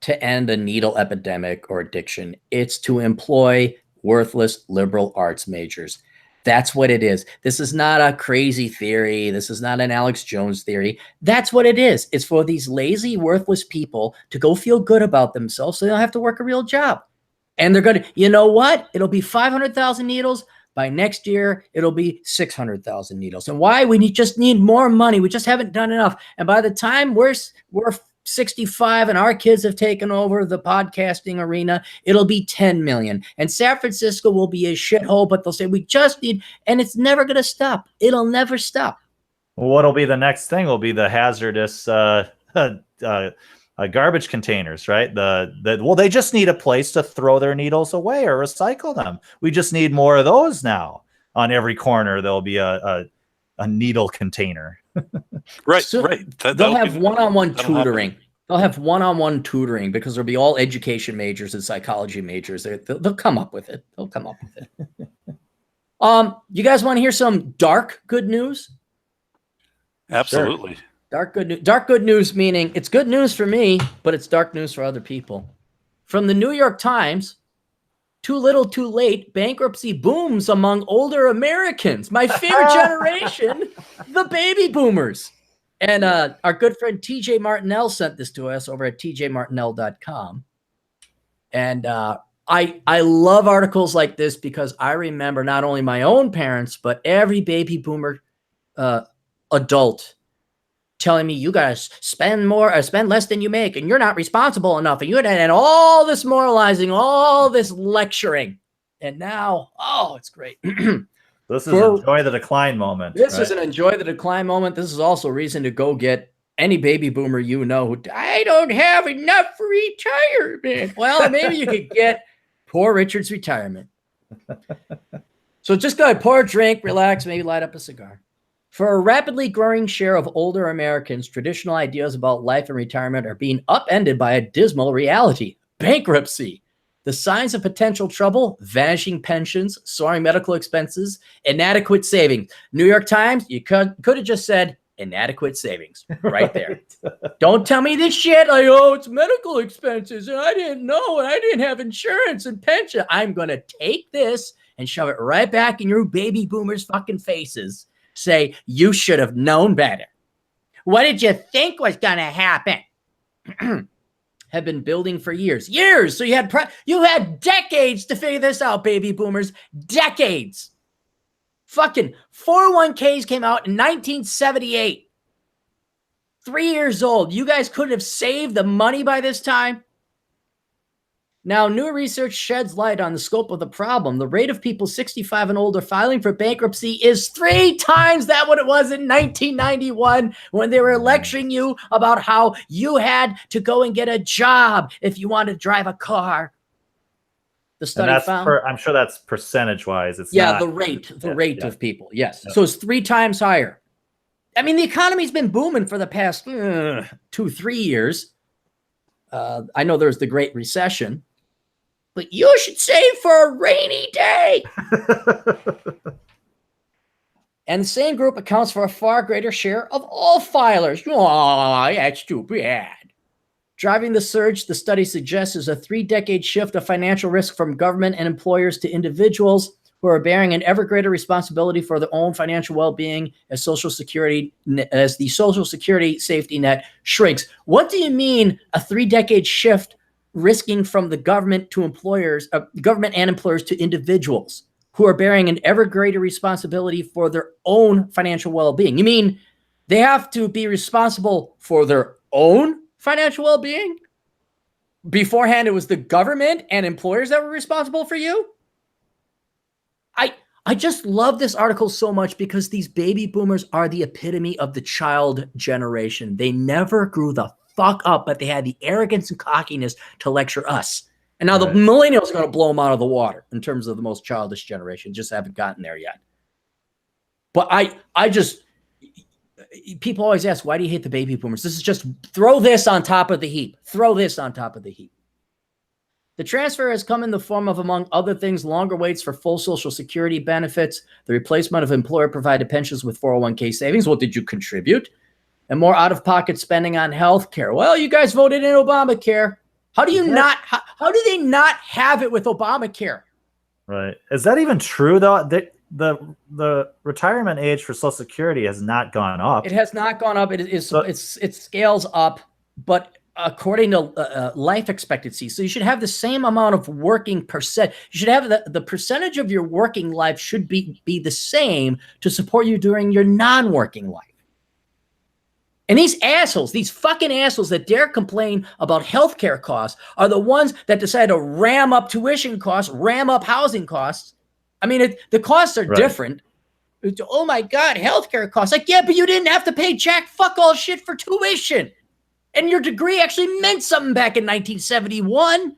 to end a needle epidemic or addiction. It's to employ worthless liberal arts majors. That's what it is. This is not a crazy theory. This is not an Alex Jones theory. That's what it is. It's for these lazy, worthless people to go feel good about themselves so they don't have to work a real job. And they're going to, you know what? It'll be 500,000 needles. By next year, it'll be 600,000 needles. And why? We just need more money. We just haven't done enough. And by the time we're 65 and our kids have taken over the podcasting arena, it'll be 10 million. And San Francisco will be a shithole, but they'll say, we just need, and it's never going to stop. It'll never stop. Well, what'll be the next thing will be the hazardous garbage containers, right? Well, they just need a place to throw their needles away or recycle them. We just need more of those now. On every corner, there'll be a needle container. Right, so right. They'll have one-on-one tutoring. Happen. They'll have one-on-one tutoring because there'll be all education majors and psychology majors. They'll come up with it. They'll come up with it. You guys want to hear some dark good news? Absolutely. Sure. Dark good news meaning it's good news for me, but it's dark news for other people. From the New York Times, too little, too late, bankruptcy booms among older Americans. My favorite generation, the baby boomers. And our good friend TJ Martinell sent this to us over at tjmartinell.com. And I love articles like this because I remember not only my own parents, but every baby boomer adult telling me, you guys spend more or spend less than you make, and you're not responsible enough, and all this moralizing, all this lecturing. And now, it's great. This is enjoy the decline moment. This is an enjoy the decline moment. This is also reason to go get any baby boomer who I don't have enough for retirement. Well, maybe you could get poor Richard's retirement. So just go ahead, pour a drink, relax, maybe light up a cigar. For a rapidly growing share of older Americans, traditional ideas about life and retirement are being upended by a dismal reality: bankruptcy. The signs of potential trouble: vanishing pensions, soaring medical expenses, inadequate savings. New York Times, you could have just said inadequate savings right there. Don't tell me this shit like, oh, it's medical expenses and I didn't know and I didn't have insurance and pension. I'm going to take this and shove it right back in your baby boomers' fucking faces. Say, you should have known better. What did you think was going to happen? Have been building for years. So you had decades to figure this out, baby boomers. Decades. Fucking 401ks came out in 1978. 3 years old. You guys couldn't have saved the money by this time? Now, new research sheds light on the scope of the problem. The rate of people 65 and older filing for bankruptcy is 3 times that what it was in 1991 when they were lecturing you about how you had to go and get a job if you wanted to drive a car. The study found, I'm sure that's percentage-wise. It's not, the rate of people. Yes, so it's 3 times higher. I mean, the economy's been booming for the past 2-3 years. I know there's the Great Recession, but you should save for a rainy day. And the same group accounts for a far greater share of all filers. Oh, that's too bad. Driving the surge, the study suggests, is a 3-decade shift of financial risk from government and employers to individuals who are bearing an ever greater responsibility for their own financial well-being as the Social Security safety net shrinks. What do you mean a 3-decade shift risking from the government to employers, government and employers to individuals who are bearing an ever greater responsibility for their own financial well-being? You mean they have to be responsible for their own financial well-being? Beforehand, it was the government and employers that were responsible for you? I just love this article so much because these baby boomers are the epitome of the child generation. They never grew the fuck up, but they had the arrogance and cockiness to lecture us. And now the millennials are going to blow them out of the water in terms of the most childish generation. Just haven't gotten there yet. But I just, people always ask, why do you hate the baby boomers? This is just throw this on top of the heap. Throw this on top of the heap. The transfer has come in the form of, among other things, longer waits for full Social Security benefits, the replacement of employer-provided pensions with 401k savings. Well, did you contribute? And more out-of-pocket spending on health care. Well, you guys voted in Obamacare. How do you not? How do they not have it with Obamacare? Right. Is that even true, though? The retirement age for Social Security has not gone up. It has not gone up. It scales up, but according to life expectancy. So you should have the same amount of working percent. You should have the percentage of your working life should be the same to support you during your non-working life. And these assholes, these fucking assholes that dare complain about healthcare costs are the ones that decide to ram up tuition costs, ram up housing costs. I mean, the costs are different. Oh my God, healthcare costs. Like, yeah, but you didn't have to pay jack fuck all shit for tuition. And your degree actually meant something back in 1971.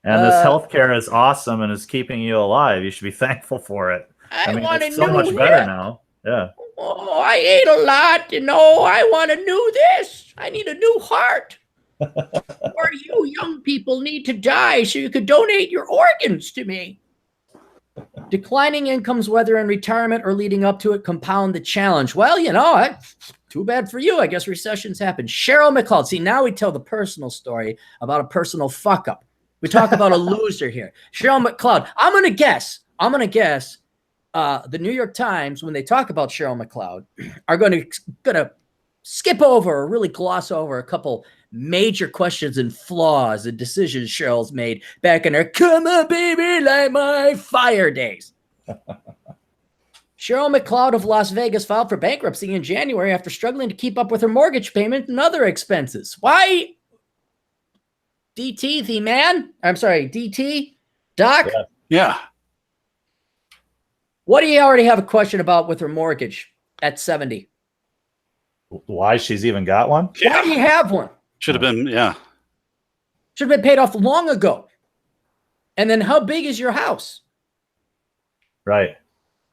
And this healthcare is awesome and is keeping you alive. You should be thankful for it. I mean, it's so much better now. Yeah. Oh, I ate a lot, I want a new this. I need a new heart. Or you young people need to die so you could donate your organs to me. Declining incomes, whether in retirement or leading up to it, compound the challenge. Well, too bad for you. I guess recessions happen. Cheryl McLeod. See, now we tell the personal story about a personal fuck up. We talk about a loser here. Cheryl McLeod. I'm going to guess the New York Times, when they talk about Cheryl McLeod, are going to skip over or really gloss over a couple major questions and flaws and decisions Cheryl's made back in her "Come on, baby, like my fire" days. Cheryl McLeod of Las Vegas filed for bankruptcy in January after struggling to keep up with her mortgage payment and other expenses. Why? DT, the man? I'm sorry, DT? Doc? Yeah. What do you already have a question about with her mortgage at 70? Why she's even got one? Why do you have one? Should have been, yeah. Should have been paid off long ago. And then how big is your house? Right.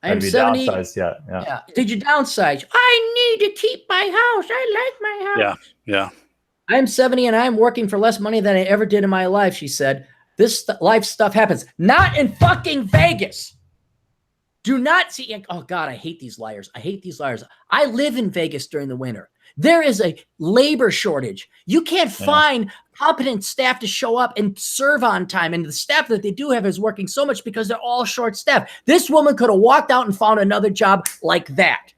I am 70. Downsized yet. Yeah. Did you downsize? I need to keep my house. I like my house. Yeah. I'm 70 and I'm working for less money than I ever did in my life, she said. This life stuff happens. Not in fucking Vegas. Do not see. Oh, God, I hate these liars. I live in Vegas during the winter. There is a labor shortage. You can't find competent staff to show up and serve on time. And the staff that they do have is working so much because they're all short-staffed. This woman could have walked out and found another job like that.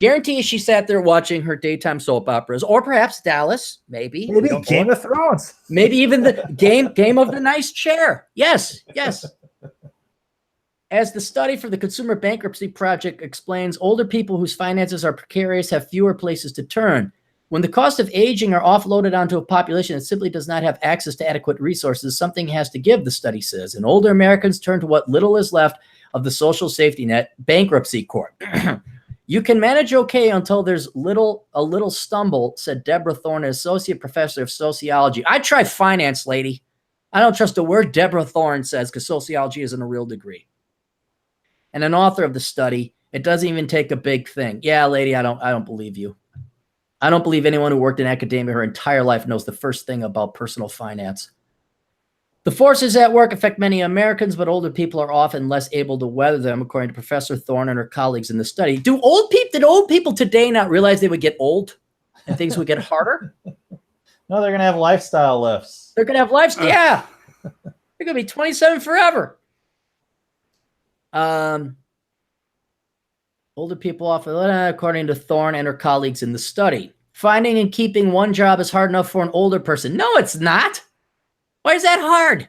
Guarantee she sat there watching her daytime soap operas, or perhaps Dallas, maybe Game of Thrones. Maybe even the game of the nice chair. Yes. As the study for the Consumer Bankruptcy Project explains, older people whose finances are precarious have fewer places to turn. When the cost of aging are offloaded onto a population that simply does not have access to adequate resources, something has to give, the study says. And older Americans turn to what little is left of the social safety net, bankruptcy court. You can manage okay until there's a little stumble, said Deborah Thorne, an associate professor of sociology. I try finance, lady. I don't trust a word Deborah Thorne says because sociology isn't a real degree. And an author of the study, it doesn't even take a big thing. Yeah, lady, I don't believe you. I don't believe anyone who worked in academia her entire life knows the first thing about personal finance. The forces at work affect many Americans, but older people are often less able to weather them, according to Professor Thorne and her colleagues in the study. Did old people today not realize they would get old and things would get harder? No, they're going to have lifestyle lifts. They're going to have lifestyle. Yeah. They're going to be 27 forever. Older people often, according to Thorne and her colleagues in the study. Finding and keeping one job is hard enough for an older person. No, it's not. Why is that hard?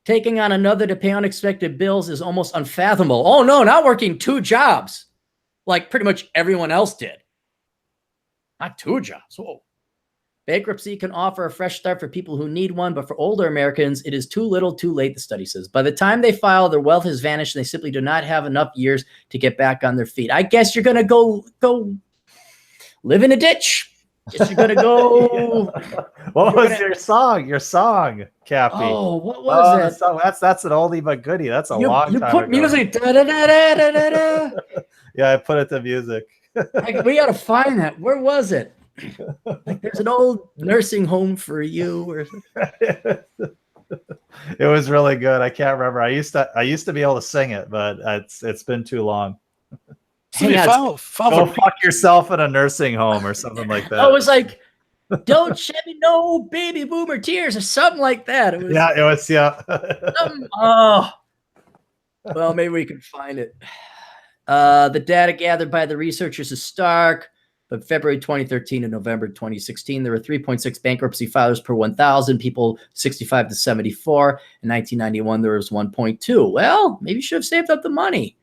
Taking on another to pay unexpected bills is almost unfathomable. Oh, no, not working 2 jobs like pretty much everyone else did. Not 2 jobs. Whoa. Bankruptcy can offer a fresh start for people who need one, but for older Americans, it is too little, too late, the study says. By the time they file, their wealth has vanished, and they simply do not have enough years to get back on their feet. I guess you're going to go live in a ditch. Guess you're going to go. What was your song, Cappy? Oh, what was it? That's an oldie but goodie. That's a long time ago. You put music. Da, da, da, da, da, da. Yeah, I put it to music. We got to find that. Where was it? Like there's an old nursing home for you or it was really good. I can't remember. I used to be able to sing it, but it's been too long. Go fuck yourself in a nursing home or something like that. Oh, it was like, don't shed me no baby boomer tears or something like that. It was, oh, well, maybe we can find it. The data gathered by the researchers is stark. But February 2013 and November 2016, there were 3.6 bankruptcy filers per 1,000 people, 65 to 74. In 1991, there was 1.2. Well, maybe you should have saved up the money.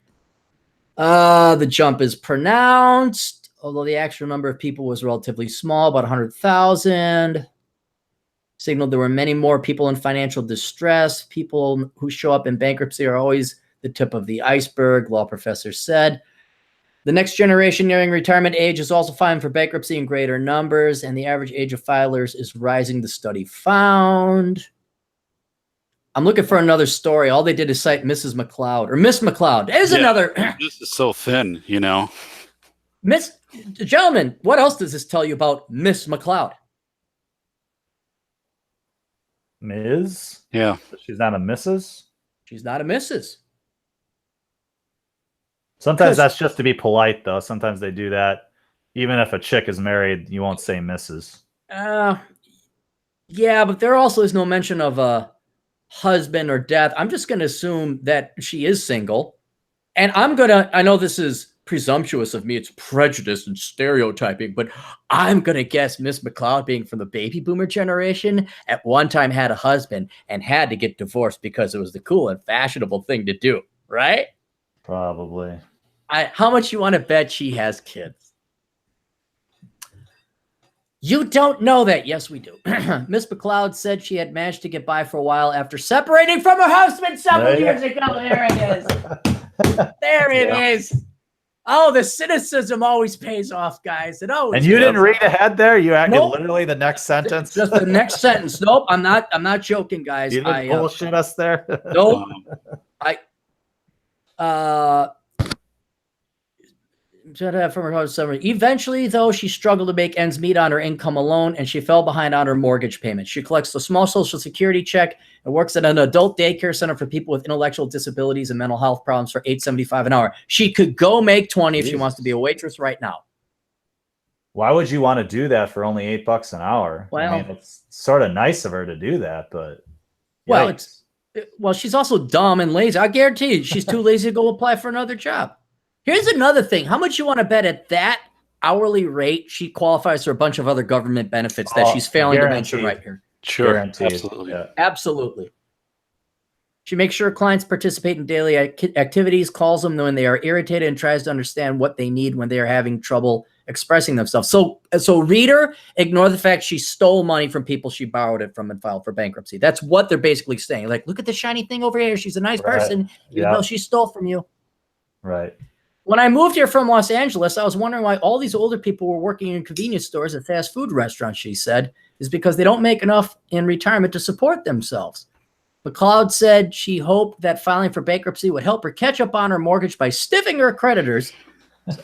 The jump is pronounced, although the actual number of people was relatively small, about 100,000. Signaled there were many more people in financial distress. People who show up in bankruptcy are always the tip of the iceberg, law professor said. The next generation nearing retirement age is also filing for bankruptcy in greater numbers, and the average age of filers is rising, the study found. I'm looking for another story. All they did is cite Mrs. McLeod, or Miss McLeod. There's another. This is so thin, you know. Gentlemen, what else does this tell you about Miss McLeod? Ms.? Yeah. She's not a Mrs.? She's not a Mrs. Sometimes that's just to be polite, though. Sometimes they do that. Even if a chick is married, you won't say Mrs. Yeah, but there also is no mention of a husband or death. I'm just going to assume that she is single. And I know this is presumptuous of me. It's prejudice and stereotyping, but I'm going to guess Miss McLeod, being from the baby boomer generation, at one time had a husband and had to get divorced because it was the cool and fashionable thing to do, right? Probably. How much you want to bet she has kids? You don't know that. Yes, we do. Miss McLeod said she had managed to get by for a while after separating from her husband several years ago. There it is. There it is. Oh, the cynicism always pays off, guys. It always. And you does. didn't read ahead there. You acted Nope. literally the next sentence. Just the next sentence. Nope, I'm not joking, guys. You didn't bullshit us there. Nope. Eventually, though, she struggled to make ends meet on her income alone, and she fell behind on her mortgage payments. She collects a small Social Security check and works at an adult daycare center for people with intellectual disabilities and mental health problems for $8.75 an hour. She could go make 20 if she wants to be a waitress right now. Why would you want to do that for only $8 an hour? Well, I mean, it's sort of nice of her to do that, but well, she's also dumb and lazy. I guarantee you, she's too lazy to go apply for another job. Here's another thing. How much you want to bet at that hourly rate she qualifies for a bunch of other government benefits that she's failing to mention right here? Sure, guaranteed. absolutely. Yeah. Absolutely. She makes sure clients participate in daily activities, calls them when they are irritated, and tries to understand what they need when they are having trouble expressing themselves. So reader, ignore the fact she stole money from people she borrowed it from and filed for bankruptcy. That's what they're basically saying. Like, look at the shiny thing over here. She's a nice person, even though she stole from you. Right. When I moved here from Los Angeles, I was wondering why all these older people were working in convenience stores and fast food restaurants, she said, is because they don't make enough in retirement to support themselves. McLeod said she hoped that filing for bankruptcy would help her catch up on her mortgage by stiffing her creditors.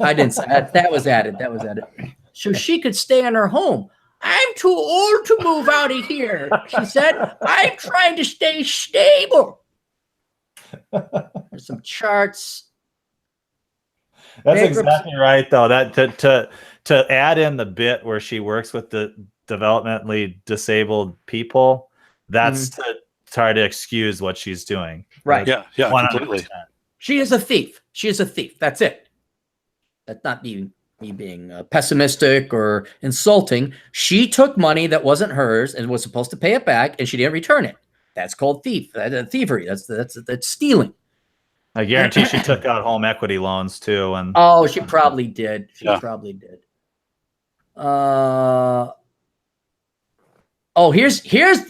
I didn't say that. That was added. So she could stay in her home. I'm too old to move out of here, she said. I'm trying to stay stable. There's some charts. That's exactly right, though. That to add in the bit where she works with the developmentally disabled people, that's to try to excuse what she's doing. Right. Yeah, 100%. completely. She is a thief. She is a thief. That's it. That's not me being pessimistic or insulting. She took money that wasn't hers and was supposed to pay it back, and she didn't return it. That's called thievery. That's stealing. I guarantee she took out home equity loans too. And she probably did. She probably did.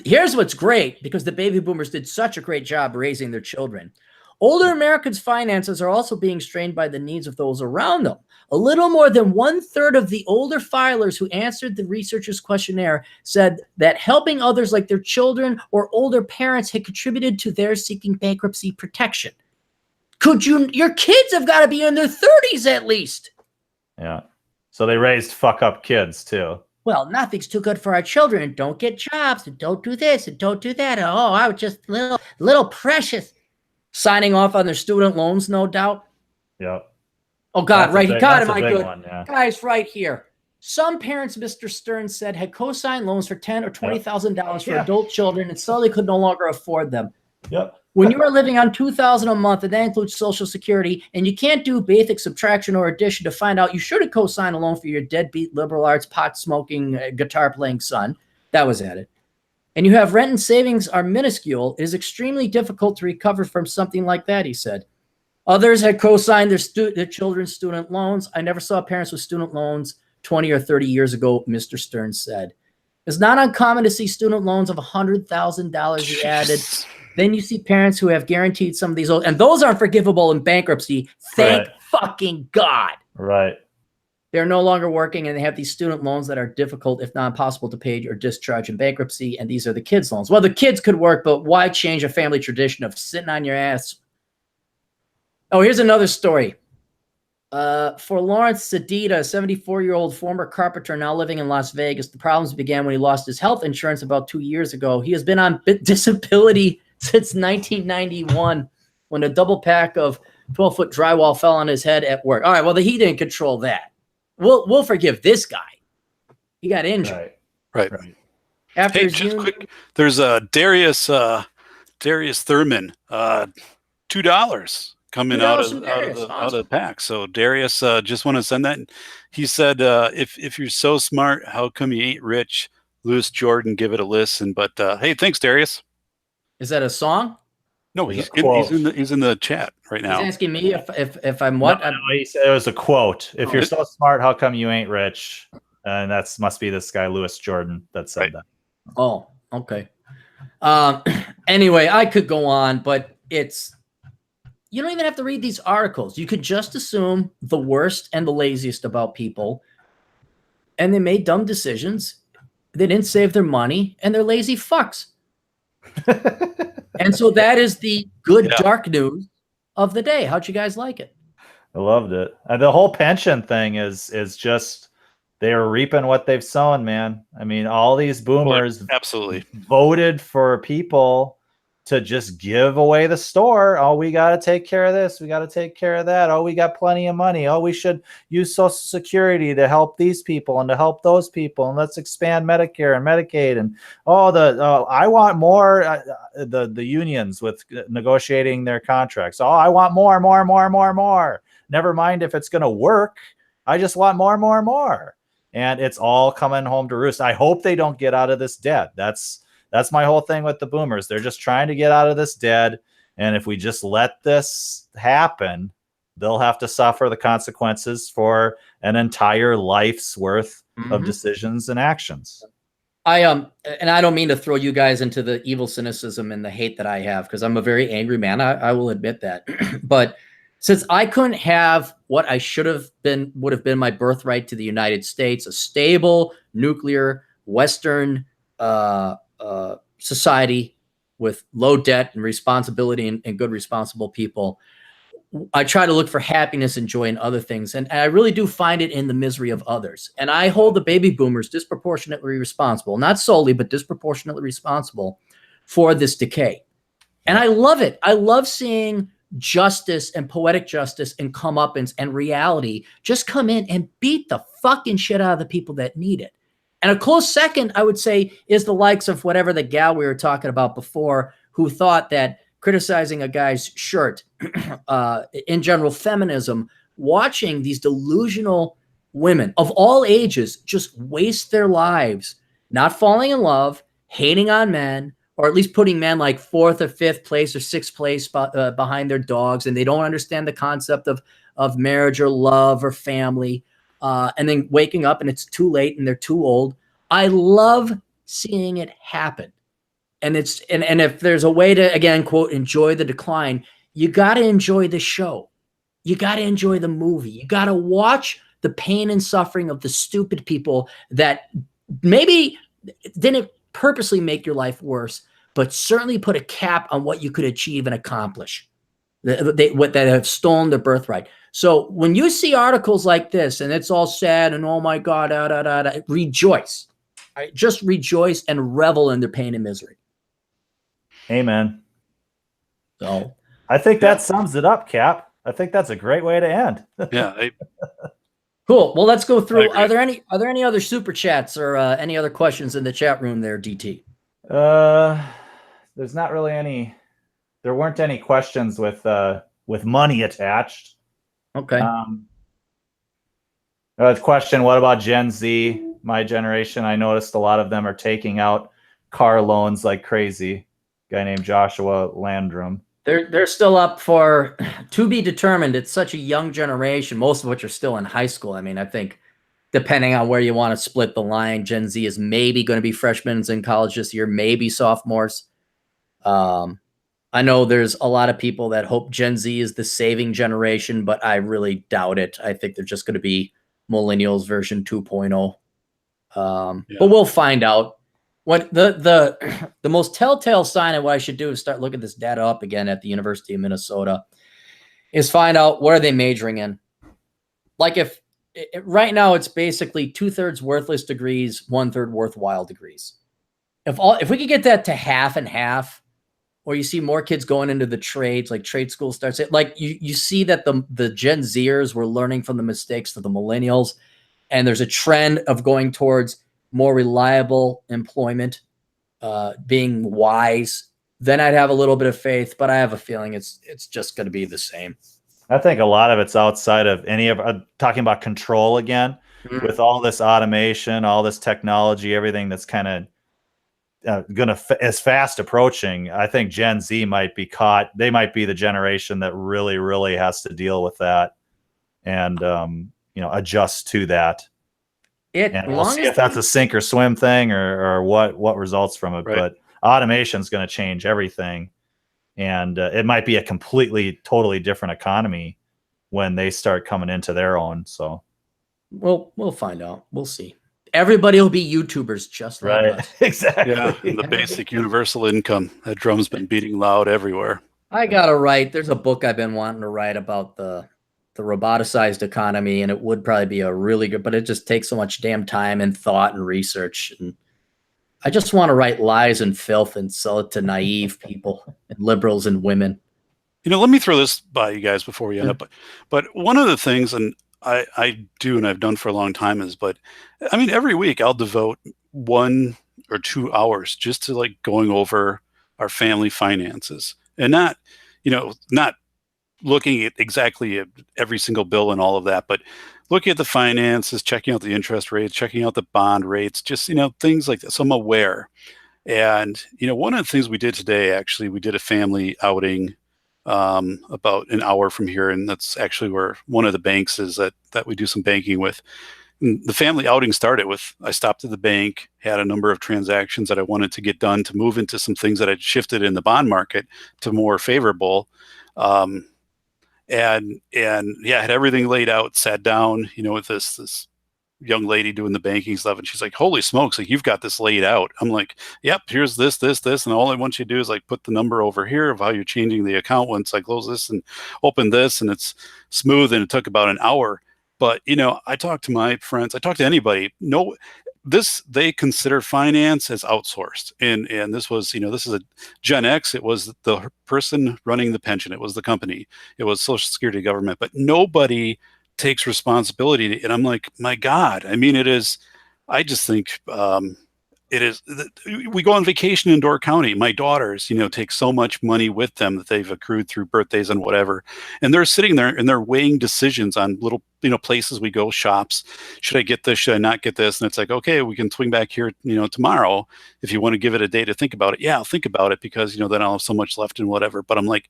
Here's what's great, because the baby boomers did such a great job raising their children. Older Americans' finances are also being strained by the needs of those around them. A little more than 1/3 of the older filers who answered the researchers' questionnaire said that helping others like their children or older parents had contributed to their seeking bankruptcy protection. Your kids have got to be in their 30s at least. Yeah. So they raised fuck up kids too. Well, nothing's too good for our children. Don't get jobs and don't do this and don't do that. Oh, I was just little precious. Signing off on their student loans, no doubt. Yep. Oh, God, right here. God, am I good? One, yeah. Guys, right here. Some parents, Mr. Stearns said, had co-signed loans for $10,000 or $20,000 for adult children and suddenly could no longer afford them. Yep. When you are living on $2,000 a month, and that includes Social Security, and you can't do basic subtraction or addition to find out you should have co-signed a loan for your deadbeat liberal arts, pot-smoking, guitar-playing son. That was added. And you have rent and savings are minuscule. It is extremely difficult to recover from something like that, he said. Others had co-signed their children's student loans. I never saw parents with student loans 20 or 30 years ago, Mr. Stearns said. It's not uncommon to see student loans of $100,000, he added. Then you see parents who have guaranteed some of these, and those aren't forgivable in bankruptcy. Thank fucking God. Right. They're no longer working, and they have these student loans that are difficult, if not impossible, to pay or discharge in bankruptcy, and these are the kids' loans. Well, the kids could work, but why change a family tradition of sitting on your ass? Oh, here's another story. For Lawrence Sedita, a 74-year-old former carpenter now living in Las Vegas, the problems began when he lost his health insurance about 2 years ago. He has been on disability since 1991 when a double pack of 12-foot drywall fell on his head at work. All right, well, he didn't control that. We'll forgive this guy. He got injured. Right. After just quick, there's Darius Thurman, $2 coming out of the pack. So Darius, just want to send that. He said, if you're so smart, how come you ain't rich? Louis Jordan, give it a listen. But hey, thanks, Darius. Is that a song? No, he's in the chat right now. He's asking me if I'm what? No, he said it was a quote. If you're so smart, how come you ain't rich? And that must be this guy, Louis Jordan, that said that. Oh, okay. Anyway, I could go on, but it's you don't even have to read these articles. You could just assume the worst and the laziest about people, and they made dumb decisions. They didn't save their money, and they're lazy fucks. And so that is the good dark news of the day. How'd you guys like it? I loved it. The whole pension thing is just they're reaping what they've sown, man. I mean, all these boomers absolutely voted for people to just give away the store. Oh, we got to take care of this. We got to take care of that. Oh, we got plenty of money. Oh, we should use Social Security to help these people and to help those people. And let's expand Medicare and Medicaid. And I want more. The unions with negotiating their contracts. Oh, I want more. Never mind if it's going to work. I just want more. And it's all coming home to roost. I hope they don't get out of this debt. That's my whole thing with the boomers. They're just trying to get out of this debt. And if we just let this happen, they'll have to suffer the consequences for an entire life's worth of decisions and actions. And I don't mean to throw you guys into the evil cynicism and the hate that I have, because I'm a very angry man. I will admit that. But since I couldn't have what I would have been my birthright to the United States, a stable, nuclear, Western society with low debt and responsibility and good, responsible people, I try to look for happiness and joy in other things. And I really do find it in the misery of others. And I hold the baby boomers disproportionately responsible, not solely, but disproportionately responsible for this decay. And I love it. I love seeing justice and poetic justice and comeuppance and reality just come in and beat the fucking shit out of the people that need it. And a close second, I would say, is the likes of whatever the gal we were talking about before, who thought that criticizing a guy's shirt, in general, feminism, watching these delusional women of all ages just waste their lives, not falling in love, hating on men, or at least putting men like 4th or 5th place or 6th place behind their dogs, and they don't understand the concept of marriage or love or family, and then waking up and it's too late and they're too old. I love seeing it happen. And if there's a way to, again, quote, enjoy the decline, you got to enjoy the show. You got to enjoy the movie. You got to watch the pain and suffering of the stupid people that maybe didn't purposely make your life worse, but certainly put a cap on what you could achieve and accomplish. That have stolen their birthright. So when you see articles like this and it's all sad and oh my God, rejoice. Right? Just rejoice and revel in their pain and misery. Amen. So I think that sums it up, Cap. I think that's a great way to end. Yeah. Cool. Well, let's go through. Are there any other super chats or any other questions in the chat room there, DT? There's not really any. There weren't any questions with money attached. Okay. Question: what about Gen Z? My generation. I noticed a lot of them are taking out car loans like crazy. Guy named Joshua Landrum. They're still up for to be determined. It's such a young generation, most of which are still in high school. I mean, I think depending on where you want to split the line, Gen Z is maybe going to be freshmen in college this year, maybe sophomores. I know there's a lot of people that hope Gen Z is the saving generation, but I really doubt it. I think they're just going to be millennials version 2.0. But we'll find out. What the most telltale sign of what I should do is start looking this data up again at the University of Minnesota, is find out what are they majoring in. Like if right now it's basically 2/3 worthless degrees, 1/3 worthwhile degrees. If we could get that to half and half, or you see more kids going into the trades, like trade school starts it, like you see that the Gen Zers were learning from the mistakes of the millennials, and there's a trend of going towards more reliable employment, being wise, then I'd have a little bit of faith, but I have a feeling it's just going to be the same. I think a lot of it's outside of any of talking about control again, with all this automation, all this technology, everything that's kind of is fast approaching. I think Gen Z might be caught. They might be the generation that really, really has to deal with that and, adjust to that. And we'll see if that's a sink or swim thing or what results from it. Right. But automation is going to change everything. and it might be a totally different economy when they start coming into their own. So, we'll find out. We'll see. Everybody will be YouTubers just like us. Exactly. Yeah, and the basic universal income. That drum's been beating loud everywhere. I gotta write. There's a book I've been wanting to write about the roboticized economy, and it would probably be a really good, but it just takes so much damn time and thought and research. And I just want to write lies and filth and sell it to naive people and liberals and women. Let me throw this by you guys before we end up. But one of the things, and I do, and I've done for a long time, every week I'll devote 1 or 2 hours just to like going over our family finances, and not looking at exactly every single bill and all of that, but looking at the finances, checking out the interest rates, checking out the bond rates, just, things like that. So I'm aware. And, one of the things we did today, actually, we did a family outing about an hour from here, and that's actually where one of the banks is that we do some banking with. And the family outing started with, I stopped at the bank, had a number of transactions that I wanted to get done to move into some things that I'd shifted in the bond market to more favorable. And had everything laid out, sat down, with this young lady doing the banking stuff, and she's like, holy smokes, like, you've got this laid out. I'm like, yep, here's this, and all I want you to do is like put the number over here of how you're changing the account once I close this and open this, and it's smooth, and it took about an hour. But I talk to my friends, I talk to anybody, they consider finance as outsourced, and this was, this is a Gen X. It was the person running the pension, it was the company, it was Social Security, government, but nobody takes responsibility. And I'm like, my God, it is, I just think it is, we go on vacation in Door County. My daughters, take so much money with them that they've accrued through birthdays and whatever. And they're sitting there and they're weighing decisions on little, places we go, shops. Should I get this? Should I not get this? And it's like, okay, we can swing back here, tomorrow. If you want to give it a day to think about it. Yeah, I'll think about it, because, then I'll have so much left and whatever. But I'm like,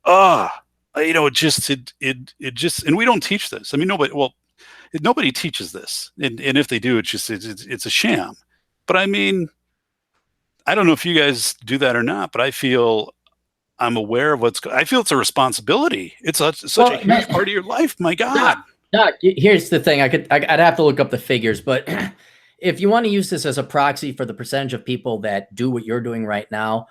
it just, and we don't teach this. Nobody teaches this. And if they do, it's a sham. But I don't know if you guys do that or not, but I feel I'm aware of I feel it's a responsibility. It's such a huge part of your life. My God. Doc, here's the thing. I'd have to look up the figures, but if you want to use this as a proxy for the percentage of people that do what you're doing right now,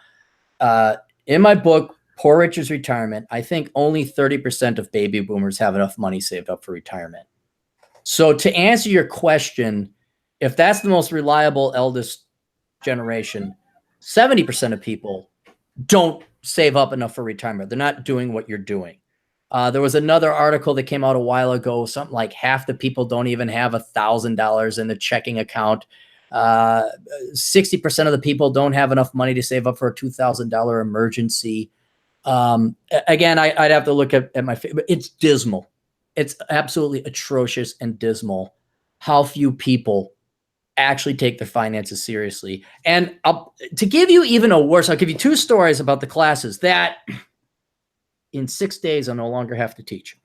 in my book, Poor Rich's Retirement, I think only 30% of baby boomers have enough money saved up for retirement. So to answer your question, if that's the most reliable eldest generation, 70% of people don't save up enough for retirement. They're not doing what you're doing. There was another article that came out a while ago, something like half the people don't even have $1,000 in the checking account. 60% of the people don't have enough money to save up for a $2,000 emergency. Again, I'd have to look at my, it's dismal. It's absolutely atrocious and dismal how few people actually take their finances seriously. And to give you even a worse, I'll give you 2 stories about the classes that in 6 days I no longer have to teach.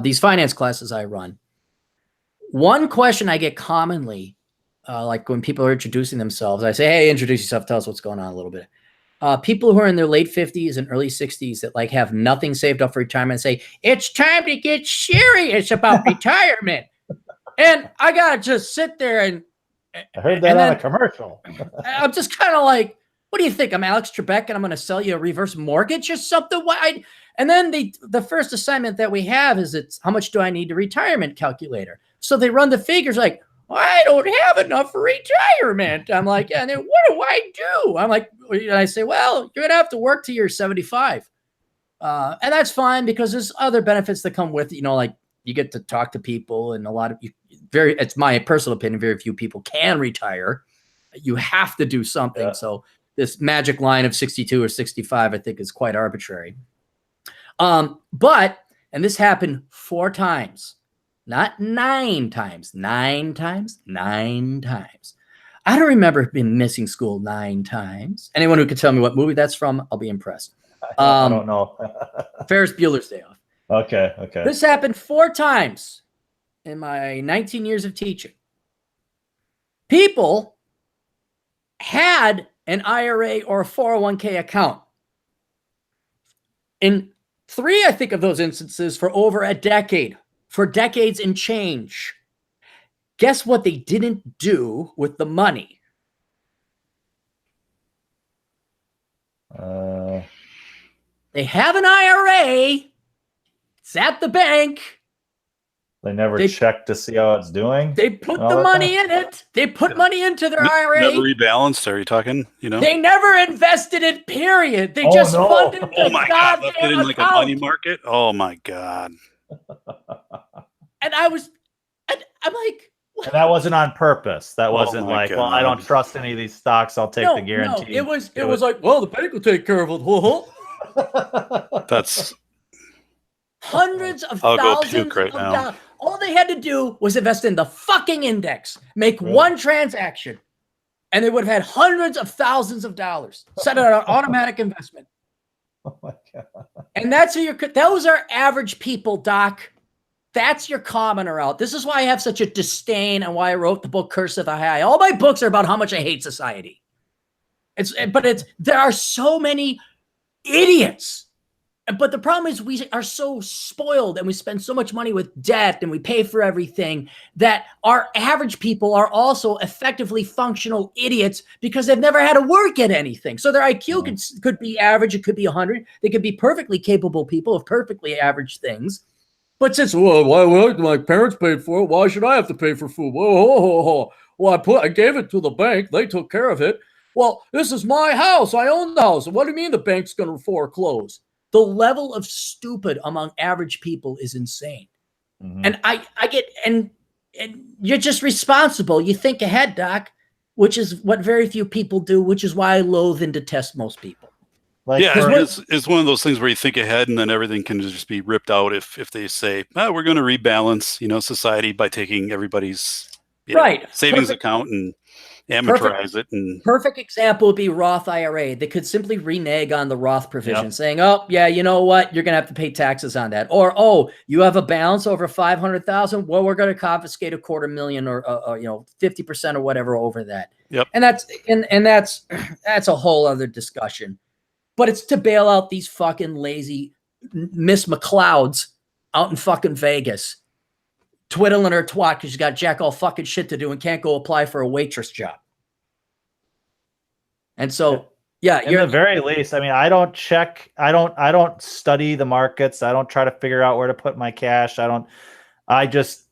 These finance classes I run. One question I get commonly, like when people are introducing themselves, I say, hey, introduce yourself, tell us what's going on a little bit. People who are in their late 50s and early 60s that like have nothing saved up for retirement say, it's time to get serious about retirement. And I got to just sit there and I heard that on a commercial. I'm just kind of like, what do you think? I'm Alex Trebek and I'm going to sell you a reverse mortgage or something? And then the first assignment that we have is it's how much do I need a retirement calculator? So they run the figures like, I don't have enough for retirement. I'm like, yeah, and then what do I do? I'm like, and I say, well, you're going to have to work till you're 75. And that's fine because there's other benefits that come with it. Like you get to talk to people and a lot of it's my personal opinion, very few people can retire. You have to do something. Yeah. So this magic line of 62 or 65, I think is quite arbitrary. But this happened 4 times. Not 9 times, 9 times, 9 times. I don't remember being missing school 9 times. Anyone who could tell me what movie that's from, I'll be impressed. I don't know. Ferris Bueller's Day Off. Okay. This happened 4 times in my 19 years of teaching. People had an IRA or a 401k account. In 3, I think, of those instances for over a decade, for decades and change. Guess what they didn't do with the money? They have an IRA. It's at the bank. They never checked to see how it's doing. They put the money in it. They put money into their IRA. Never rebalanced. Are you talking? You know, they never invested it. Period. They just funded it. Oh my God! Left it in like a money market. Oh my God! And I'm like, what? And that wasn't on purpose. That wasn't like, well, I don't trust any of these stocks. I'll take the guarantee. No, it was like, well, the bank will take care of it. That's hundreds of thousands of dollars. All they had to do was invest in the fucking index, make one transaction, and they would have had hundreds of thousands of dollars. Set it on an automatic investment. Oh my God. And that's who those are average people, Doc. That's your commoner out. This is why I have such a disdain and why I wrote the book Curse of the High. All my books are about how much I hate society. There are so many idiots. But the problem is we are so spoiled and we spend so much money with debt and we pay for everything that our average people are also effectively functional idiots because they've never had to work at anything. So their IQ could be average. It could be 100. They could be perfectly capable people of perfectly average things. But since, my parents paid for it, why should I have to pay for food? Well, I gave it to the bank. They took care of it. Well, this is my house. I own the house. What do you mean the bank's going to foreclose? The level of stupid among average people is insane. Mm-hmm. And I get, and you're just responsible. You think ahead, Doc, which is what very few people do, which is why I loathe and detest most people. Like, it's one of those things where you think ahead and then everything can just be ripped out if they say, we're going to rebalance, society by taking everybody's savings account and amortize it. And perfect example would be Roth IRA. They could simply renege on the Roth provision, saying, "Oh, yeah, you know what? You're going to have to pay taxes on that." Or, "Oh, you have a balance over 500,000. Well, we're going to confiscate $250,000 or 50% or whatever over that." Yep. And that's a whole other discussion. But it's to bail out these fucking lazy Miss McClouds out in fucking Vegas, twiddling her twat because she's got jack all fucking shit to do and can't go apply for a waitress job. And so, at the very least, I mean, I don't study the markets. I don't try to figure out where to put my cash. I just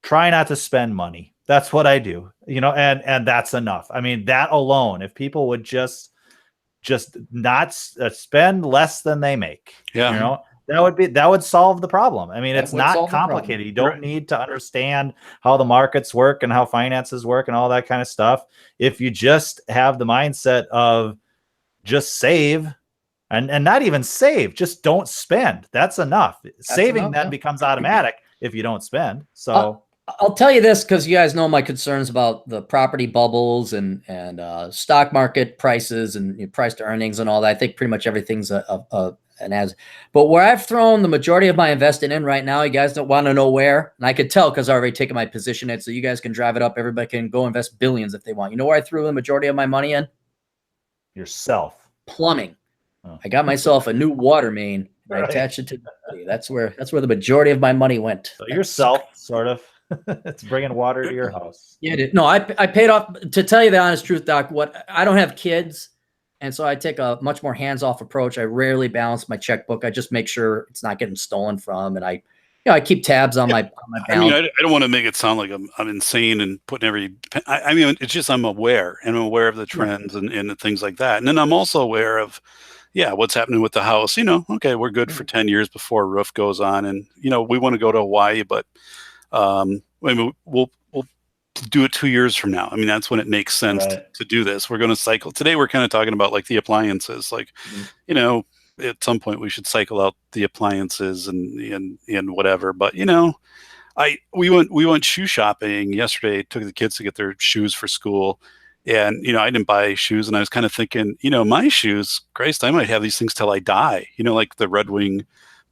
try not to spend money. That's what I do, and that's enough. I mean, that alone, if people would just not spend less than they make, that would solve the problem. I mean, it's not complicated. You don't need to understand how the markets work and how finances work and all that kind of stuff. If you just have the mindset of just save and not even save, just don't spend. That's enough. Saving then becomes automatic if you don't spend. So I'll tell you this, because you guys know my concerns about the property bubbles and stock market prices and price to earnings and all that. I think pretty much everything's but where I've thrown the majority of my investing in right now, you guys don't want to know where, and I could tell because I already taken my position in, so you guys can drive it up. Everybody can go invest billions if they want. You know where I threw the majority of my money in? Yourself. Plumbing. Oh. I got myself a new water main. And I attached it to the that's where the majority of my money went. So yourself, sort of. It's bringing water to your house. Yeah, no, I paid off. To tell you the honest truth, Doc, I don't have kids, and so I take a much more hands-off approach. I rarely balance my checkbook. I just make sure it's not getting stolen from, and I keep tabs on my balance. I mean, I don't want to make it sound like I'm insane and putting every. I mean, it's just I'm aware of the trends and the things like that, and then I'm also aware of. Yeah, what's happening with the house? Okay, we're good for 10 years before a roof goes on, and we want to go to Hawaii, but we'll do it 2 years from now. I mean, that's when it makes sense to do this. We're going to cycle. Today, we're kind of talking about like the appliances. Like, at some point we should cycle out the appliances and whatever. But we went shoe shopping yesterday. Took the kids to get their shoes for school. And, I didn't buy shoes, and I was kind of thinking, my shoes, Christ, I might have these things till I die, like the Red Wing.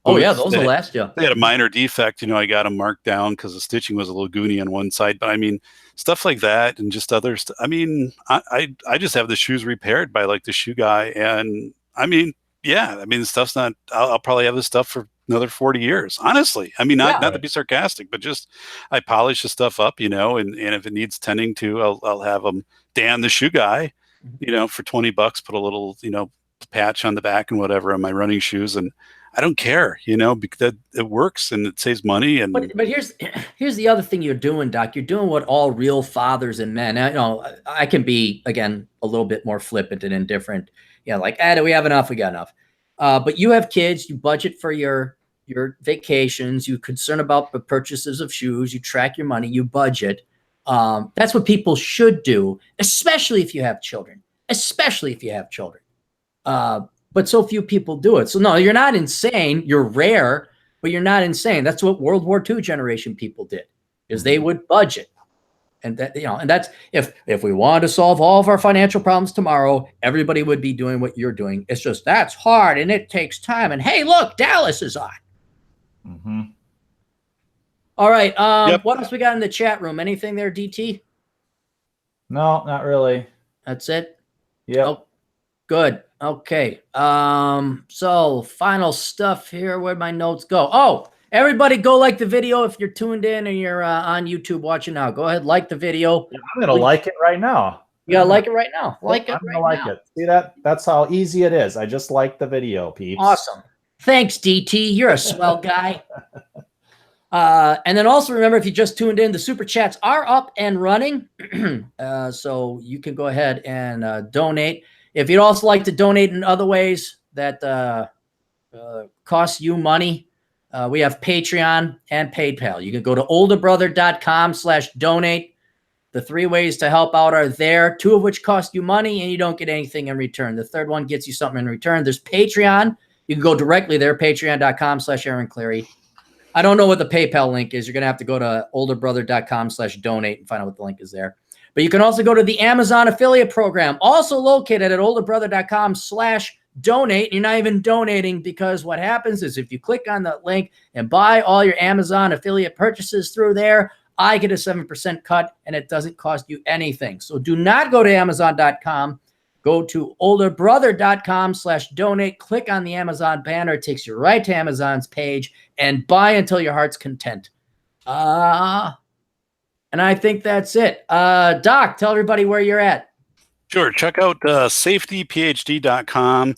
Oh, yeah, those will last you. They had a minor defect, I got them marked down because the stitching was a little goony on one side. But I mean, stuff like that and just other stuff. I mean, I just have the shoes repaired by like the shoe guy. And I mean, yeah, I mean, the stuff's not. I'll probably have this stuff for another 40 years. Honestly, I mean, not to be sarcastic, but just I polish the stuff up, and if it needs tending to, I'll have them. Dan, the shoe guy, for $20, put a little, patch on the back and whatever on my running shoes, and I don't care, because it works and it saves money. And but here's the other thing you're doing, Doc. You're doing what all real fathers and men. I can be, again, a little bit more flippant and indifferent. Like, do we have enough? We got enough. But you have kids. You budget for your vacations. You concern about the purchases of shoes. You track your money. You budget. That's what people should do, especially if you have children. But so few people do it. So no, you're not insane. You're rare, but you're not insane. That's what World War II generation people did, is they would budget. And that's if we wanted to solve all of our financial problems tomorrow, everybody would be doing what you're doing. It's just that's hard and it takes time. And hey, look, Dallas is on. Mm-hmm. All right. What else we got in the chat room? Anything there, DT? No, not really. That's it? Yeah. Oh, good. Okay. So final stuff here. Where'd my notes go? Oh, everybody go like the video if you're tuned in and you're on YouTube watching now. Go ahead, like the video. Yeah, I'm going to like it right now. You got to like it right now. I'm going to like it. See that? That's how easy it is. I just like the video, peeps. Awesome. Thanks, DT. You're a swell guy. And then also remember, if you just tuned in, the super chats are up and running. So you can go ahead and donate. If you'd also like to donate in other ways that cost you money, we have Patreon and PayPal. You can go to olderbrother.com/donate. The 3 ways to help out are there, 2 of which cost you money and you don't get anything in return. The third one gets you something in return. There's Patreon. You can go directly there, patreon.com/Aaron Cleary. I don't know what the PayPal link is. You're going to have to go to olderbrother.com/donate and find out what the link is there. But you can also go to the Amazon affiliate program, also located at olderbrother.com/donate. You're not even donating, because what happens is if you click on that link and buy all your Amazon affiliate purchases through there, I get a 7% cut and it doesn't cost you anything. So do not go to Amazon.com. Go to olderbrother.com/donate. Click on the Amazon banner. It takes you right to Amazon's page and buy until your heart's content. And I think that's it. Doc, tell everybody where you're at. Sure. Check out safetyphd.com.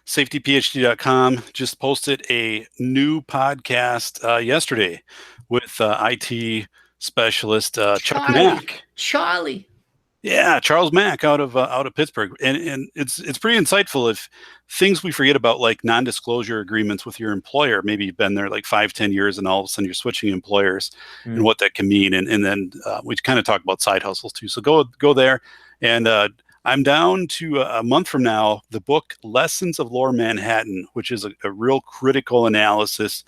Safetyphd.com just posted a new podcast yesterday with IT specialist Chuck Mack. Charlie. Yeah, Charles Mack out of Pittsburgh, and it's pretty insightful. If things we forget about, like non-disclosure agreements with your employer, maybe you've been there like 5-10 years, and all of a sudden you're switching employers, and what that can mean, and then we kind of talk about side hustles too. So go there, and I'm down to a month from now the book Lessons of Lower Manhattan, which is a real critical analysis,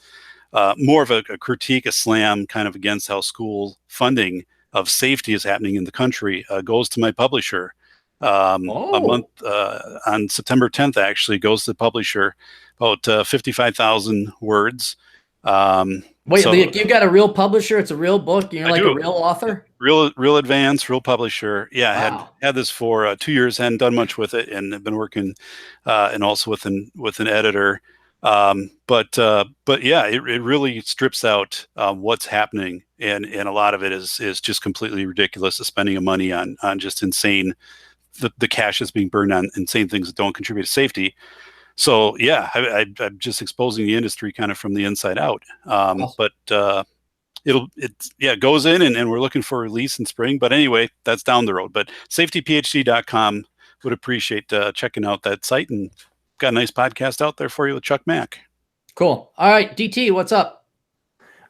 more of a critique, a slam kind of against how school funding of safety is happening in the country, goes to my publisher. A month on September 10th, actually goes to the publisher, about 55,000 words. Wait, so, you got a real publisher? It's a real book? You're like a real author? Real advanced, real publisher. Yeah, wow. had this for 2 years, hadn't done much with it, and have been working and also with an editor. But yeah, it really strips out what's happening, and a lot of it is just completely ridiculous. The spending of money on just insane, the cash is being burned on insane things that don't contribute to safety. So yeah, I'm just exposing the industry kind of from the inside out. But it goes in, and we're looking for a release in spring. But anyway, that's down the road. But safetyphd.com would appreciate checking out that site, and got a nice podcast out there for you with Chuck Mack. Cool. All right, DT, what's up?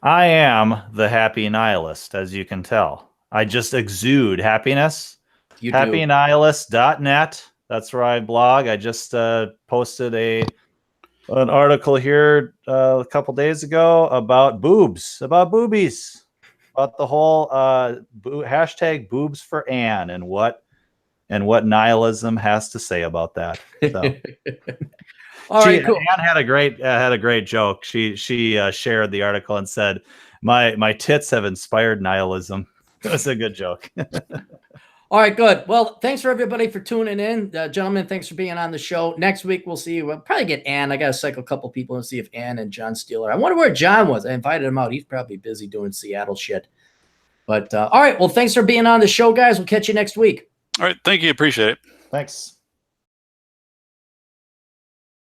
I am the happy nihilist, as you can tell. I just exude happiness. You happynihilist.net. That's where I blog. I just posted an article here a couple days ago about boobies, about the whole hashtag boobs for Anne and what nihilism has to say about that. So. All right, cool. Anne had a great joke. She shared the article and said, "My tits have inspired nihilism." It was a good joke. All right, good. Well, thanks for everybody for tuning in. Gentlemen, thanks for being on the show. Next week, we'll see. We'll probably get Ann. I got to cycle a couple people and see if Ann and John Steele are. I wonder where John was. I invited him out. He's probably busy doing Seattle shit. But all right, well, thanks for being on the show, guys. We'll catch you next week. All right. Thank you. Appreciate it. Thanks.